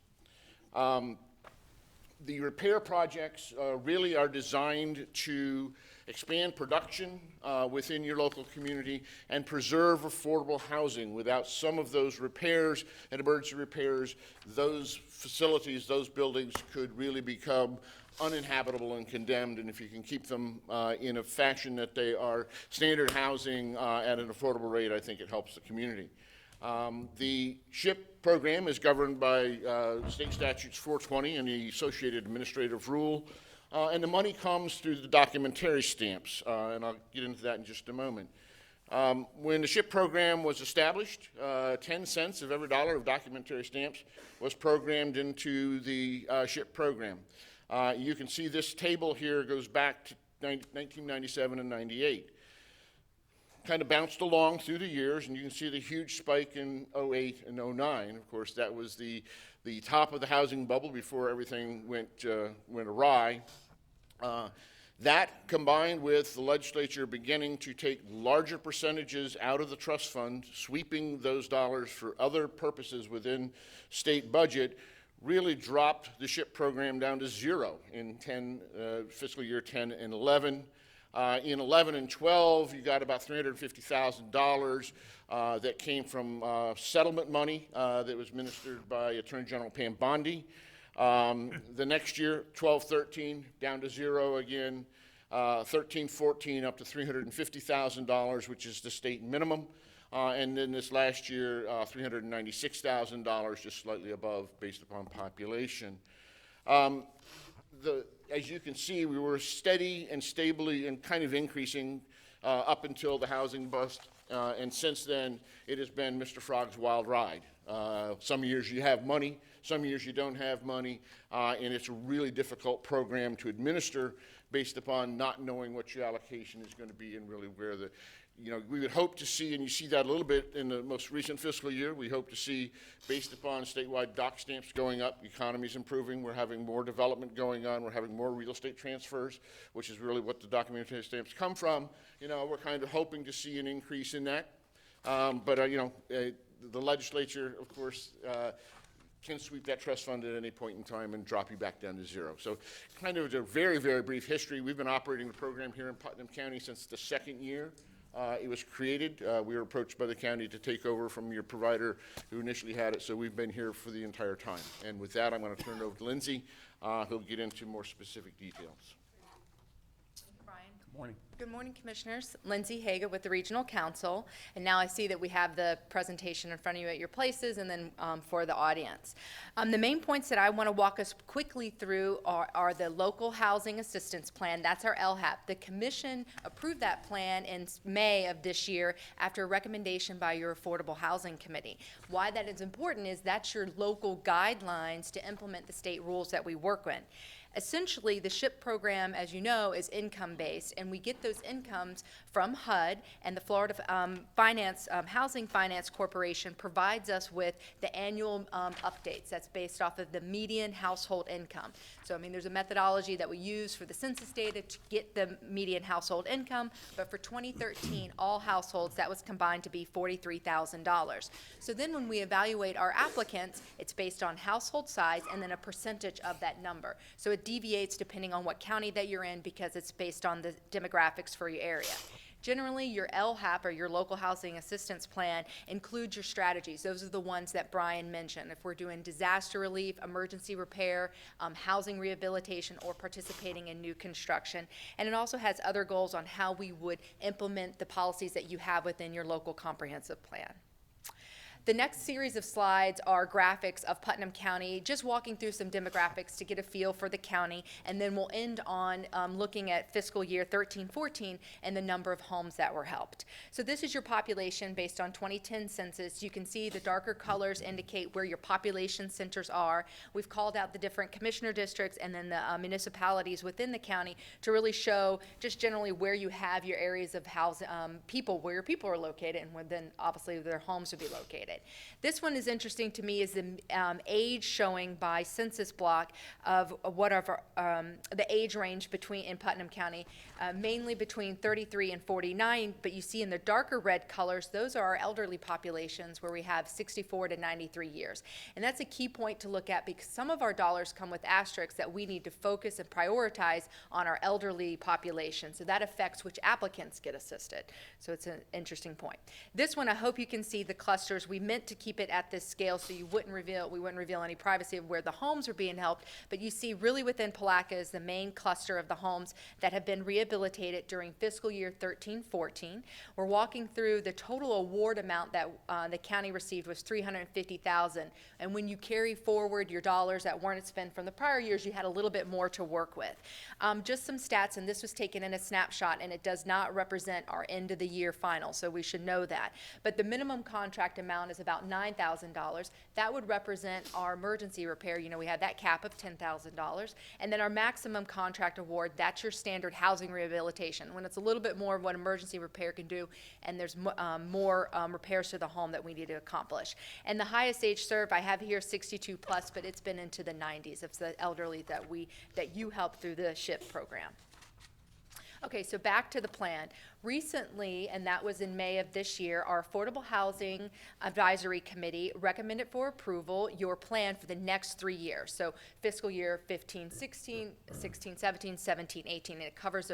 The repair projects really are designed to expand production within your local community and preserve affordable housing. Without some of those repairs and emergency repairs, those facilities, those buildings could really become uninhabitable and condemned, and if you can keep them in a fashion that they are standard housing at an affordable rate, I think it helps the community. The SHIP program is governed by State Statutes 420 and the associated administrative rule, and the money comes through the documentary stamps, and I'll get into that in just a moment. When the SHIP program was established, 10 cents of every dollar of documentary stamps was programmed into the SHIP program. You can see this table here goes back to 1997 and 98. Kind of bounced along through the years, and you can see the huge spike in 08 and 09. Of course, that was the top of the housing bubble before everything went awry. That, combined with the legislature beginning to take larger percentages out of the trust fund, sweeping those dollars for other purposes within state budget, really dropped the SHIP program down to 0 in fiscal year 10 and 11. In 11 and 12, you got about $350,000 that came from settlement money that was ministered by Attorney General Pam Bondi. The next year, 12-13, down to 0 again. 13-14, up to $350,000, which is the state minimum. And then this last year, $396,000, just slightly above based upon population. As you can see, we were steady and stably and kind of increasing up until the housing bust. And since then, it has been Mr. Frog's wild ride. Some years you have money, some years you don't have money, and it's a really difficult program to administer based upon not knowing what your allocation is going to be and really where the, we would hope to see, and you see that a little bit in the most recent fiscal year, we hope to see, based upon statewide dock stamps going up, the economy's improving, we're having more development going on, we're having more real estate transfers, which is really what the documentary stamps come from. We're kind of hoping to see an increase in that. But the legislature, of course, can sweep that trust fund at any point in time and drop you back down to zero. So kind of a very, very brief history. We've been operating the program here in Putnam County since the second year it was created. We were approached by the county to take over from your provider who initially had it, so we've been here for the entire time. And with that, I'm going to turn it over to Lindsay, who'll get into more specific details. Good morning. Good morning, Commissioners. Lindsay Haga with the Regional Council. And now I see that we have the presentation in front of you at your places and then for the audience. The main points that I want to walk us quickly through are the Local Housing Assistance Plan. That's our LHAP. The Commission approved that plan in May of this year after a recommendation by your Affordable Housing Committee. Why that is important is that's your local guidelines to implement the state rules that we work with. Essentially, the SHIP program, as you know, is income-based, and we get those incomes from HUD, and the Florida Housing Finance Corporation provides us with the annual updates. That's based off of the median household income. So, I mean, there's a methodology that we use for the census data to get the median household income, but for 2013, all households, that was combined to be $43,000. So then when we evaluate our applicants, it's based on household size and then a percentage of that number. So it deviates depending on what county that you're in because it's based on the demographics for your area. Generally, your LHAP, or your Local Housing Assistance Plan, includes your strategies. Those are the ones that Brian mentioned. If we're doing disaster relief, emergency repair, housing rehabilitation, or participating in new construction. And it also has other goals on how we would implement the policies that you have within your local comprehensive plan. The next series of slides are graphics of Putnam County, just walking through some demographics to get a feel for the county, and then we'll end on looking at fiscal year 13-14 and the number of homes that were helped. So this is your population based on 2010 census. You can see the darker colors indicate where your population centers are. We've called out the different commissioner districts and then the municipalities within the county to really show just generally where you have your areas of housing, where your people are located, and where then obviously their homes would be located. This one is interesting to me, is the age showing by census block of whatever the age range in Putnam County, mainly between 33 and 49, but you see in the darker red colors, those are our elderly populations where we have 64 to 93 years. And that's a key point to look at because some of our dollars come with asterisks that we need to focus and prioritize on our elderly population. So that affects which applicants get assisted. So it's an interesting point. This one, I hope you can see the clusters. We meant to keep it at this scale so we wouldn't reveal any privacy of where the homes are being helped, but you see really within Palatka is the main cluster of the homes that have been rehabilitated during fiscal year 13-14. We're walking through the total award amount that the county received was $350,000, and when you carry forward your dollars that weren't spent from the prior years, you had a little bit more to work with. Just some stats, and this was taken in a snapshot, and it does not represent our end of the year final, so we should know that. But the minimum contract amount is about $9,000. That would represent our emergency repair. You know, we had that cap of $10,000. And then our maximum contract award, that's your standard housing rehabilitation, when it's a little bit more of what emergency repair can do, and there's more repairs to the home that we need to accomplish. And the highest age served, I have here 62 plus, but it's been into the 90s. It's the elderly that you help through the SHIP program. Okay, so back to the plan. Recently, and that was in May of this year, our Affordable Housing Advisory Committee recommended for approval your plan for the next 3 years. So fiscal year 15-16, 16-17, 17-18, and it covers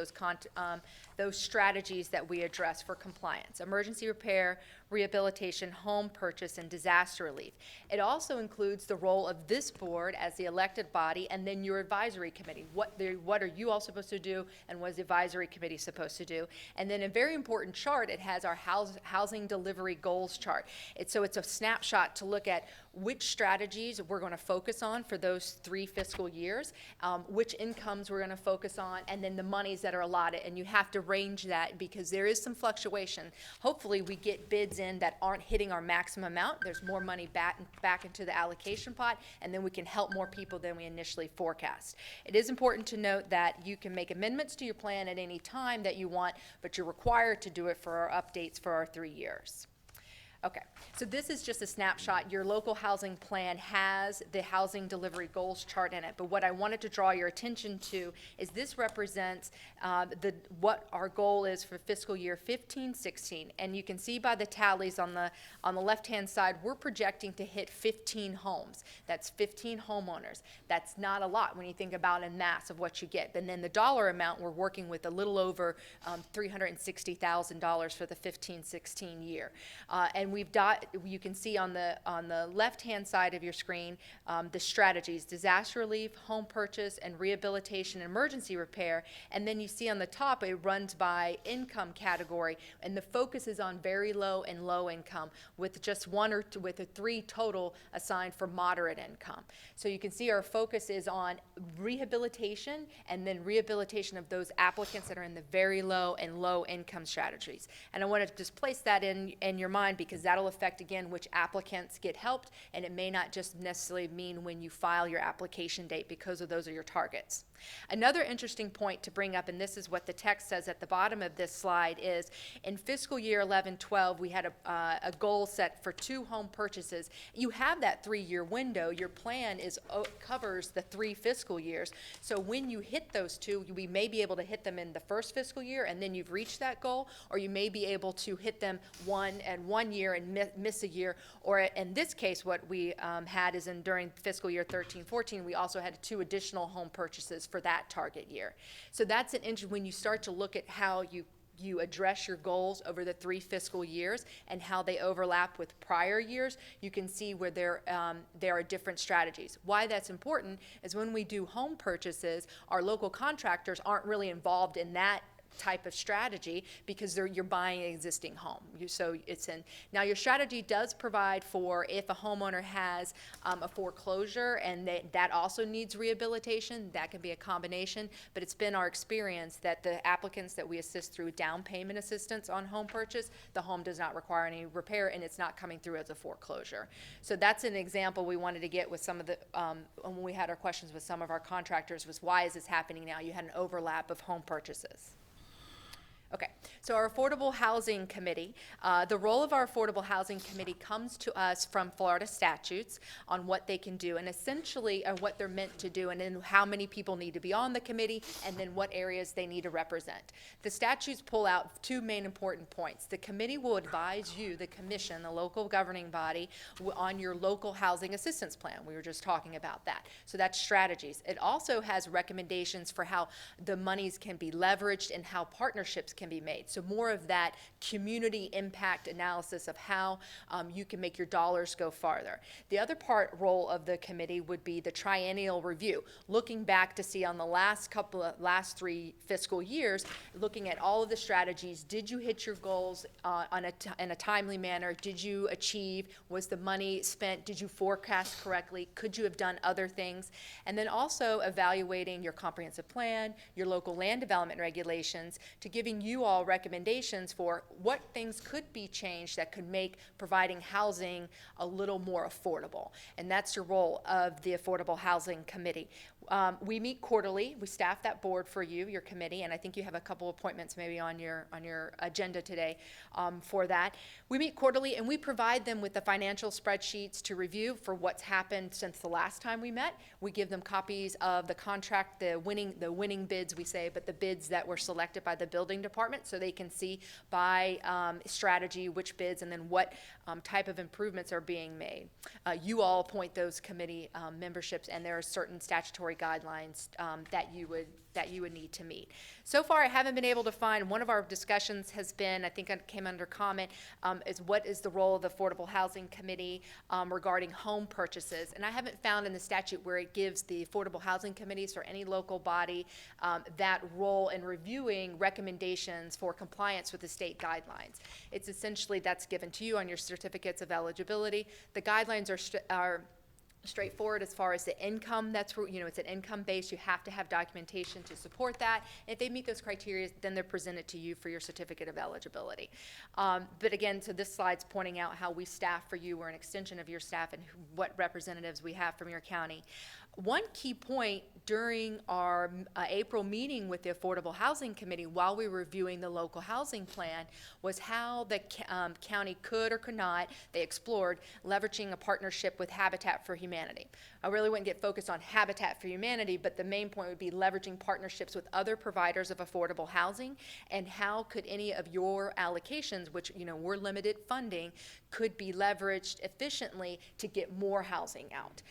those strategies that we address for compliance: emergency repair, rehabilitation, home purchase, and disaster relief. It also includes the role of this board as the elected body, and then your advisory committee. What are you all supposed to do, and what is the advisory committee supposed to do? And then a very important chart, it has our housing delivery goals chart. So it's a snapshot to look at which strategies we're going to focus on for those 3 fiscal years, which incomes we're going to focus on, and then the monies that are allotted. And you have to range that because there is some fluctuation. Hopefully we get bids in that aren't hitting our maximum amount. There's more money back into the allocation pot, and then we can help more people than we initially forecast. It is important to note that you can make amendments to your plan at any time that you want, but you're required to do it for our updates for our 3 years. Okay, so this is just a snapshot. Your local housing plan has the housing delivery goals chart in it, but what I wanted to draw your attention to is this represents what our goal is for fiscal year 15-16, and you can see by the tallies on the left-hand side, we're projecting to hit 15 homes. That's 15 homeowners. That's not a lot when you think about in mass of what you get. And then the dollar amount, we're working with a little over $360,000 for the 15-16 year. And you can see on the left-hand side of your screen, the strategies: disaster relief, home purchase, and rehabilitation and emergency repair. And then you see on the top, it runs by income category, and the focus is on very low and low income, with just one or two, with a 3 total assigned for moderate income. So you can see our focus is on rehabilitation, and then rehabilitation of those applicants that are in the very low and low income strategies. And I want to just place that in your mind, because that'll affect, again, which applicants get helped, and it may not just necessarily mean when you file your application date, because of those are your targets. Another interesting point to bring up, and this is what the text says at the bottom of this slide, is in fiscal year 11-12, we had a goal set for 2 home purchases. You have that 3-year window. Your plan covers the 3 fiscal years. So when you hit those 2, we may be able to hit them in the first fiscal year, and then you've reached that goal, or you may be able to hit them one year and miss a year. Or in this case, what we had is during fiscal year 13-14, we also had 2 additional home purchases for that target year. So that's an interest when you start to look at how you address your goals over the 3 fiscal years and how they overlap with prior years. You can see where there are different strategies. Why that's important is when we do home purchases, our local contractors aren't really involved in that type of strategy, because you're buying an existing home. Now your strategy does provide for if a homeowner has a foreclosure and that also needs rehabilitation, that can be a combination, but it's been our experience that the applicants that we assist through down payment assistance on home purchase, the home does not require any repair and it's not coming through as a foreclosure. So that's an example we wanted to get with some of the, when we had our questions with some of our contractors, was why is this happening now? You had an overlap of home purchases. Okay, so our Affordable Housing Committee, the role of our Affordable Housing Committee comes to us from Florida statutes on what they can do, and essentially what they're meant to do, and then how many people need to be on the committee, and then what areas they need to represent. The statutes pull out 2 main important points. The committee will advise you, the commission, the local governing body, on your local housing assistance plan. We were just talking about that. So that's strategies. It also has recommendations for how the monies can be leveraged and how partnerships can be made. So more of that community impact analysis of how you can make your dollars go farther. The other role of the committee would be the triennial review, looking back to see on the last 3 fiscal years, looking at all of the strategies. Did you hit your goals in a timely manner? Did you achieve? Was the money spent? Did you forecast correctly? Could you have done other things? And then also evaluating your comprehensive plan, your local land development regulations, to giving you all recommendations for what things could be changed that could make providing housing a little more affordable. And that's your role of the Affordable Housing Committee. We meet quarterly. We staff that board for you, your committee, and I think you have a couple appointments maybe on your agenda today for that. We meet quarterly, and we provide them with the financial spreadsheets to review for what's happened since the last time we met. We give them copies of the contract, the winning bids, we say, but the bids that were selected by the building department, so they can see by strategy which bids and then what type of improvements are being made. You all appoint those committee memberships, and there are certain statutory guidelines that you would need to meet. So far, I haven't been able to find. One of our discussions has been, I think it came under comment, is what is the role of the Affordable Housing Committee regarding home purchases. And I haven't found in the statute where it gives the Affordable Housing Committees or any local body that role in reviewing recommendations for compliance with the state guidelines. It's essentially that's given to you on your certificates of eligibility. The guidelines are straightforward as far as the income. That's where, it's an income base. You have to have documentation to support that. If they meet those criteria, then they're presented to you for your certificate of eligibility. But again, so this slide's pointing out how we staff for you. We're an extension of your staff and what representatives we have from your county. One key point during our April meeting with the Affordable Housing Committee, while we were reviewing the local housing plan, was how the county could or could not, they explored leveraging a partnership with Habitat for Humanity. I really wouldn't get focused on Habitat for Humanity, but the main point would be leveraging partnerships with other providers of affordable housing, and how could any of your allocations, which, you know, we're limited funding, could be leveraged efficiently to get more housing out,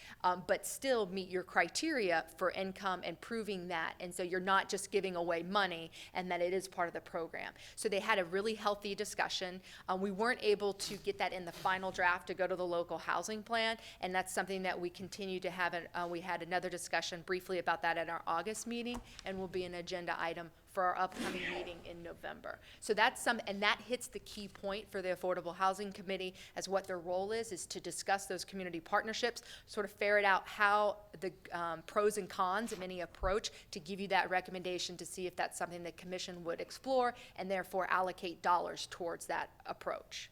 but still meet your criteria for income and proving that. And so you're not just giving away money, and that it is part of the program. So they had a really healthy discussion. We weren't able to get that in the final draft to go to the local housing plan, and that's something that we continue to have. We had another discussion briefly about that at our August meeting, and will be an agenda item for our upcoming meeting in November. So that's and that hits the key point for the Affordable Housing Committee, as what their role is to discuss those community partnerships, sort of ferret out how the pros and cons of any approach, to give you that recommendation to see if that's something the commission would explore, and therefore allocate dollars towards that approach.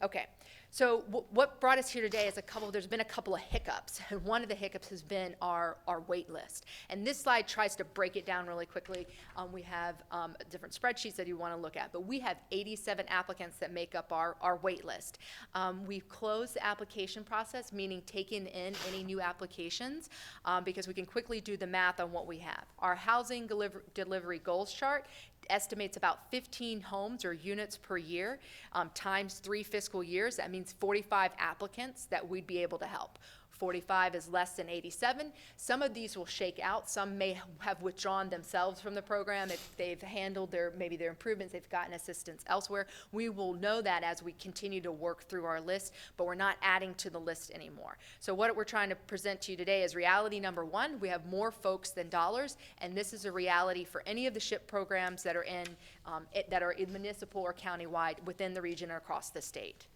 Okay. So what brought us here today is there's been a couple of hiccups. One of the hiccups has been our wait list. And this slide tries to break it down really quickly. We have different spreadsheets that you want to look at, but we have 87 applicants that make up our wait list. We've closed the application process, meaning taken in any new applications, because we can quickly do the math on what we have. Our housing delivery goals chart estimates about 15 homes or units per year, times 3 fiscal years. That means 45 applicants that we'd be able to help. 45 is less than 87. Some of these will shake out. Some may have withdrawn themselves from the program if they've handled maybe their improvements, they've gotten assistance elsewhere. We will know that as we continue to work through our list, but we're not adding to the list anymore. So what we're trying to present to you today is reality number one. We have more folks than dollars, and this is a reality for any of the SHIP programs that are in municipal or countywide within the region or across the state.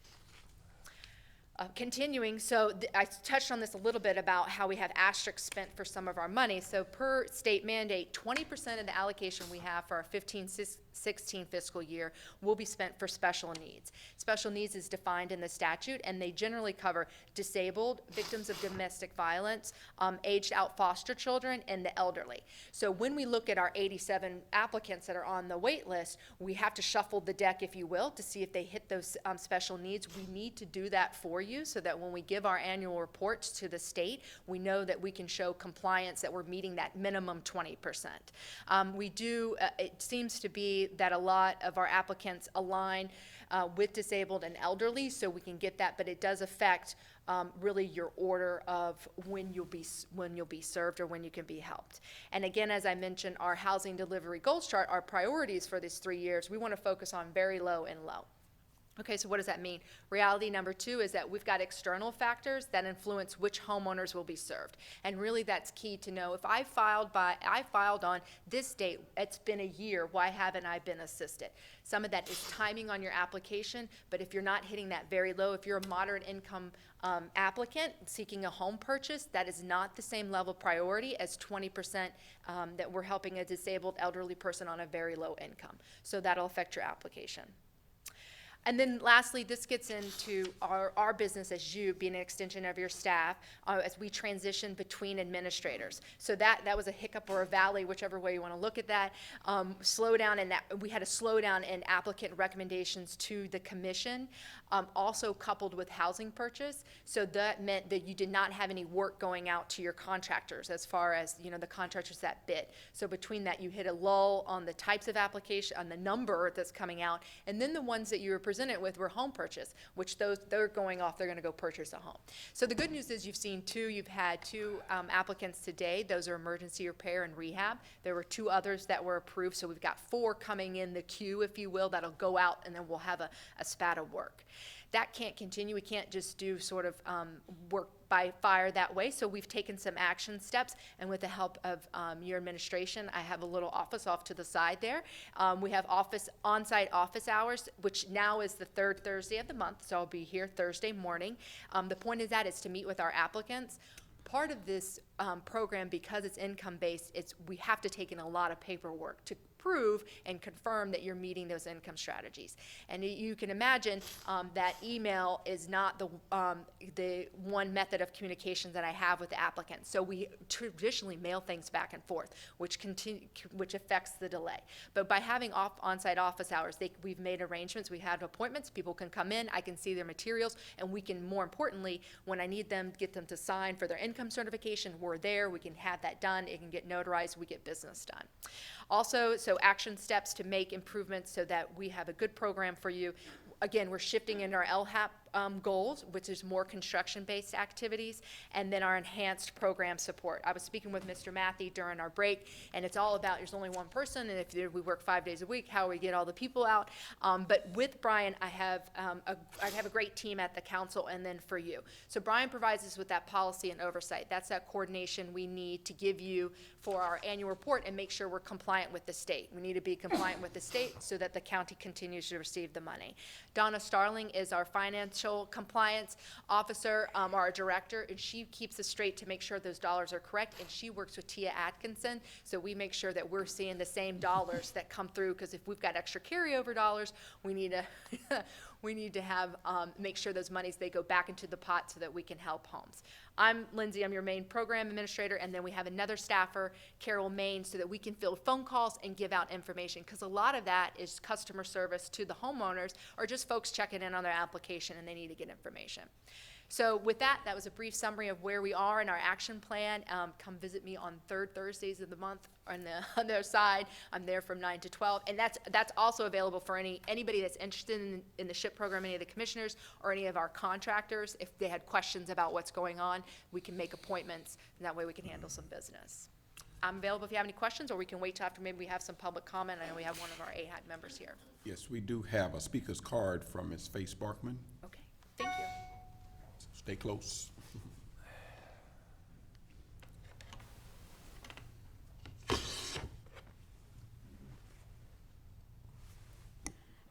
Continuing, so I touched on this a little bit about how we have asterisks spent for some of our money. So per state mandate, 20% of the allocation we have for our 15-16 fiscal year will be spent for special needs. Special needs is defined in the statute, and they generally cover disabled, victims of domestic violence, aged out foster children, and the elderly. So when we look at our 87 applicants that are on the wait list, we have to shuffle the deck, if you will, to see if they hit those special needs. We need to do that for you, so that when we give our annual reports to the state, we know that we can show compliance, that we're meeting that minimum 20%. It seems to be that a lot of our applicants align with disabled and elderly, so we can get that, but it does affect really your order of when you'll be served or when you can be helped. And again, as I mentioned, our housing delivery goals chart, our priorities for these 3 years, we want to focus on very low and low. Okay, so what does that mean? Reality number two is that we've got external factors that influence which homeowners will be served. And really that's key to know. If I filed on this date, it's been a year, why haven't I been assisted? Some of that is timing on your application, but if you're not hitting that very low, if you're a moderate income applicant seeking a home purchase, that is not the same level of priority as 20% that we're helping a disabled elderly person on a very low income. So that'll affect your application. And then lastly, this gets into our business as you being an extension of your staff as we transition between administrators. So that was a hiccup or a valley, whichever way you want to look at that. We had a slowdown in applicant recommendations to the commission, also coupled with housing purchase. So that meant that you did not have any work going out to your contractors as far as the contractors that bid. So between that, you hit a lull on the types of application, on the number that's coming out, and then the ones that you were presented with were home purchase, which they're going off, they're going to go purchase a home. So the good news is you've had two applicants today. Those are emergency repair and rehab. There were 2 others that were approved, so we've got 4 coming in the queue, if you will, that'll go out, and then we'll have a spat of work. That can't continue. We can't just do sort of work by fire that way. So we've taken some action steps, and with the help of your administration, I have a little office off to the side there. We have on-site office hours, which now is the 3rd Thursday of the month, so I'll be here Thursday morning. The point of that is to meet with our applicants. Part of this program, because it's income-based, we have to take in a lot of paperwork to prove and confirm that you're meeting those income strategies. And you can imagine that email is not the one method of communication that I have with the applicant. So we traditionally mail things back and forth, which affects the delay. But by having on-site office hours, we've made arrangements. We have appointments. People can come in. I can see their materials, and we can, more importantly, when I need them, get them to sign for their income certification. We're there. We can have that done. It can get notarized. We get business done. Also, so action steps to make improvements so that we have a good program for you. Again, we're shifting in our LHAP goals, which is more construction-based activities, and then our enhanced program support. I was speaking with Mr. Matthew during our break, and it's all about there's only one person, and if we work 5 days a week, how we get all the people out. But with Brian, I have a great team at the council, and then for you. So Brian provides us with that policy and oversight. That's that coordination we need to give you for our annual report and make sure we're compliant with the state. We need to be compliant with the state so that the county continues to receive the money. Donna Starling is our financial compliance officer, our director, and she keeps us straight to make sure those dollars are correct, and she works with Tia Atkinson, so we make sure that we're seeing the same dollars that come through, because if we've got extra carryover dollars, we need to have make sure those monies, they go back into the pot so that we can help homes. I'm Lindsay, I'm your main program administrator, and then we have another staffer, Carol Main, so that we can field phone calls and give out information, because a lot of that is customer service to the homeowners or just folks checking in on their application and they need to get information. So with that, that was a brief summary of where we are in our action plan. Come visit me on third Thursdays of the month on the other side. I'm there from 9 to 12. And that's also available for anybody that's interested in the SHIP program, any of the commissioners or any of our contractors. If they had questions about what's going on, we can make appointments, and that way we can handle some business. I'm available if you have any questions, or we can wait till after maybe we have some public comment. I know we have one of our AHAC members here. Yes, we do have a speaker's card from Ms. Faye Sparkman. Okay, thank you. Stay close.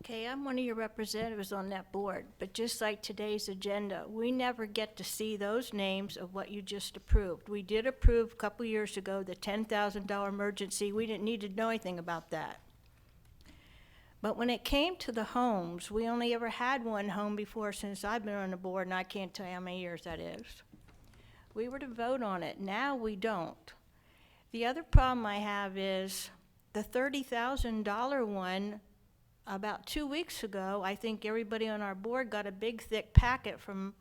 Okay, I'm one of your representatives on that board, but just like today's agenda, we never get to see those names of what you just approved. We did approve a couple years ago the $10,000 emergency. We didn't need to know anything about that. But when it came to the homes, we only ever had one home before since I've been on the board, and I can't tell you how many years that is. We were to vote on it. Now we don't. The other problem I have is the $30,000 one. About 2 weeks ago, I think everybody on our board got a big, thick packet from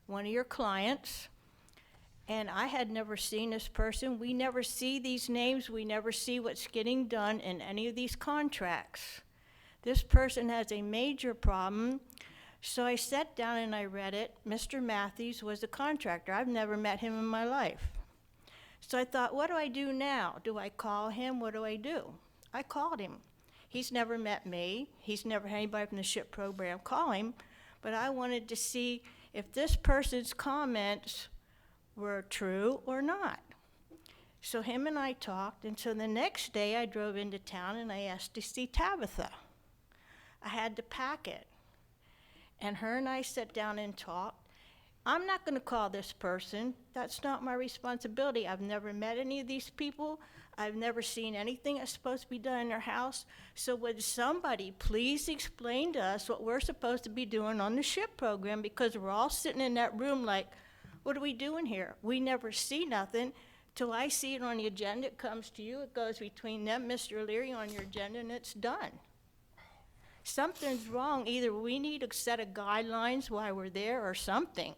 one of your clients, and I had never seen this person. We never see these names. We never see what's getting done in any of these contracts. This person has a major problem, so I sat down and I read it. Mr. Matthews was a contractor. I've never met him in my life. So I thought, what do I do now? Do I call him? What do I do? I called him. He's never met me. He's never had anybody from the SHIP program call him, but I wanted to see if this person's comments were true or not. So him and I talked, and so the next day I drove into town and I asked to see Tabitha. I had the packet, and her and I sat down and talked. I'm not going to call this person. That's not my responsibility. I've never met any of these people. I've never seen anything that's supposed to be done in their house. So would somebody please explain to us what we're supposed to be doing on the SHIP program, because we're all sitting in that room like, what are we doing here? We never see nothing till I see it on the agenda. It comes to you, it goes between them, Mr. O'Leary, on your agenda, and it's done. Something's wrong. Either we need a set of guidelines while we're there or something.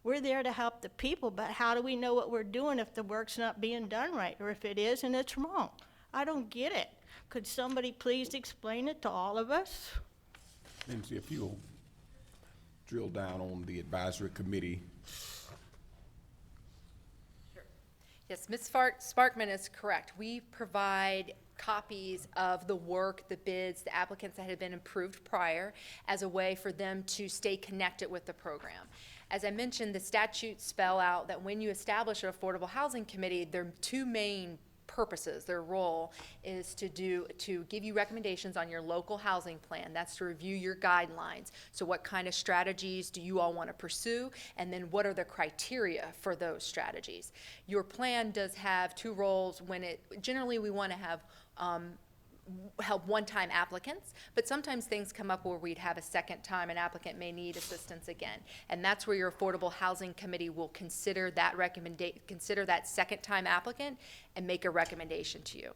We're there to help the people, but how do we know what we're doing if the work's not being done right, or if it is and it's wrong? I don't get it. Could somebody please explain it to all of us? Lindsay, if you'll drill down on the advisory committee. Sure. Yes, Ms. Sparkman is correct. We provide copies of the work, the bids, the applicants that had been approved prior as a way for them to stay connected with the program. As I mentioned, the statutes spell out that when you establish an affordable housing committee, their two main purposes, their role is to give you recommendations on your local housing plan. That's to review your guidelines. So what kind of strategies do you all want to pursue? And then what are the criteria for those strategies? Your plan does have two roles. Generally we want to have help one-time applicants, but sometimes things come up where we'd have a second time an applicant may need assistance again. And that's where your Affordable Housing Committee will consider that consider that second-time applicant and make a recommendation to you.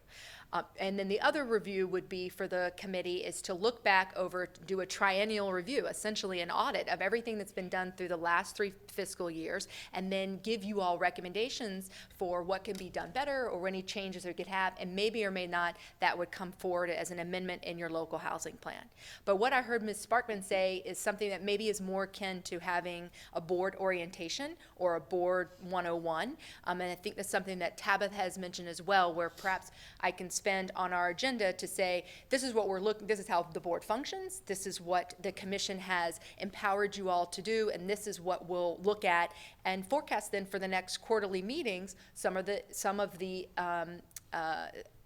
And then the other review would be for the committee is to look back over, do a triennial review, essentially an audit of everything that's been done through the last 3 fiscal years, and then give you all recommendations for what can be done better or any changes they could have, and maybe or may not that would come forward as an amendment in your local housing plan. But what I heard Ms. Sparkman say is something that maybe is more akin to having a board orientation or a board 101, and I think that's something that Tabitha has mentioned as well, where perhaps I can spend on our agenda to say, this is what we're looking, this is how the board functions, this is what the commission has empowered you all to do, and this is what we'll look at and forecast then for the next quarterly meetings, some of the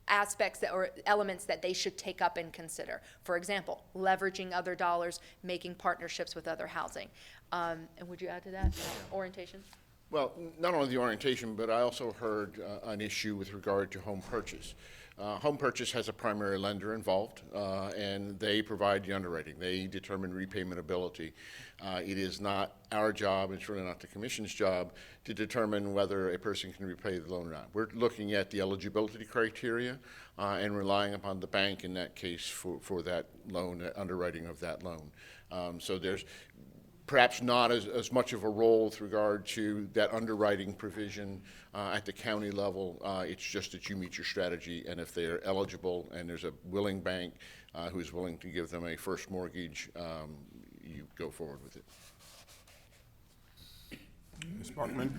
aspects that, or elements that they should take up and consider. For example, leveraging other dollars, making partnerships with other housing. And would you add to that, orientation? Well, not only the orientation, but I also heard an issue with regard to home purchase. Home purchase has a primary lender involved, and they provide the underwriting. They determine repayment ability. It is not our job, it's really not the commission's job, to determine whether a person can repay the loan or not. We're looking at the eligibility criteria and relying upon the bank in that case for that loan, underwriting of that loan. So there's perhaps not as much of a role with regard to that underwriting provision at the county level. It's just that you meet your strategy, and if they're eligible and there's a willing bank who's willing to give them a first mortgage, you go forward with it. Ms. Sparkman,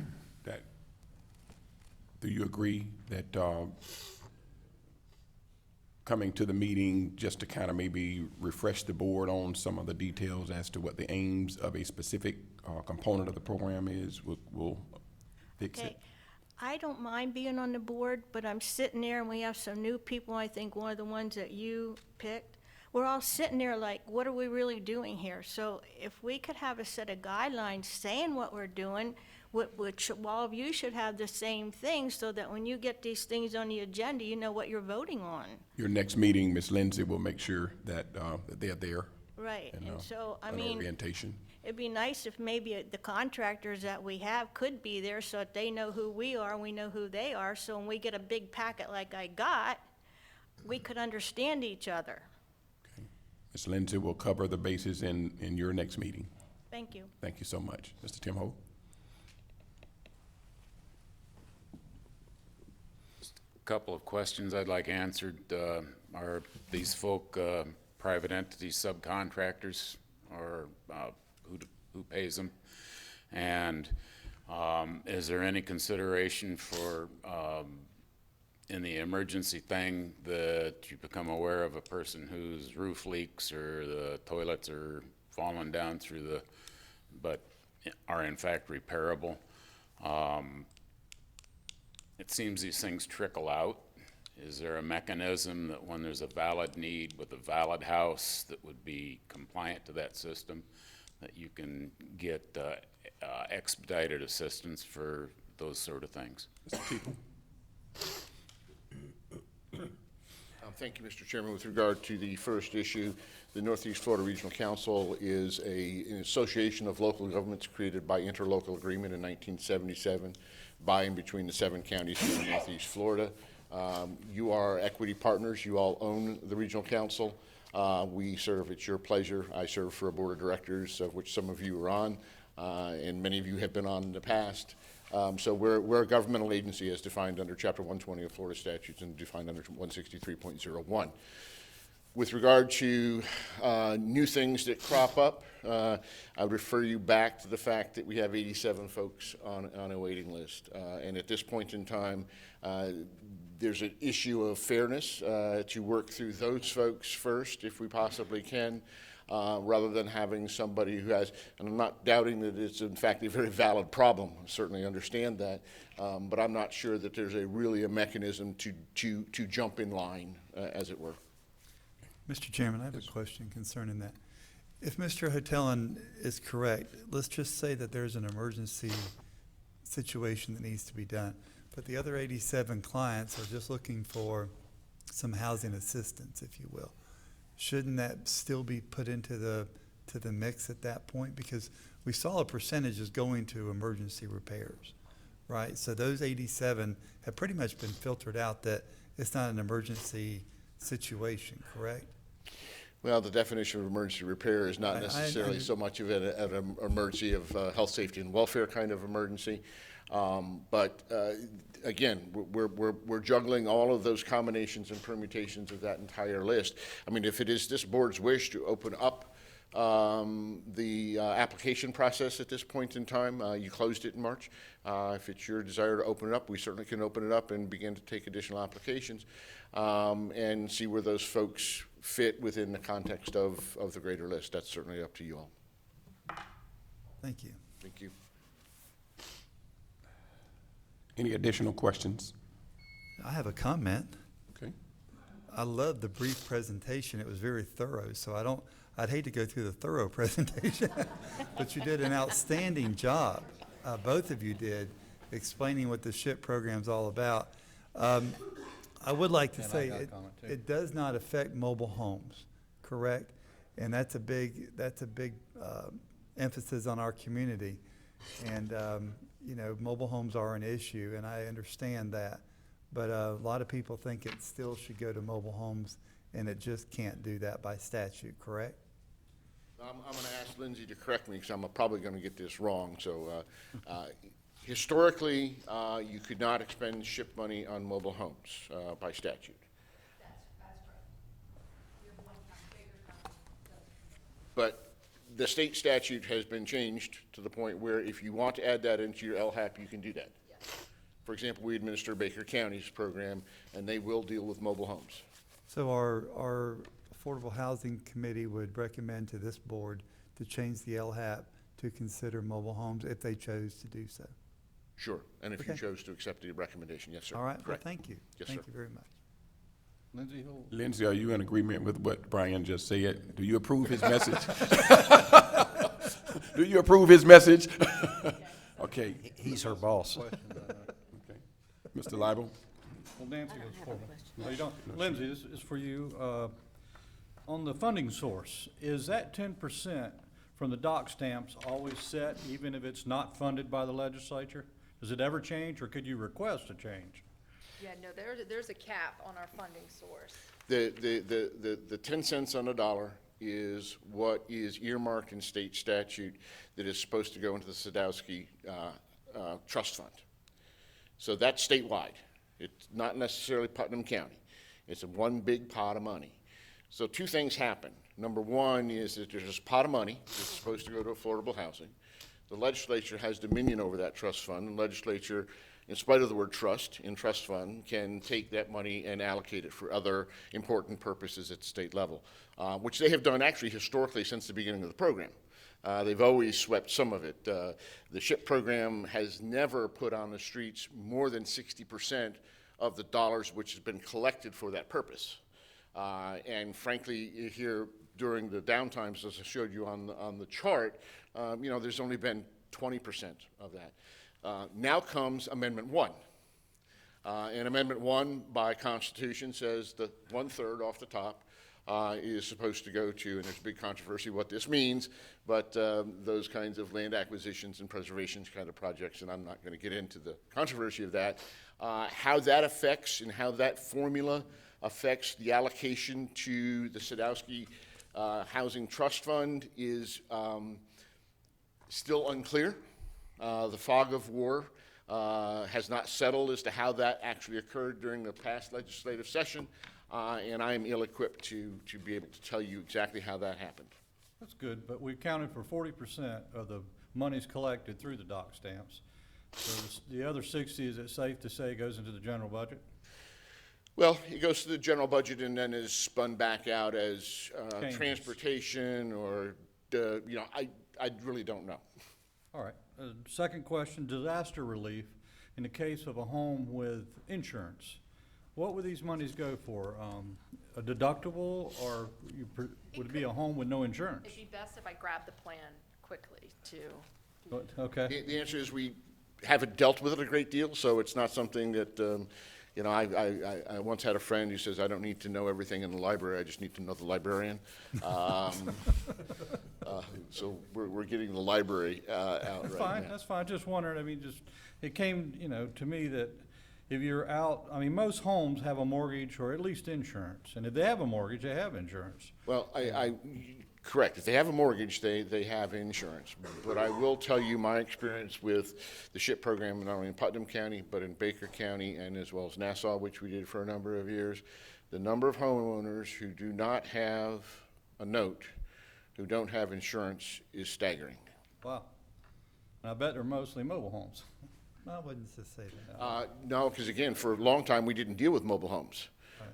do you agree that coming to the meeting just to kind of maybe refresh the board on some of the details as to what the aims of a specific component of the program is, will fix it? I don't mind being on the board, but I'm sitting there and we have some new people, I think one of the ones that you picked. We're all sitting there like, what are we really doing here? So if we could have a set of guidelines saying what we're doing, which all of you should have the same thing, so that when you get these things on the agenda, you know what you're voting on. Your next meeting, Ms. Lindsay will make sure that that they're there. Right, and so, I an mean, orientation. it'd be nice if maybe the contractors that we have could be there so that they know who we are, we know who they are, so when we get a big packet like I got, we could understand each other. Ms. Lindsay will cover the bases in your next meeting. Thank you. Thank you so much. Mr. Tim Ho? Couple of questions I'd like answered. Are these folk private entities, subcontractors, or who pays them? And is there any consideration for, in the emergency thing, that you become aware of a person whose roof leaks or the toilets are falling down through the, but are in fact repairable? It seems these things trickle out. Is there a mechanism that when there's a valid need with a valid house that would be compliant to that system, that you can get expedited assistance for those sort of things? Mr. Teeple? Thank you, Mr. Chairman. With regard to the first issue, the Northeast Florida Regional Council is an association of local governments created by interlocal agreement in 1977 by and between the 7 counties here in Northeast Florida. You are equity partners. You all own the Regional Council. We serve at your pleasure. I serve for a board of directors, of which some of you are on, and many of you have been on in the past. So we're a governmental agency as defined under Chapter 120 of Florida statutes and defined under 163.01. With regard to new things that crop up, I would refer you back to the fact that we have 87 folks on a waiting list. And at this point in time, there's an issue of fairness to work through those folks first, if we possibly can, rather than having somebody who has, and I'm not doubting that it's in fact a very valid problem, I certainly understand that, but I'm not sure that there's really a mechanism to jump in line, as it were. Mr. Chairman, I have a question concerning that. If Mr. Hotelan is correct, let's just say that there's an emergency situation that needs to be done, but the other 87 clients are just looking for some housing assistance, if you will. Shouldn't that still be put into the mix at that point? Because we saw a percentage is going to emergency repairs, right? So those 87 have pretty much been filtered out that it's not an emergency situation, correct? Well, the definition of emergency repair is not necessarily so much of an emergency of health, safety, and welfare kind of emergency. But again, we're juggling all of those combinations and permutations of that entire list. I mean, if it is this board's wish to open up the application process at this point in time, you closed it in March. If it's your desire to open it up, we certainly can open it up and begin to take additional applications and see where those folks fit within the context of the greater list. That's certainly up to you all. Thank you. Thank you. Any additional questions? I have a comment. Okay. I love the brief presentation. It was very thorough, so I'd hate to go through the thorough presentation, but you did an outstanding job. Both of you did, explaining what the SHIP program's all about. I would like to say it does not affect mobile homes, correct? And that's a big emphasis on our community. And you know, mobile homes are an issue, and I understand that. But a lot of people think it still should go to mobile homes, and it just can't do that by statute, correct? I'm going to ask Lindsay to correct me because I'm probably going to get this wrong. So historically, you could not expend SHIP money on mobile homes by statute. But the state statute has been changed to the point where if you want to add that into your LHAP, you can do that. For example, we administer Baker County's program, and they will deal with mobile homes. So our Affordable Housing Committee would recommend to this board to change the LHAP to consider mobile homes if they chose to do so. Sure, and if you Okay. chose to accept the recommendation, yes, sir. All right, well, Correct. thank you. Yes, Thank sir. you very much. Lindsay, are you in agreement with what Brian just said? Do you approve his message? Do you approve his message? Okay. He's her boss. Okay. Mr. Lible? Well, Nancy was for me. No, you don't. Lindsay, this is for you. On the funding source, is that 10% from the dock stamps always set, even if it's not funded by the legislature? Does it ever change, or could you request a change? Yeah, no, there's a cap on our funding source. The 10 cents on the dollar is what is earmarked in state statute that is supposed to go into the Sadowski Trust Fund. So that's statewide. It's not necessarily Putnam County. It's a one big pot of money. So two things happen. Number one is that there's this pot of money that's supposed to go to affordable housing. The legislature has dominion over that trust fund. The legislature, in spite of the word trust, in trust fund, can take that money and allocate it for other important purposes at state level, which they have done actually historically since the beginning of the program. They've always swept some of it. The SHIP program has never put on the streets more than 60% of the dollars which has been collected for that purpose. And frankly, here during the downtimes, as I showed you on the chart, you know, there's only been 20% of that. Now comes Amendment 1. And Amendment 1 by Constitution says that 1/3 off the top is supposed to go to, and there's a big controversy what this means, but those kinds of land acquisitions and preservations kind of projects, and I'm not going to get into the controversy of that. How that affects and how that formula affects the allocation to the Sadowski Housing Trust Fund is still unclear. The fog of war has not settled as to how that actually occurred during the past legislative session, and I am ill-equipped to be able to tell you exactly how that happened. That's good, but we counted for 40% of the monies collected through the dock stamps. So the other 60, is it safe to say, goes into the general budget? Well, it goes to the general budget and then is spun back out as Changes. transportation or, you know, I really don't know. All right. Second question, disaster relief. In the case of a home with insurance, what would these monies go for? A deductible, or would it be a home with no insurance? It'd be best if I grab the plan quickly to. Okay. The answer is we haven't dealt with it a great deal, so it's not something that You know, I once had a friend who says, I don't need to know everything in the library, I just need to know the librarian. So we're getting the library out That's right fine, now. that's fine, just wondering, I mean, just, it came, you know, to me that if you're out, I mean, most homes have a mortgage or at least insurance, and if they have a mortgage, they have insurance. Well, correct. If they have a mortgage, they have insurance. But I will tell you my experience with the SHIP program, not only in Putnam County, but in Baker County and as well as Nassau, which we did for a number of years. The number of homeowners who do not have a note, who don't have insurance, is staggering. Wow. And I bet they're mostly mobile homes. I wouldn't just say that. No, because again, for a long time, we didn't deal with mobile homes.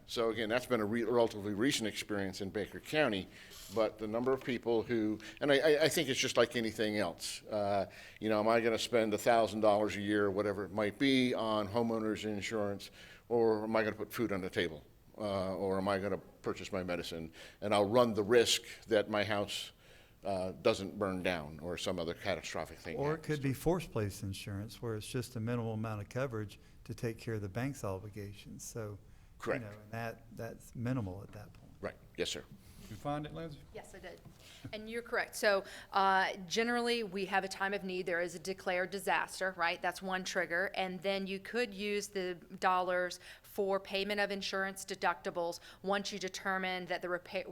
So again, that's been a relatively recent experience in Baker County, but the number of people who, and I think it's just like anything else. You know, am I gonna spend $1,000 a year, whatever it might be, on homeowners insurance, or am I gonna put food on the table? Or am I gonna purchase my medicine? And I'll run the risk that my house doesn't burn down or some other catastrophic thing Or it happens. could be force-placed insurance, where it's just a minimal amount of coverage to take care of the bank's obligations, so. Correct. You know, and that's minimal at that point. Right, yes, sir. Did you find it, Lindsay? Yes, I did. And you're correct. So generally, we have a time of need. There is a declared disaster, right? That's one trigger. And then you could use the dollars for payment of insurance deductibles once you determine that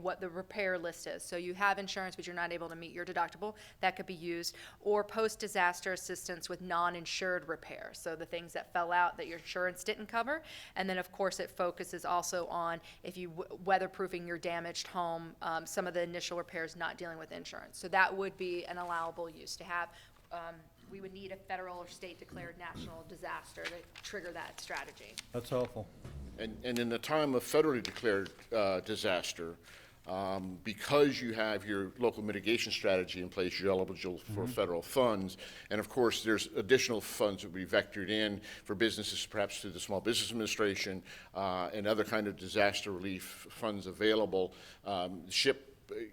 what the repair list is. So you have insurance, but you're not able to meet your deductible. That could be used. Or post-disaster assistance with non-insured repairs. So the things that fell out that your insurance didn't cover. And then, of course, it focuses also on if you weatherproofing your damaged home, some of the initial repairs not dealing with insurance. So that would be an allowable use to have. We would need a federal or state declared national disaster to trigger that strategy. That's helpful. And in the time of federally declared disaster, because you have your local mitigation strategy in place, you're eligible for federal funds. And of course, there's additional funds that will be vectored in for businesses, perhaps through the Small Business Administration and other kind of disaster relief funds available.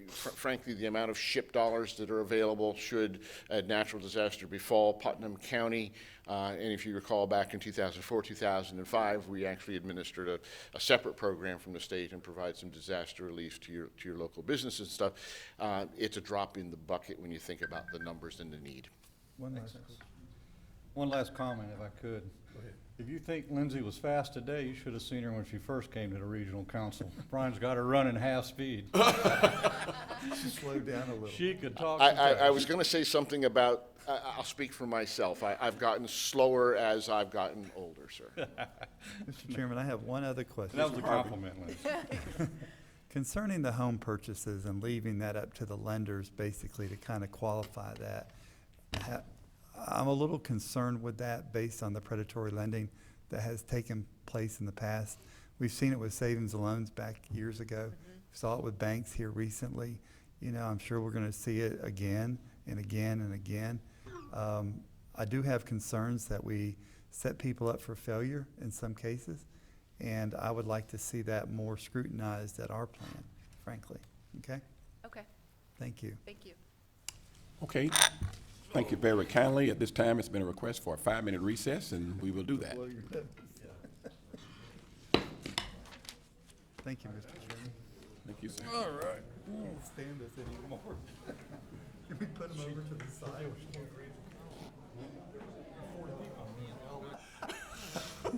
Frankly, the amount of SHIP dollars that are available should a natural disaster befall Putnam County. And if you recall, back in 2004, 2005, we actually administered a separate program from the state and provide some disaster relief to your local businesses and stuff. It's a drop in the bucket when you think about the numbers and the need. One last comment, if I could. If you think Lindsay was fast today, you should have seen her when she first came to the regional council. Brian's got her running half speed. She slowed down a little. She could talk. I was going to say something about, I'll speak for myself. I've gotten slower as I've gotten older, sir. Mr. Chairman, I have one other question. That was a compliment, Lindsay. Concerning the home purchases and leaving that up to the lenders basically to kind of qualify that, I'm a little concerned with that based on the predatory lending that has taken place in the past. We've seen it with savings and loans back years ago. Saw it with banks here recently. You know, I'm sure we're going to see it again and again and again. I do have concerns that we set people up for failure in some cases, and I would like to see that more scrutinized at our plan, frankly. Okay? Okay. Thank you. Thank you. Okay. Thank you very kindly. At this time, it's been a request for a 5-minute recess, and we will do that. Thank you, Mr. Chairman. Thank you, sir. All right. I can't stand this anymore. Can we put them over to the side?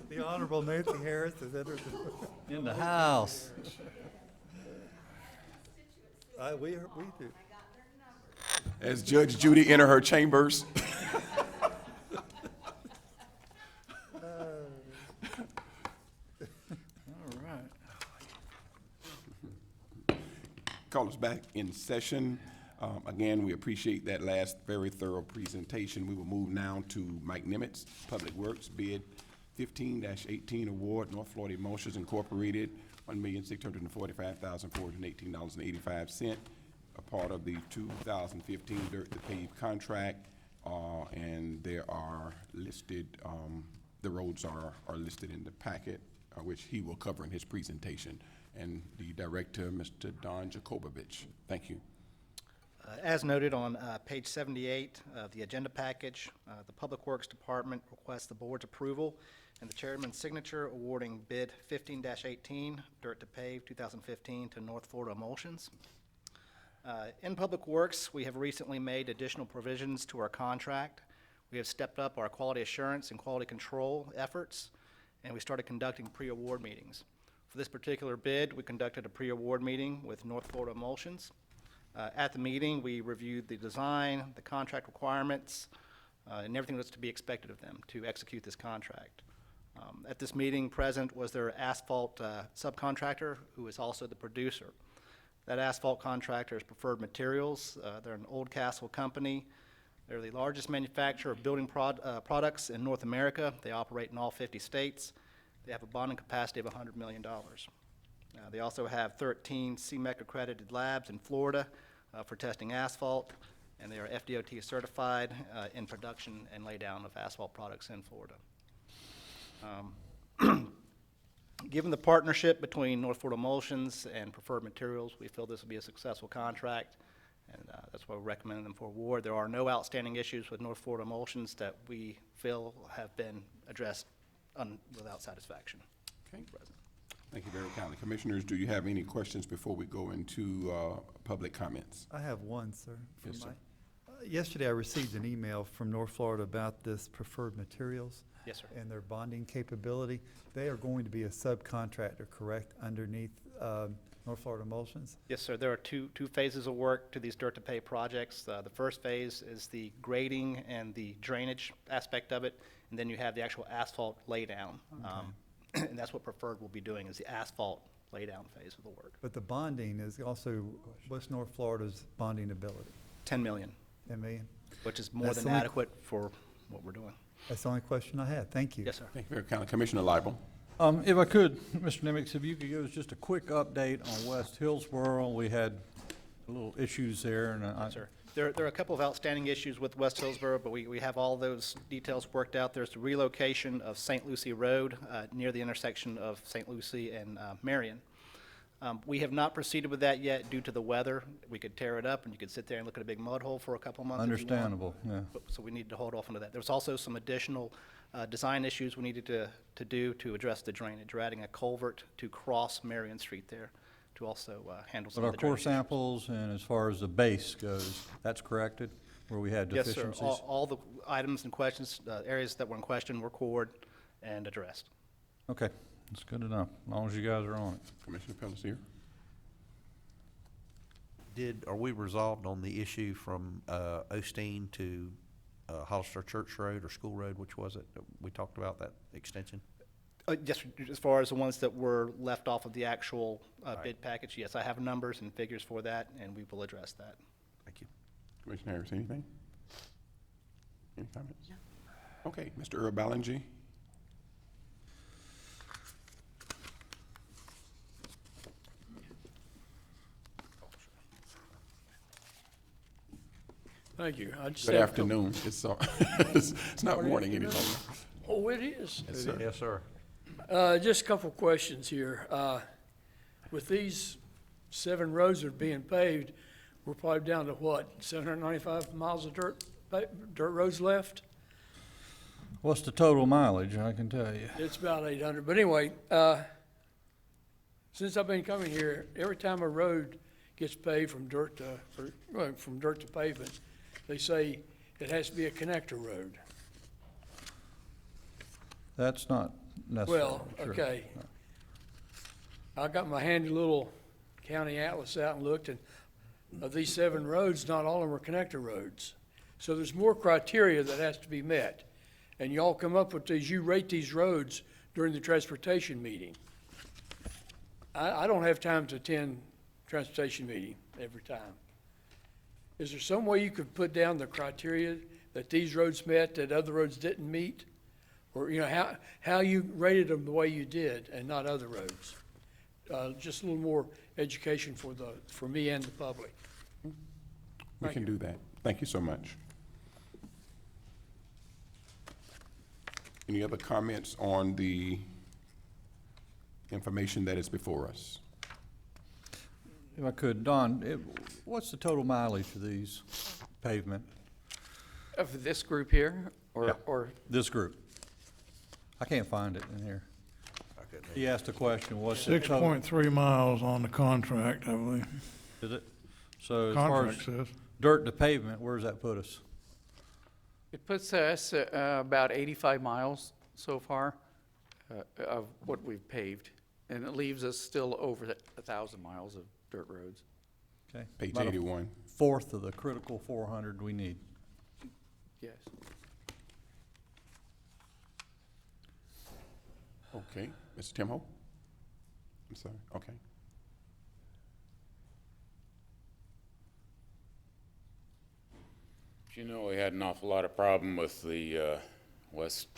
The Honorable Nancy Harris has entered In the house. We do. As Judge Judy enter her chambers. All right. Call us back in session. Again, we appreciate that last very thorough presentation. We will move now to Mike Nimitz, Public Works, bid 15-18 award, North Florida Emulsions Incorporated, $1,645,418.85, a part of the 2015 Dirt to Pave contract. And there are listed, the roads are listed in the packet, which he will cover in his presentation. And the director, Mr. Don Jacobovich. Thank you. As noted on page 78 of the agenda package, the Public Works Department requests the board's approval and the chairman's signature awarding bid 15-18, dirt to pave 2015 to North Florida Emulsions. In Public Works, we have recently made additional provisions to our contract. We have stepped up our quality assurance and quality control efforts, and we started conducting pre-award meetings. For this particular bid, we conducted a pre-award meeting with North Florida Emulsions. At the meeting, we reviewed the design, the contract requirements, and everything that's to be expected of them to execute this contract. At this meeting, present was their asphalt subcontractor, who is also the producer. That asphalt contractor is Preferred Materials. They're an Oldcastle company. They're the largest manufacturer of building products in North America. They operate in all 50 states. They have a bonding capacity of $100 million. They also have 13 CMEC accredited labs in Florida for testing asphalt, and they are FDOT certified in production and laydown of asphalt products in Florida. Given the partnership between North Florida Emulsions and Preferred Materials, we feel this will be a successful contract, and that's why we recommend them for award. There are no outstanding issues with North Florida Emulsions that we feel have been addressed without satisfaction. Okay. Thank you very kindly. Commissioners, do you have any questions before we go into public comments? I have one, sir. from Yes, sir. Yesterday, I received an email from North Florida about this Preferred Materials. Yes, sir. And their bonding capability. They are going to be a subcontractor, correct, underneath North Florida Emulsions? Yes, sir. There are two phases of work to these dirt-to-pave projects. The first phase is the grading and the drainage aspect of it, and then you have the actual asphalt laydown. And that's what Preferred will be doing, is the asphalt laydown phase of the work. But the bonding is also, what's North Florida's bonding ability? 10 million. 10 million? Which is more That's than the only- adequate for what we're doing. That's the only question I had. Thank you. Yes, sir. Thank you very kindly. Commissioner Lible. If I could, Mr. Nimitz, if you could give us just a quick update on West Hillsboro. We had little issues there, and Yes, sir. There are a couple of outstanding issues with West Hillsboro, but we have all those details worked out. There's the relocation of St. Lucie Road near the intersection of St. Lucie and Marion. We have not proceeded with that yet due to the weather. We could tear it up and you could sit there and look at a big mud hole for a couple of months. if you want. Understandable, yeah. So we need to hold off on that. There's also some additional design issues we needed to do to address the drainage. We're adding a culvert to cross Marion Street there to also handle some But of our the core drainage. samples, and as far as the base goes, that's corrected, where we had Yes, deficiencies? sir. All the items and questions, areas that were in question were cored and addressed. Okay, that's good enough, as long as you guys are on it. Commissioner Pelletier. Are we resolved on the issue from Osteen to Hollister Church Road or School Road? Which was it? We talked about that extension? Yes, as far as the ones that were left off of the actual bid package, yes, I have numbers and figures for that, and we will address that. Thank you. Commissioner Harris, anything? Any comments? No. Okay, Mr. Earl Ballinger. Thank you. I just Good have a couple- afternoon. It's not morning any longer. Oh, it is. Yes, sir. Yes, sir. Just a couple questions here. With these 7 roads that are being paved, we're probably down to what, 795 miles of dirt roads left? What's the total mileage, I can tell you? It's about 800. But anyway, since I've been coming here, every time a road gets paved from dirt to pavement, they say it has to be a connector road. That's not necessarily Well, true. okay. I got my handy little county atlas out and looked, and of these 7 roads, not all of them are connector roads. So there's more criteria that has to be met. And y'all come up with these, you rate these roads during the transportation meeting. I don't have time to attend transportation meeting every time. Is there some way you could put down the criteria that these roads met, that other roads didn't meet? Or, you know, how you rated them the way you did and not other roads? Just a little more education for me and the public. We can do that. Thank you so much. Any other comments on the information that is before us? If I could, Don, What's the total mileage for these pavement, Of this group here, Yeah. or this group? I can't find it in here. He asked a question, what's the Six total? point three miles on the contract, I believe. Is it? So as far as Contract says. dirt to pavement, where does that put us? it puts us about 85 miles so far of what we've paved, and it leaves us still over 1,000 miles of dirt roads. Okay. Page About a 81. Fourth of the critical 400 we need. Yes. Okay, Mr. Timho? I'm sorry, okay. You know, we had an awful lot of problem with the west,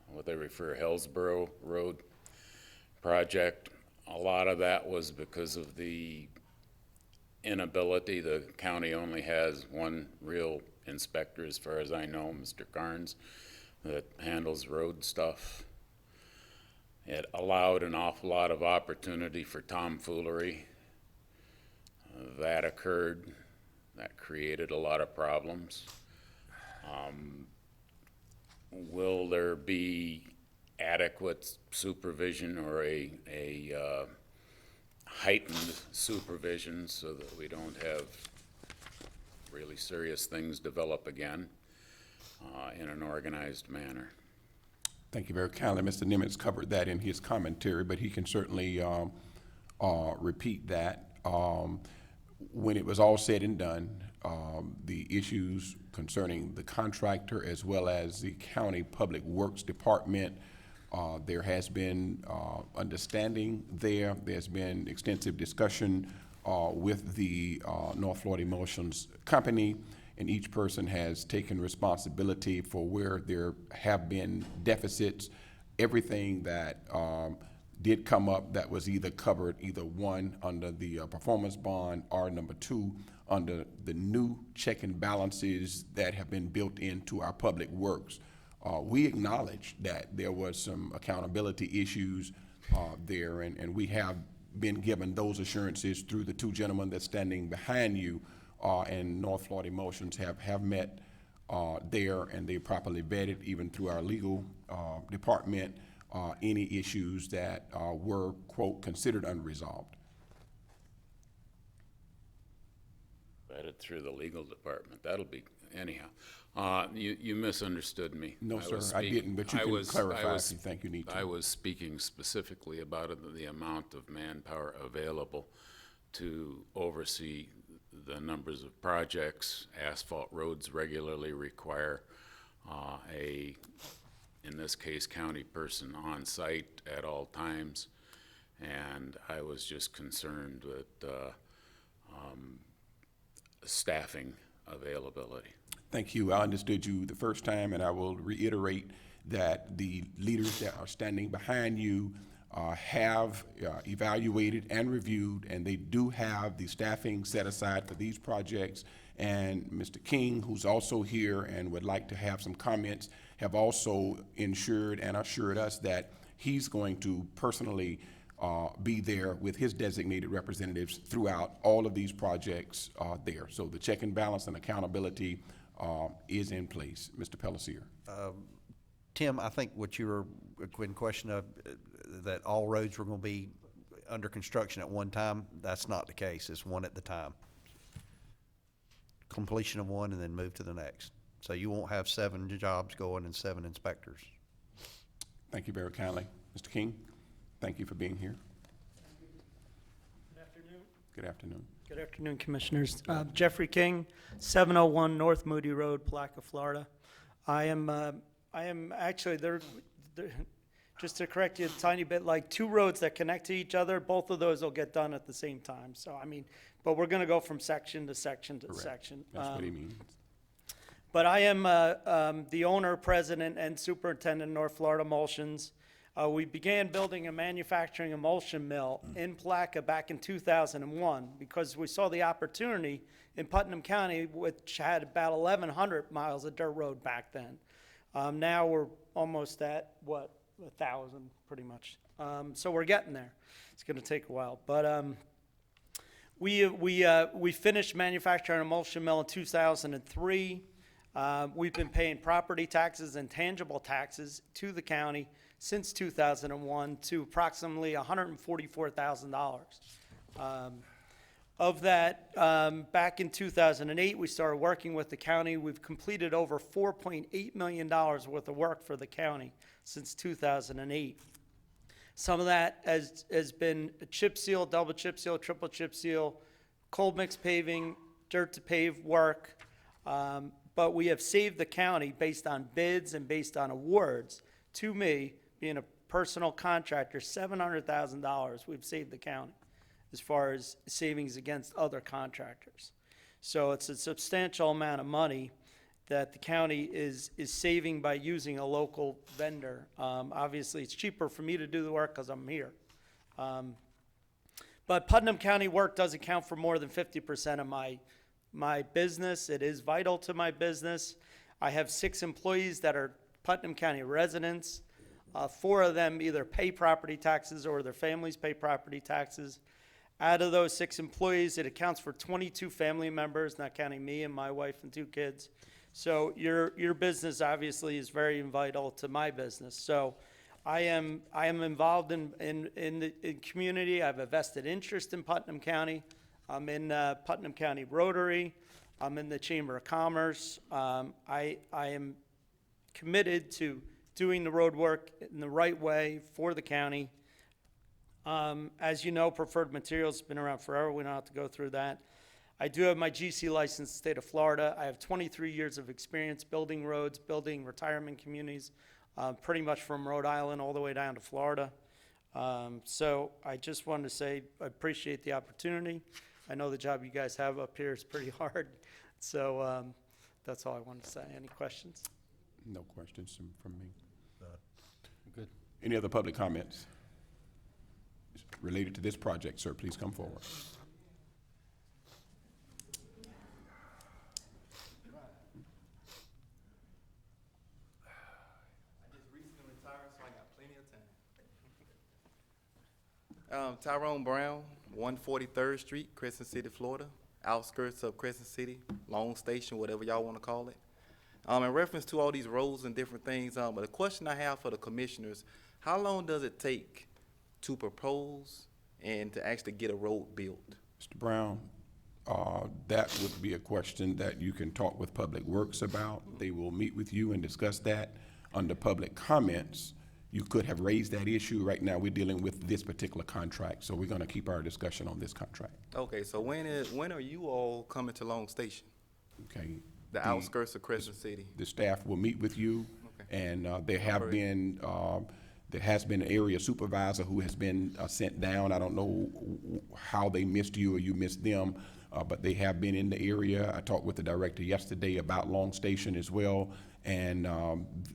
what they refer Hillsborough Road project. A lot of that was because of the inability. The county only has one real inspector, as far as I know, Mr. Carnes, that handles road stuff. It allowed an awful lot of opportunity for tomfoolery. That occurred. That created a lot of problems. Will there be adequate supervision or a heightened supervision so that we don't have really serious things develop again in an organized manner? Thank you very kindly. Mr. Nimitz covered that in his commentary, but he can certainly repeat that. When it was all said and done, the issues concerning the contractor as well as the County Public Works Department, there has been understanding there. There's been extensive discussion with the North Florida Emulsions Company, and each person has taken responsibility for where there have been deficits. Everything that did come up that was either covered, either one, under the performance bond, or number two, under the new check and balances that have been built into our public works. We acknowledge that there was some accountability issues there, and we have been given those assurances through the two gentlemen that's standing behind you, and North Florida Emulsions have met there, and they properly vetted, even through our legal department, any issues that were, quote, considered unresolved. Vetted through the legal department. That'll be, anyhow. You misunderstood me. No, I sir, was I speak- didn't, but you I can was- clarify I was- if you think you need to. I was speaking specifically about the amount of manpower available to oversee the numbers of projects. Asphalt roads regularly require in this case, county person on site at all times. And I was just concerned with staffing availability. Thank you. I understood you the first time, and I will reiterate that the leaders that are standing behind you have evaluated and reviewed, and they do have the staffing set aside for these projects. And Mr. King, who's also here and would like to have some comments, have also ensured and assured us that he's going to personally be there with his designated representatives throughout all of these projects there. So the check and balance and accountability is in place. Mr. Pelletier. Tim, I think what you were in question of, that all roads were going to be under construction at one time, that's not the case. It's one at the time. Completion of one and then move to the next. So you won't have 7 jobs going and 7 inspectors. Thank you very kindly. Mr. King, thank you for being here. Good afternoon. Good afternoon. Good afternoon, Commissioners. Jeffrey King, 701 North Moody Road, Palaca, Florida. I am actually, just to correct you a tiny bit, like 2 roads that connect to each other, both of those will get done at the same time. So, I mean, but we're gonna go from section to section to Correct. section. That's what he means. But I am the owner, president, and superintendent of North Florida Emulsions. We began building a manufacturing emulsion mill in Palaca back in 2001 because we saw the opportunity in Putnam County, which had about 1,100 miles of dirt road back then. Now we're almost at, 1,000 pretty much. So we're getting there. It's going to take a while. But We finished manufacturing an emulsion mill in 2003. We've been paying property taxes and tangible taxes to the county since 2001 to approximately $144,000. Of that, back in 2008, we started working with the county. We've completed over $4.8 million worth of work for the county since 2008. Some of that has been chip seal, double chip seal, triple chip seal, cold mix paving, dirt to pave work. But we have saved the county based on bids and based on awards. To me, being a personal contractor, $700,000 we've saved the county as far as savings against other contractors. So it's a substantial amount of money that the county is saving by using a local vendor. Obviously, it's cheaper for me to do the work because I'm here. But Putnam County work does account for more than 50% of my business. It is vital to my business. I have 6 employees that are Putnam County residents. 4 of them either pay property taxes or their families pay property taxes. Out of those 6 employees, it accounts for 22 family members, not counting me and my wife and 2 kids. So your business obviously is very vital to my business. So I am involved in the community. I have a vested interest in Putnam County. I'm in Putnam County Rotary. I'm in the Chamber of Commerce. I am committed to doing the road work in the right way for the county. As you know, Preferred Materials has been around forever. We don't have to go through that. I do have my GC license in the state of Florida. I have 23 years of experience building roads, building retirement communities, pretty much from Rhode Island all the way down to Florida. So I just wanted to say I appreciate the opportunity. I know the job you guys have up here is pretty hard. So that's all I wanted to say. Any questions? No questions from me. Good. Any other public comments related to this project, sir? Please come forward. Tyrone Brown, 143rd Street, Crescent City, Florida, outskirts of Crescent City, Long Station, whatever y'all want to call it. In reference to all these roads and different things, but the question I have for the commissioners, how long does it take to propose and to actually get a road built? Mr. Brown, that would be a question that you can talk with Public Works about. They will meet with you and discuss that. Under public comments, you could have raised that issue. Right now, we're dealing with this particular contract, so we're going to keep our discussion on this contract. Okay, so when are you all coming to Long Station? Okay. The outskirts of Crescent City? The staff will meet with you, Okay. and there has been an area supervisor who has been sent down. I don't know how they missed you or you missed them, but they have been in the area. I talked with the director yesterday about Long Station as well, and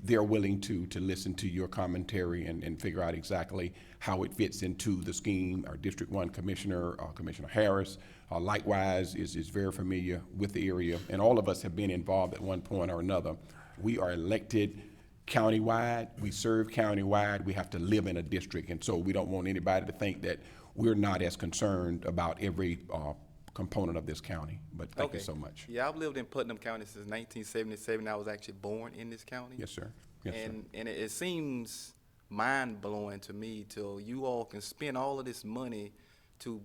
they're willing to listen to your commentary and figure out exactly how it fits into the scheme. Our District 1 Commissioner, Commissioner Harris, likewise is very familiar with the area, and all of us have been involved at one point or another. We are elected countywide, we serve countywide, we have to live in a district, and so we don't want anybody to think that we're not as concerned about every component of this county, but thank you so much. Yeah, I've lived in Putnam County since 1977. I was actually born in this county. Yes, sir. Yes, sir. And it seems mind-blowing to me till you all can spend all of this money to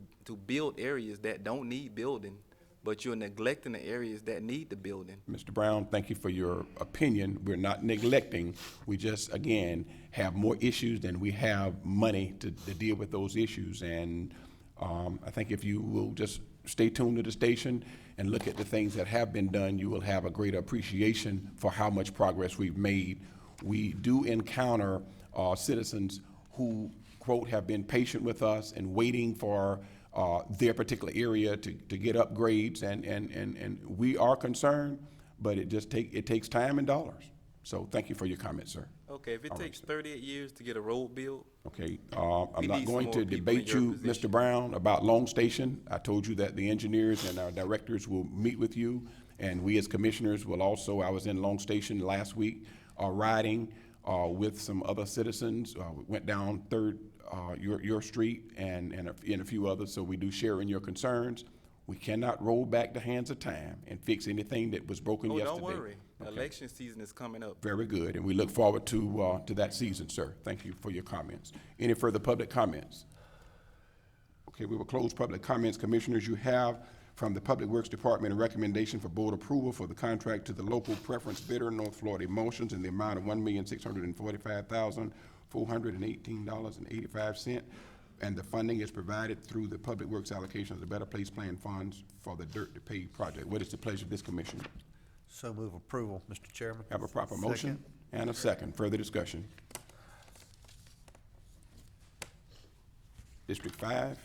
build areas that don't need building, but you're neglecting the areas that need the building. Mr. Brown, thank you for your opinion. We're not neglecting. We just, again, have more issues than we have money to deal with those issues. And I think if you will just stay tuned to the station and look at the things that have been done, you will have a greater appreciation for how much progress we've made. We do encounter citizens who, quote, have been patient with us and waiting for their particular area to get upgrades, and we are concerned, but it takes time and dollars. So thank you for your comment, sir. Okay, if it takes 38 years to get a road built. Okay, I'm not going to debate you, Mr. Brown, about Long Station. I told you that the engineers and our directors will meet with you, and we as commissioners will also. I was in Long Station last week riding with some other citizens. We went down 3rd your street and a few others, so we do share in your concerns. We cannot roll back the hands of time and fix anything that was broken Oh, yesterday. don't worry. Okay. Election season is coming up. Very good, and we look forward to that season, sir. Thank you for your comments. Any further public comments? Okay, we will close public comments. Commissioners, you have from the Public Works Department a recommendation for board approval for the contract to the local preference bidder, North Florida Emulsions, in the amount of $1,645,418.85. And the funding is provided through the Public Works allocation of the Better Place Plan funds for the Dirt to Pave project. What is the pleasure of this commission? So move approval, Mr. Chairman. Have a proper motion and a second. Further discussion. District 5?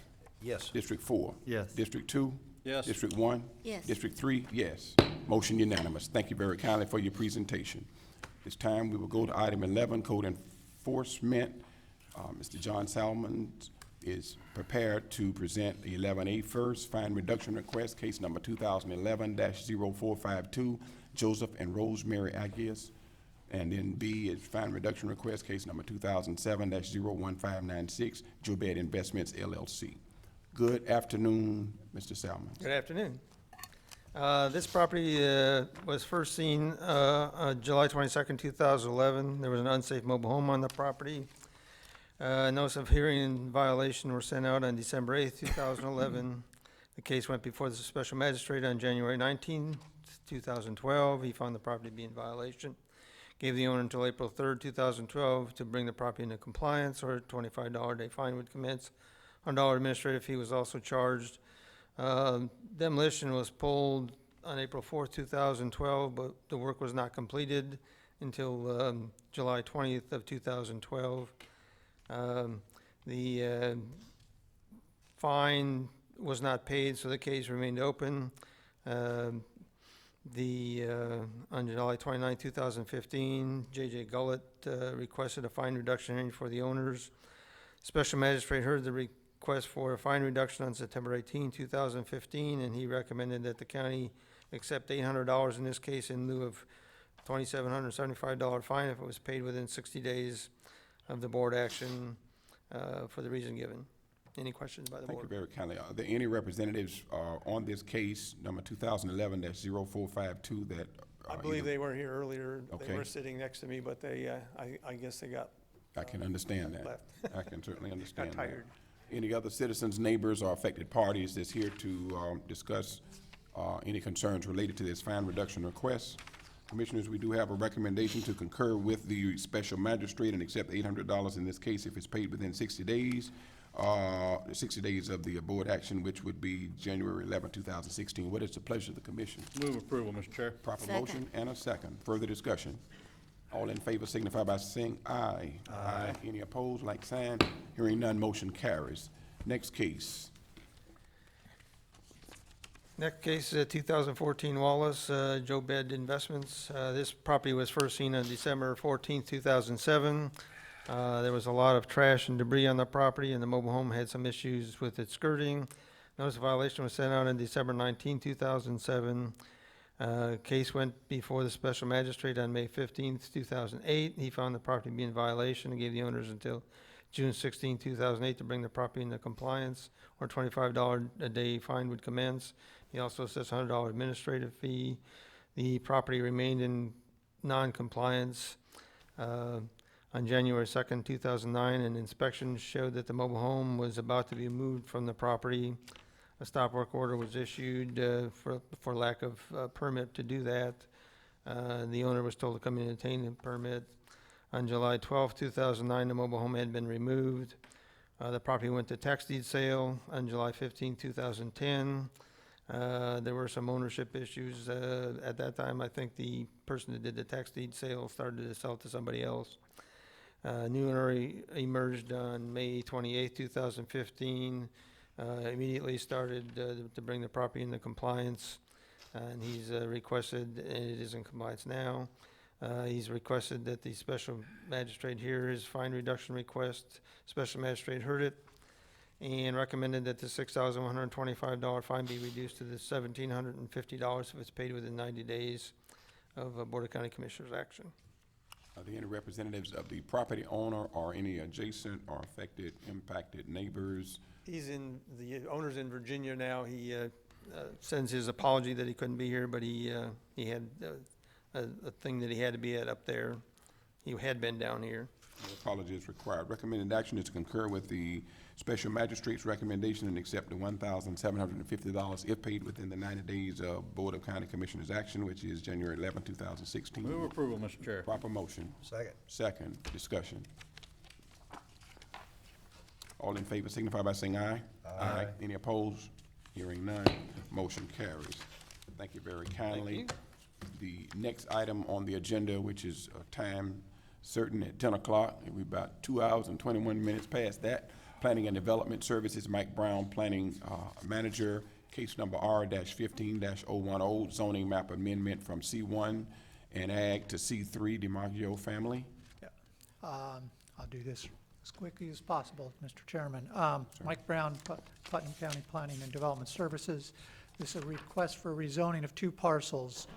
Yes. District 4? Yes. District 2? Yes. District 1? Yes. District 3? Yes. Motion unanimous. Thank you very kindly for your presentation. This time, we will go to item 11, code enforcement. Mr. John Salmons is prepared to present 11A first, fine reduction request, case number 2011-0452, Joseph and Rosemary Agius. And then B is fine reduction request, case number 2007-01596, Jobed Investments LLC. Good afternoon, Mr. Salmons. Good afternoon. This property was first seen on July 22nd, 2011. There was an unsafe mobile home on the property. Notice of hearing and violation were sent out on December 8th, 2011. The case went before the special magistrate on January 19th, 2012. He found the property to be in violation. Gave the owner until April 3rd, 2012 to bring the property into compliance, or a $25 a day fine would commence. $100 administrative fee was also charged. Demolition was pulled on April 4th, 2012, but the work was not completed until July 20th of 2012. The fine was not paid, so the case remained open. On July 29, 2015, J.J. Gullett requested a fine reduction hearing for the owners. Special magistrate heard the request for a fine reduction on September 18, 2015, and he recommended that the county accept $800 in this case in lieu of $2,775 fine if it was paid within 60 days of the board action for the reason given. Any questions by the Thank you board? very kindly. Are there any representatives on this case, number 2011-0452, that? I believe they were here earlier. They Okay. were sitting next to me, but they, I guess they got I can understand that. left. I can certainly understand that. tired. Any other citizens, neighbors, or affected parties that's here to discuss any concerns related to this fine reduction request? Commissioners, we do have a recommendation to concur with the special magistrate and accept $800 in this case if it's paid within 60 days. 60 days of the board action, which would be January 11, 2016. What is the pleasure of the commission? Move approval, Mr. Chair. Proper Second. motion and a second. Further discussion. All in favor signify by saying aye. Aye. Any opposed, like sign. Hearing none, motion carries. Next case. Next case, 2014 Wallace, Jobed Investments. This property was first seen on December 14th, 2007. There was a lot of trash and debris on the property, and the mobile home had some issues with its skirting. Notice of violation was sent out on December 19, 2007. Case went before the special magistrate on May 15th, 2008. He found the property to be in violation and gave the owners until June 16, 2008 to bring the property into compliance, or $25 a day fine would commence. He also assessed $100 administrative fee. The property remained in non-compliance. On January 2nd, 2009, an inspection showed that the mobile home was about to be moved from the property. A stop work order was issued for lack of permit to do that. The owner was told to come in and obtain the permit. On July 12th, 2009, the mobile home had been removed. The property went to tax deed sale on July 15, 2010. There were some ownership issues. At that time, I think the person that did the tax deed sale started to sell it to somebody else. New owner emerged on May 28, 2015. Immediately started to bring the property into compliance, and he's requested, and it is in compliance now. He's requested that the special magistrate hear his fine reduction request. Special magistrate heard it and recommended that the $6,125 fine be reduced to the $1,750 if it's paid within 90 days of Board of County Commissioners action. Are there any representatives of the property owner or any adjacent or affected, impacted neighbors? The owner's in Virginia now. He sends his apology that he couldn't be here, but he had a thing that he had to be at up there. He had been down here. No apology is required. Recommended action is to concur with the special magistrate's recommendation and accept the $1,750 if paid within the 90 days of Board of County Commissioners action, which is January 11, 2016. Move approval, Mr. Chair. Proper motion. Second. Second. Discussion. All in favor signify by saying aye. Aye. Any opposed? Hearing none. Motion carries. Thank you very kindly. The next item on the agenda, which is time certain at 10 o'clock, we're about 2 hours and 21 minutes past that. Planning and Development Services, Mike Brown, Planning Manager, case number R-15-010, zoning map amendment from C1 and Ag to C3, DiMaggio family. I'll do this as quickly as possible, Mr. Chairman. Mike Brown, Putnam County Planning and Development Services. This is a request for rezoning of two parcels,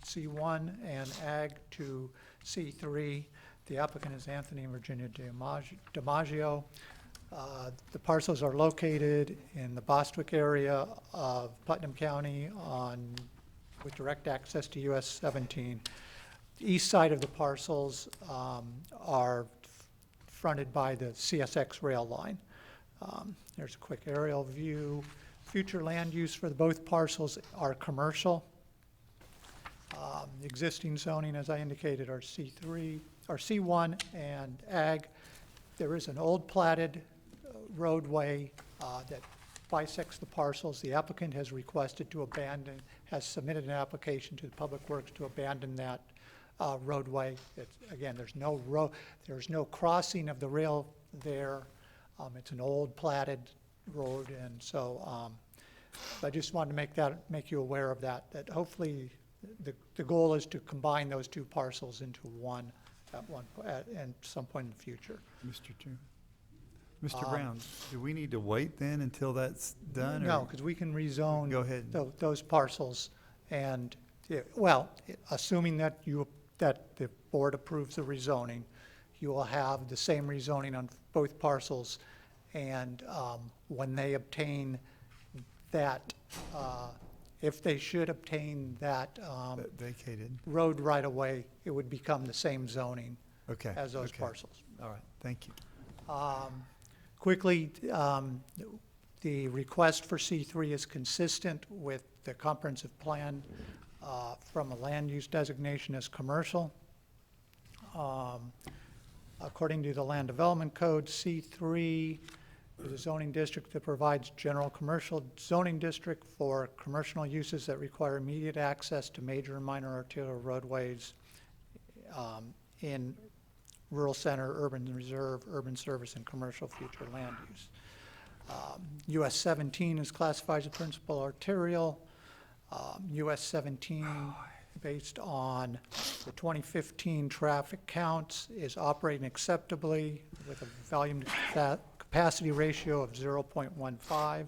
C1 and Ag to C3. The applicant is Anthony and Virginia DiMaggio. The parcels are located in the Bostwick area of Putnam County with direct access to US 17. The east side of the parcels are fronted by the CSX rail line. There's a quick aerial view. Future land use for both parcels are commercial. The existing zoning, as I indicated, are C3, or C1 and Ag. There is an old platted roadway that bisects the parcels. The applicant has requested to abandon, has submitted an application to the Public Works to abandon that roadway. Again, there's no crossing of the rail there. It's an old platted road, and so I just wanted to make you aware of that hopefully the goal is to combine those two parcels into one at some point in the future. Mr. Chair. Mr. Brown, do we need to wait then until that's done? No, because we can rezone. Go ahead. Those parcels, and, well, assuming that the board approves the rezoning, you will have the same rezoning on both parcels, and when they obtain that, if they should obtain that vacated road right away, it would become the same zoning as those parcels. All right, thank you. Quickly, the request for C3 is consistent with the comprehensive plan from a land use designation as commercial. According to the Land Development Code, C3 is a zoning district that provides general commercial zoning district for commercial uses that require immediate access to major and minor arterial roadways in rural center, urban reserve, urban service, and commercial future land use. US 17 is classified as principal arterial. US 17, based on the 2015 traffic counts, is operating acceptably with a volume to capacity ratio of 0.15.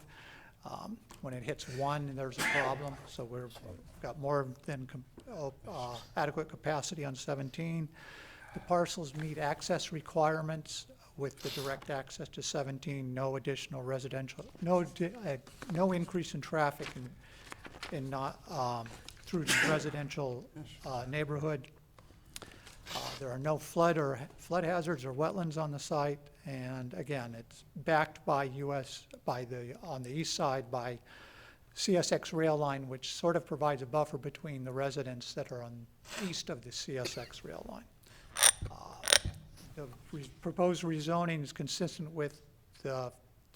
When it hits 1, there's a problem, so we've got more than adequate capacity on 17. The parcels meet access requirements with the direct access to 17, no additional residential, no increase in traffic through the residential neighborhood. There are no flood hazards or wetlands on the site, and again, it's backed by on the east side by CSX rail line, which sort of provides a buffer between the residents that are on east of the CSX rail line. The proposed rezoning is consistent with the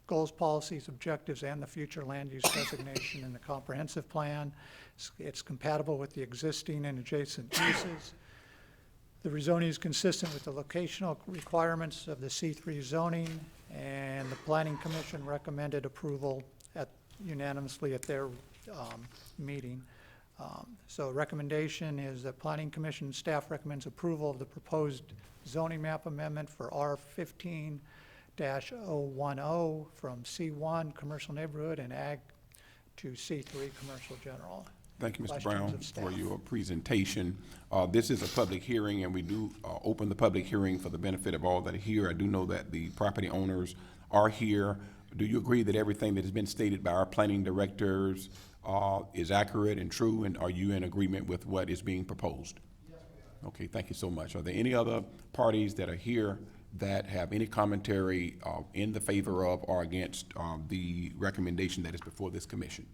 goals, policies, objectives, and the future land use designation in the comprehensive plan. It's compatible with the existing and adjacent uses. The rezoning is consistent with the locational requirements of the C3 zoning, and the Planning Commission recommended approval unanimously at their meeting. So recommendation is that Planning Commission staff recommends approval of the proposed zoning map amendment for R-15-010 from C1 commercial neighborhood and Ag to C3 commercial general. Thank you, Mr. questions Brown, of staff. for your presentation. This is a public hearing, and we do open the public hearing for the benefit of all that are here. I do know that the property owners are here. Do you agree that everything that has been stated by our planning directors is accurate and true, and are you in agreement with what is being proposed? Yes, we are. Okay, thank you so much. Are there any other parties that are here that have any commentary in the favor of or against the recommendation that is before this commission?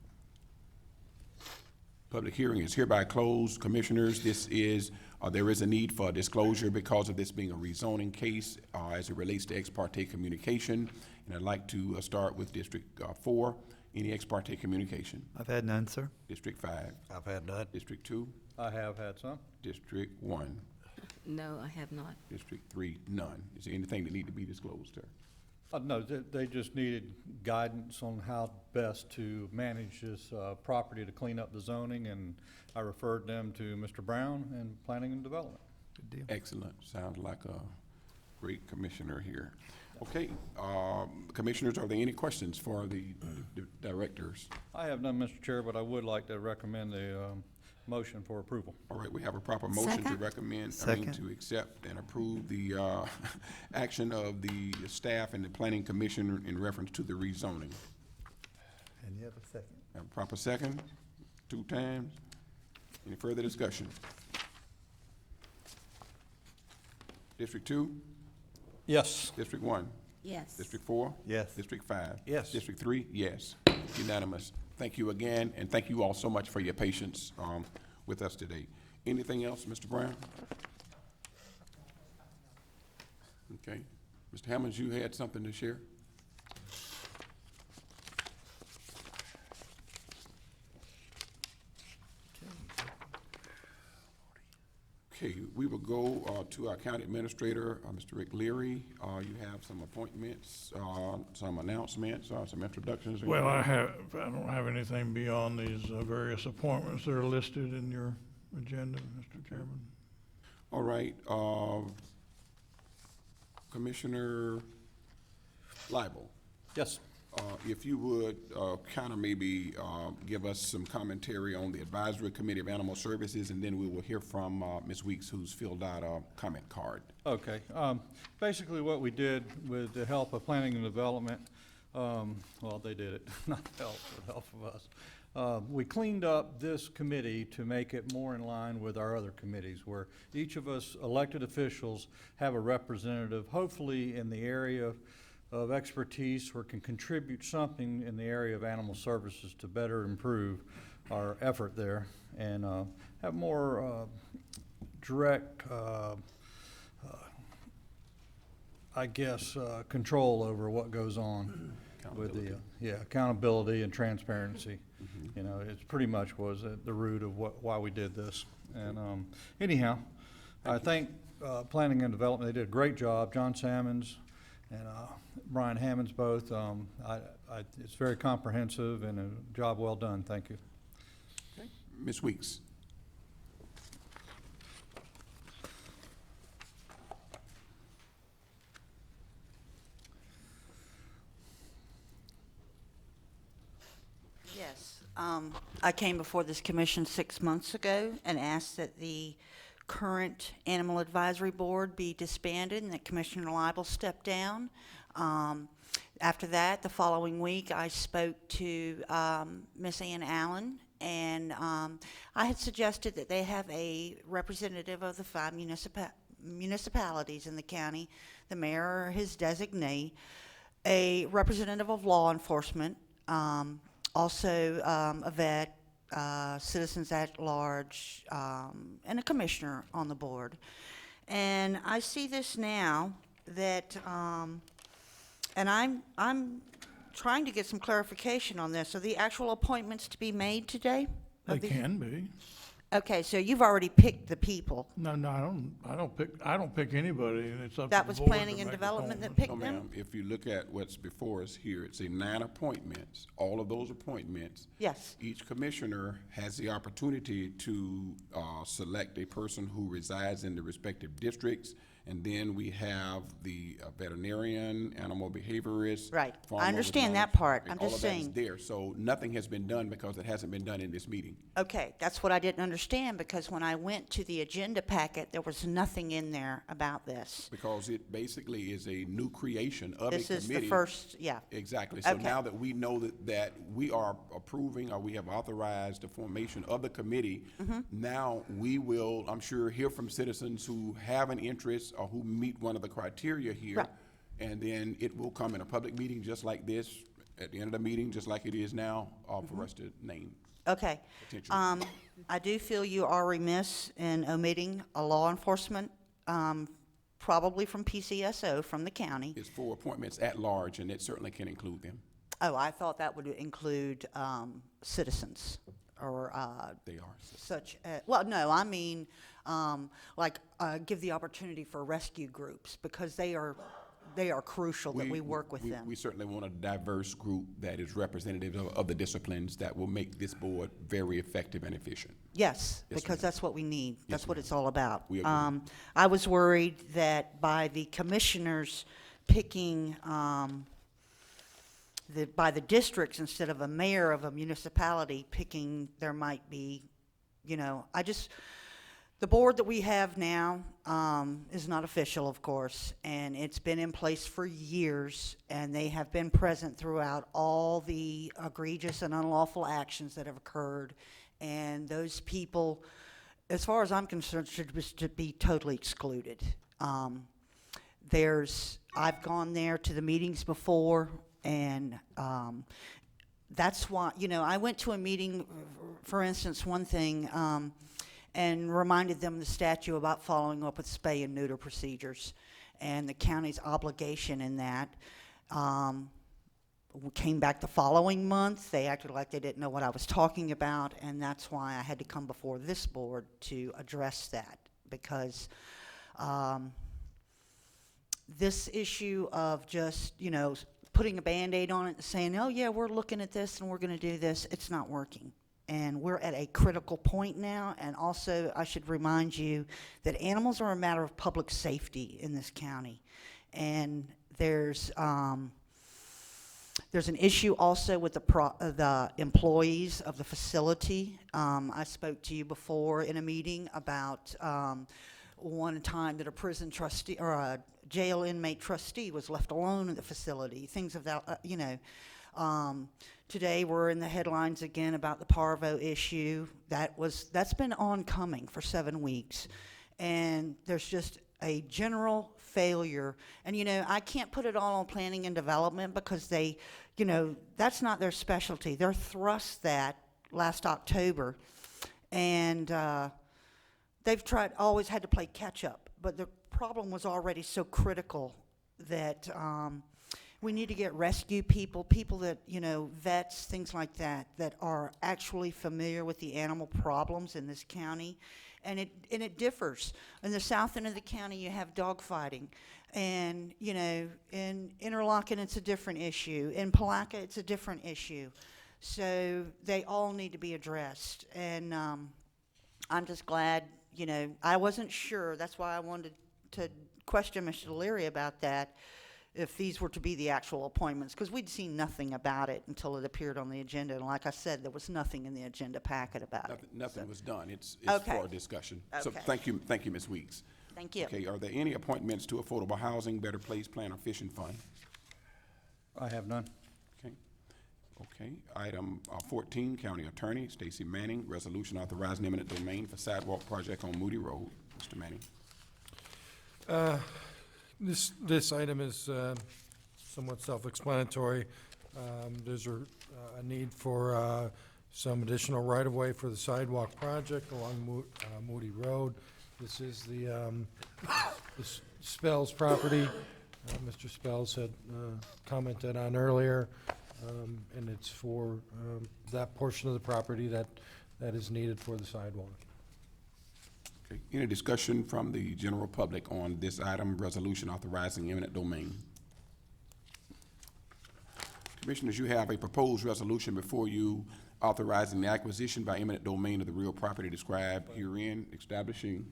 Public hearing is hereby closed. Commissioners, there is a need for disclosure because of this being a rezoning case as it relates to ex parte communication. And I'd like to start with District 4. Any ex parte communication? I've had none, sir. District 5? I've had none. District 2? I have had some. District 1? No, I have not. District 3? None. Is there anything that need to be disclosed, sir? No, they just needed guidance on how best to manage this property to clean up the zoning, and I referred them to Mr. Brown and Planning and Development. Good deal. Excellent. Sounds like a great commissioner here. Okay, commissioners, are there any questions for the directors? I have none, Mr. Chair, but I would like to recommend the motion for approval. All right, we have a proper motion to Second. recommend, Second. to accept and approve the action of the staff and the planning commission in reference to the rezoning. And you have a second. Have a proper second, 2 times. Any further discussion? District 2? Yes. District 1? Yes. District 4? Yes. District 5? Yes. District 3? Yes. Unanimous. Thank you again, and thank you all so much for your patience with us today. Anything else, Mr. Brown? Okay. Mr. Hammonds, you had something to share? Okay, we will go to our county administrator, Mr. Rick Leary. You have some appointments, some announcements, some introductions. Well, I don't have anything beyond these various appointments that are listed in your agenda, Mr. Chairman. All right, Commissioner Lible. Yes. If you would kind of maybe give us some commentary on the Advisory Committee of Animal Services, and then we will hear from Ms. Weeks, who's filled out a comment card. Okay. Basically, what we did with the help of Planning and Development, well, they did it, not help, with the help of us. We cleaned up this committee to make it more in line with our other committees, where each of us elected officials have a representative, hopefully in the area of expertise, or can contribute something in the area of animal services to better improve our effort there and have more direct, I guess, control over what goes on with the accountability and transparency. You know, it's pretty much was at the root of why we did this. And anyhow, I think Planning and Development, they did a great job. John Salmons and Brian Hammonds both. It's very comprehensive and a job well done. Thank you. Okay. Ms. Weeks. Yes. I came before this commission 6 months ago and asked that the current Animal Advisory Board be disbanded and that Commissioner Lible step down. After that, the following week, I spoke to Miss Ann Allen, and I had suggested that they have a representative of the 5 municipalities in the county, the mayor or his designee, a representative of law enforcement, also a vet, citizens at large, and a commissioner on the board. And I see this now that, and I'm trying to get some clarification on this. Are the actual appointments to be made today? They can be. Okay, so you've already picked the people. No, I don't pick anybody, and it's up to the board. That was planning and to make development that appointments. picked No, them? ma'am, if you look at what's before us here, it's a 9 appointments. All of those appointments. Yes. Each commissioner has the opportunity to select a person who resides in the respective districts. And then we have the veterinarian, animal behaviorist. Right. I farmer understand that knowledge. part. I'm All just of that is saying. there. So nothing has been done because it hasn't been done in this meeting. Okay, that's what I didn't understand, because when I went to the agenda packet, there was nothing in there about this. Because it basically is a new creation of a This committee. is the first, yeah. Exactly. So Okay. now that we know that we are approving, or we have authorized the formation of the committee, Mm-hmm. now we will, I'm sure, hear from citizens who have an interest or who meet one of the criteria here. Right. And then it will come in a public meeting just like this, at the end of the meeting, just like it is now, for us to name. Okay. Potentially. I do feel you are remiss in omitting a law enforcement, probably from PCSO, from the county. It's 4 appointments at large, and it certainly can include them. Oh, I thought that would include citizens or They are. such, well, no, I mean, give the opportunity for rescue groups, because they are crucial that we work with them. We certainly want a diverse group that is representative of the disciplines that will make this board very effective and efficient. Yes, Yes, because ma'am. that's what we need. That's Yes, what ma'am. it's all about. We agree. I was worried that by the commissioners picking, by the districts instead of a mayor of a municipality picking, there might be, the board that we have now is not official, of course, and it's been in place for years, and they have been present throughout all the egregious and unlawful actions that have occurred. And those people, as far as I'm concerned, should be totally excluded. I've gone there to the meetings before, and that's why, I went to a meeting, for instance, one thing, and reminded them the statute about following up with spay and neuter procedures and the county's obligation in that. We came back the following month. They acted like they didn't know what I was talking about, and that's why I had to come before this board to address that, because this issue of just, putting a Band-Aid on it and saying, oh yeah, we're looking at this and we're gonna do this, it's not working. And we're at a critical point now, and also I should remind you that animals are a matter of public safety in this county. And there's an issue also with the employees of the facility. I spoke to you before in a meeting about one time that a prison trustee or a jail inmate trustee was left alone in the facility, things of that, today we're in the headlines again about the parvo issue. That's been oncoming for 7 weeks. And there's just a general failure. And, I can't put it all on planning and development, because they, that's not their specialty. They're thrust that last October. And they've always had to play catch up. But the problem was already so critical that we need to get rescue people that, vets, things like that are actually familiar with the animal problems in this county. And it differs. In the south end of the county, you have dog fighting. And, in Interlochen, it's a different issue. In Palaca, it's a different issue. So they all need to be addressed. And I'm just glad, I wasn't sure. That's why I wanted to question Mr. Leary about that, if these were to be the actual appointments, because we'd seen nothing about it until it appeared on the agenda. And like I said, there was nothing in the agenda packet about it. Nothing was done. It's Okay. for discussion. So Okay. thank you, Ms. Weeks. Thank you. Okay, are there any appointments to Affordable Housing, Better Place Plan, or Fishing Fund? I have none. Okay, item 14, County Attorney Stacy Manning, resolution authorizing eminent domain for sidewalk project on Moody Road. Mr. Manning. This item is somewhat self-explanatory. There's a need for some additional right-of-way for the sidewalk project along Moody Road. This is the Spells property. Mr. Spells had commented on earlier, and it's for that portion of the property that is needed for the sidewalk. Okay. Any discussion from the general public on this item, resolution authorizing eminent domain? Commissioners, you have a proposed resolution before you authorizing the acquisition by eminent domain of the real property described herein, establishing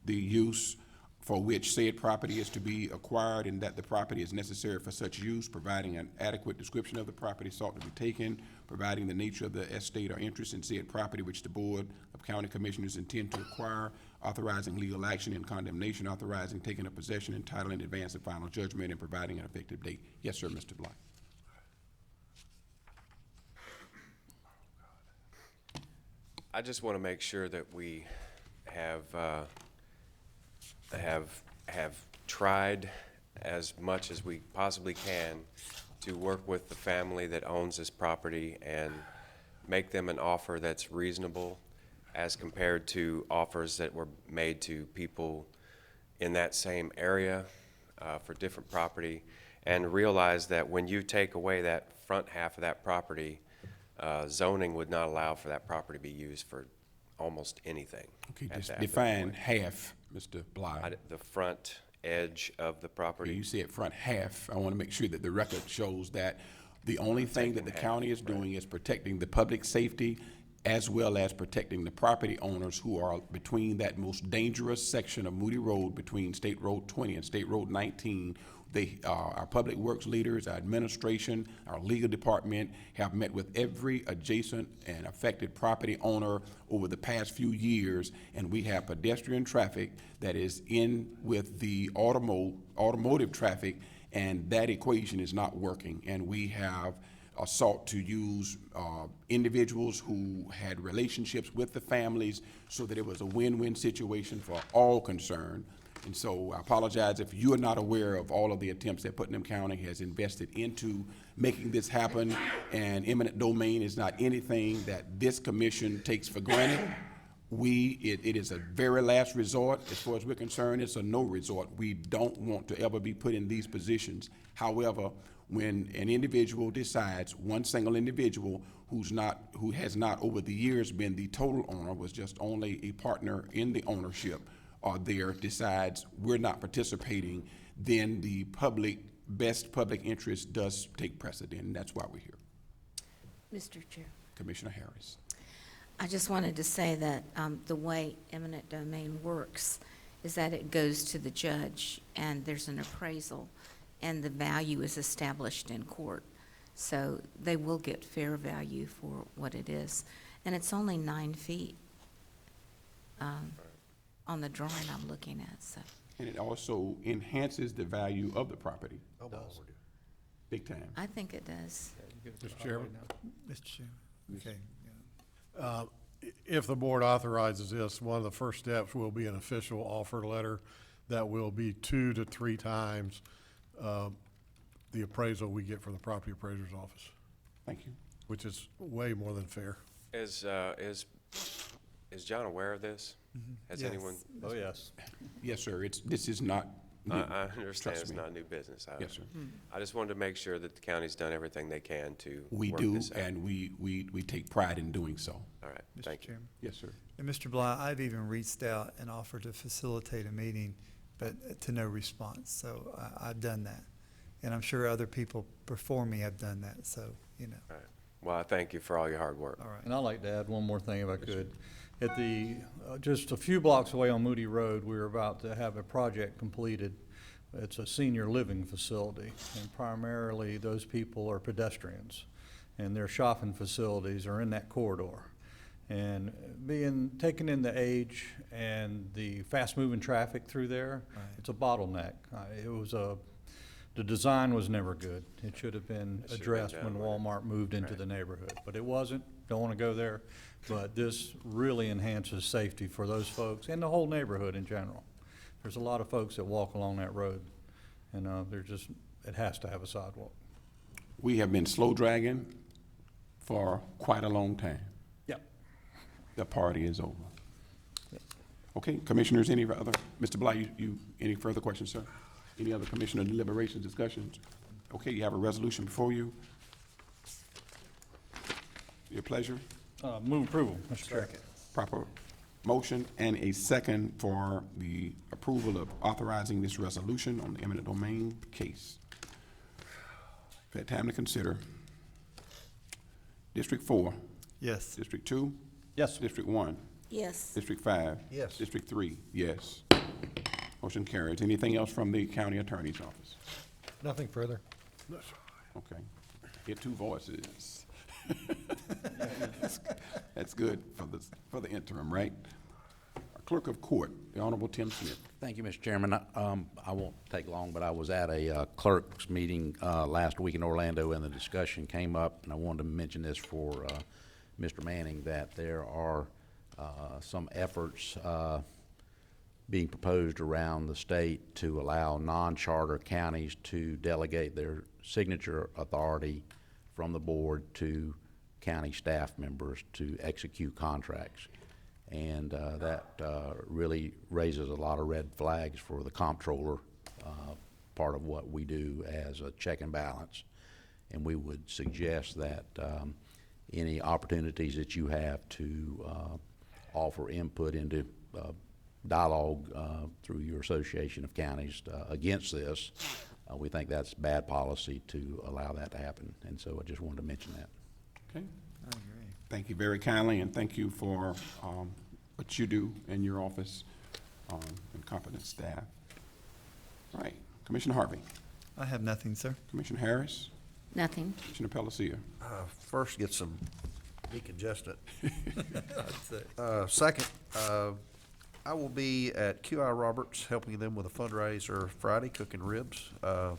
the use for which said property is to be acquired and that the property is necessary for such use, providing an adequate description of the property sought to be taken, providing the nature of the estate or interest in said property which the Board of County Commissioners intend to acquire, authorizing legal action in condemnation, authorizing taking of possession and title in advance of final judgment, and providing an effective date. Yes, sir, Mr. Bly. I just want to make sure that we have tried as much as we possibly can to work with the family that owns this property and make them an offer that's reasonable as compared to offers that were made to people in that same area for different property, and realize that when you take away that front half of that property, zoning would not allow for that property to be used for almost anything. Okay, at just that define point. half, Mr. Bly. The front edge of the property. You said front half. I want to make sure that the record shows that the only thing that the county is doing is protecting the public safety as well as protecting the property owners who are between that most dangerous section of Moody Road between State Road 20 and State Road 19. Our public works leaders, our administration, our legal department have met with every adjacent and affected property owner over the past few years, and we have pedestrian traffic that is in with the automotive traffic, and that equation is not working. And we have sought to use individuals who had relationships with the families so that it was a win-win situation for all concerned. And so I apologize if you are not aware of all of the attempts that Putnam County has invested into making this happen. And eminent domain is not anything that this commission takes for granted. It is a very last resort. As far as we're concerned, it's a no resort. We don't want to ever be put in these positions. However, when an individual decides, one single individual who has not over the years been the total owner, was just only a partner in the ownership, decides we're not participating, then the best public interest does take precedent, and that's why we're here. Mr. Chair. Commissioner Harris. I just wanted to say that the way eminent domain works is that it goes to the judge, and there's an appraisal, and the value is established in court. So they will get fair value for what it is. And it's only 9 feet on the drawing I'm looking at, so. And it also enhances the value of the property. Big time. I think it does. Mr. Chairman? Mr. Chairman, okay. If the board authorizes this, one of the first steps will be an official offer letter that will be 2 to 3 times the appraisal we get from the property appraiser's office. Thank you. Which is way more than fair. Is John aware of this? Has Yes. anyone? Oh, yes. Yes, sir. This is not new. I understand Trust it's me. not new business. Yes, sir. I just wanted to make sure that the county's done everything they can to We work do, this out. and we take pride in doing so. All right, Mr. thank you. Chairman. Yes, sir. And Mr. Bly, I've even reached out and offered to facilitate a meeting, but to no response. So I've done that. And I'm sure other people before me have done that, so, you know. All right. Well, I thank you for all your hard work. All right. And I'd like to add one more thing if I could. At the, just a few blocks away on Moody Road, we're about to have a project completed. It's a senior living facility, and primarily those people are pedestrians, and their shopping facilities are in that corridor. And taken in the age and the fast-moving traffic through there, it's a bottleneck. The design was never good. It should have been It should have been addressed done when with it. Walmart moved into the neighborhood, but it wasn't. Don't want to go there. But this really enhances safety for those folks and the whole neighborhood in general. There's a lot of folks that walk along that road, and it has to have a sidewalk. We have been slow dragging for quite a long time. Yep. The party is over. Okay, commissioners, any other? Mr. Bly, any further questions, sir? Any other commissioner deliberations, discussions? Okay, you have a resolution before you. Your pleasure. Move approval, Mr. Chair. Proper motion and a second for the approval of authorizing this resolution on the eminent domain case. We've had time to consider. District 4. Yes. District 2. Yes. District 1. Yes. District 5. Yes. District 3. Yes. Motion carries. Anything else from the county attorney's office? Nothing further. Okay. Hear two voices. That's good for the interim, right? Clerk of Court, the Honorable Tim Smith. Thank you, Mr. Chairman. I won't take long, but I was at a clerk's meeting last week in Orlando, and the discussion came up, and I wanted to mention this for Mr. Manning, that there are some efforts being proposed around the state to allow non-charter counties to delegate their signature authority from the board to county staff members to execute contracts. And that really raises a lot of red flags for the comptroller, part of what we do as a check and balance. And we would suggest that any opportunities that you have to offer input into dialogue through your association of counties against this, we think that's bad policy to allow that to happen. And so I just wanted to mention that. Okay. Thank you very kindly, and thank you for what you do in your office and competent staff. All right, Commissioner Harvey. I have nothing, sir. Commissioner Harris. Nothing. Commissioner Pelletier. First, get some decongestant. Second, I will be at QI Roberts helping them with a fundraiser Friday, cooking ribs. I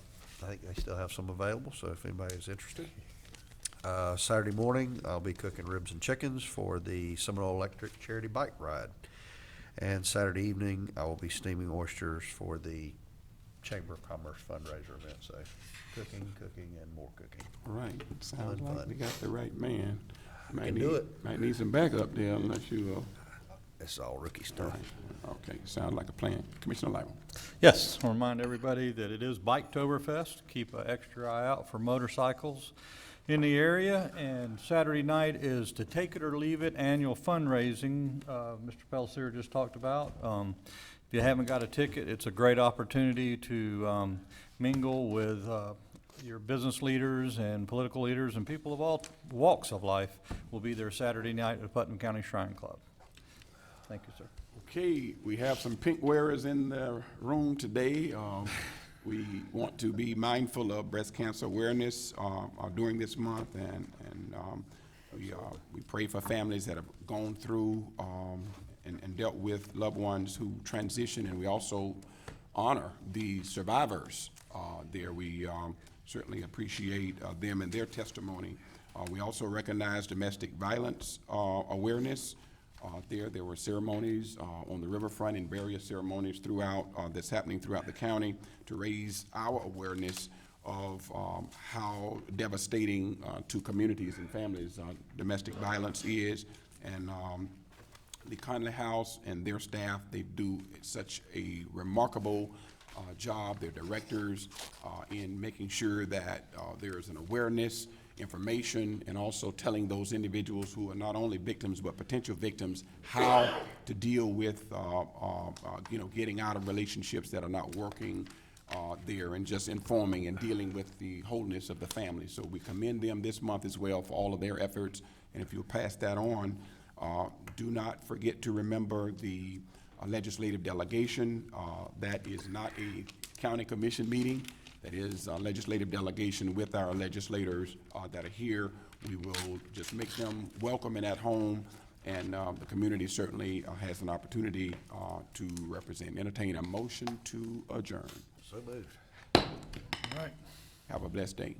think they still have some available, so if anybody is interested. Saturday morning, I'll be cooking ribs and chickens for the Seminole Electric Charity Bike Ride. And Saturday evening, I will be steaming oysters for the Chamber of Commerce fundraiser event. So cooking, and more cooking. All right, sounds like fun. we got the right man. Can do it. Might need some backup there unless you, It's all rookie stuff. okay, sounds like a plan. Commissioner Lytle. Yes, I'll remind everybody that it is Biketoberfest. Keep an extra eye out for motorcycles in the area. And Saturday night is the Take It or Leave It annual fundraising Mr. Pelletier just talked about. If you haven't got a ticket, it's a great opportunity to mingle with your business leaders and political leaders and people of all walks of life. Will be there Saturday night at Putnam County Shrine Club. Thank you, sir. Okay, we have some pink wearers in the room today. We want to be mindful of breast cancer awareness during this month, and we pray for families that have gone through and dealt with loved ones who transition, and we also honor the survivors there. We certainly appreciate them and their testimony. We also recognize domestic violence awareness. There were ceremonies on the riverfront and various ceremonies throughout that's happening throughout the county to raise our awareness of how devastating to communities and families domestic violence is. And the Conley House and their staff, they do such a remarkable job, their directors, in making sure that there is an awareness, information, and also telling those individuals who are not only victims but potential victims how to deal with getting out of relationships that are not working there, and just informing and dealing with the wholeness of the family. So we commend them this month as well for all of their efforts. And if you'll pass that on, do not forget to remember the legislative delegation. That is not a county commission meeting. That is a legislative delegation with our legislators that are here. We will just make them welcome and at home, and the community certainly has an opportunity to represent. Entertain a motion to adjourn. So moved. All right. Have a blessed day.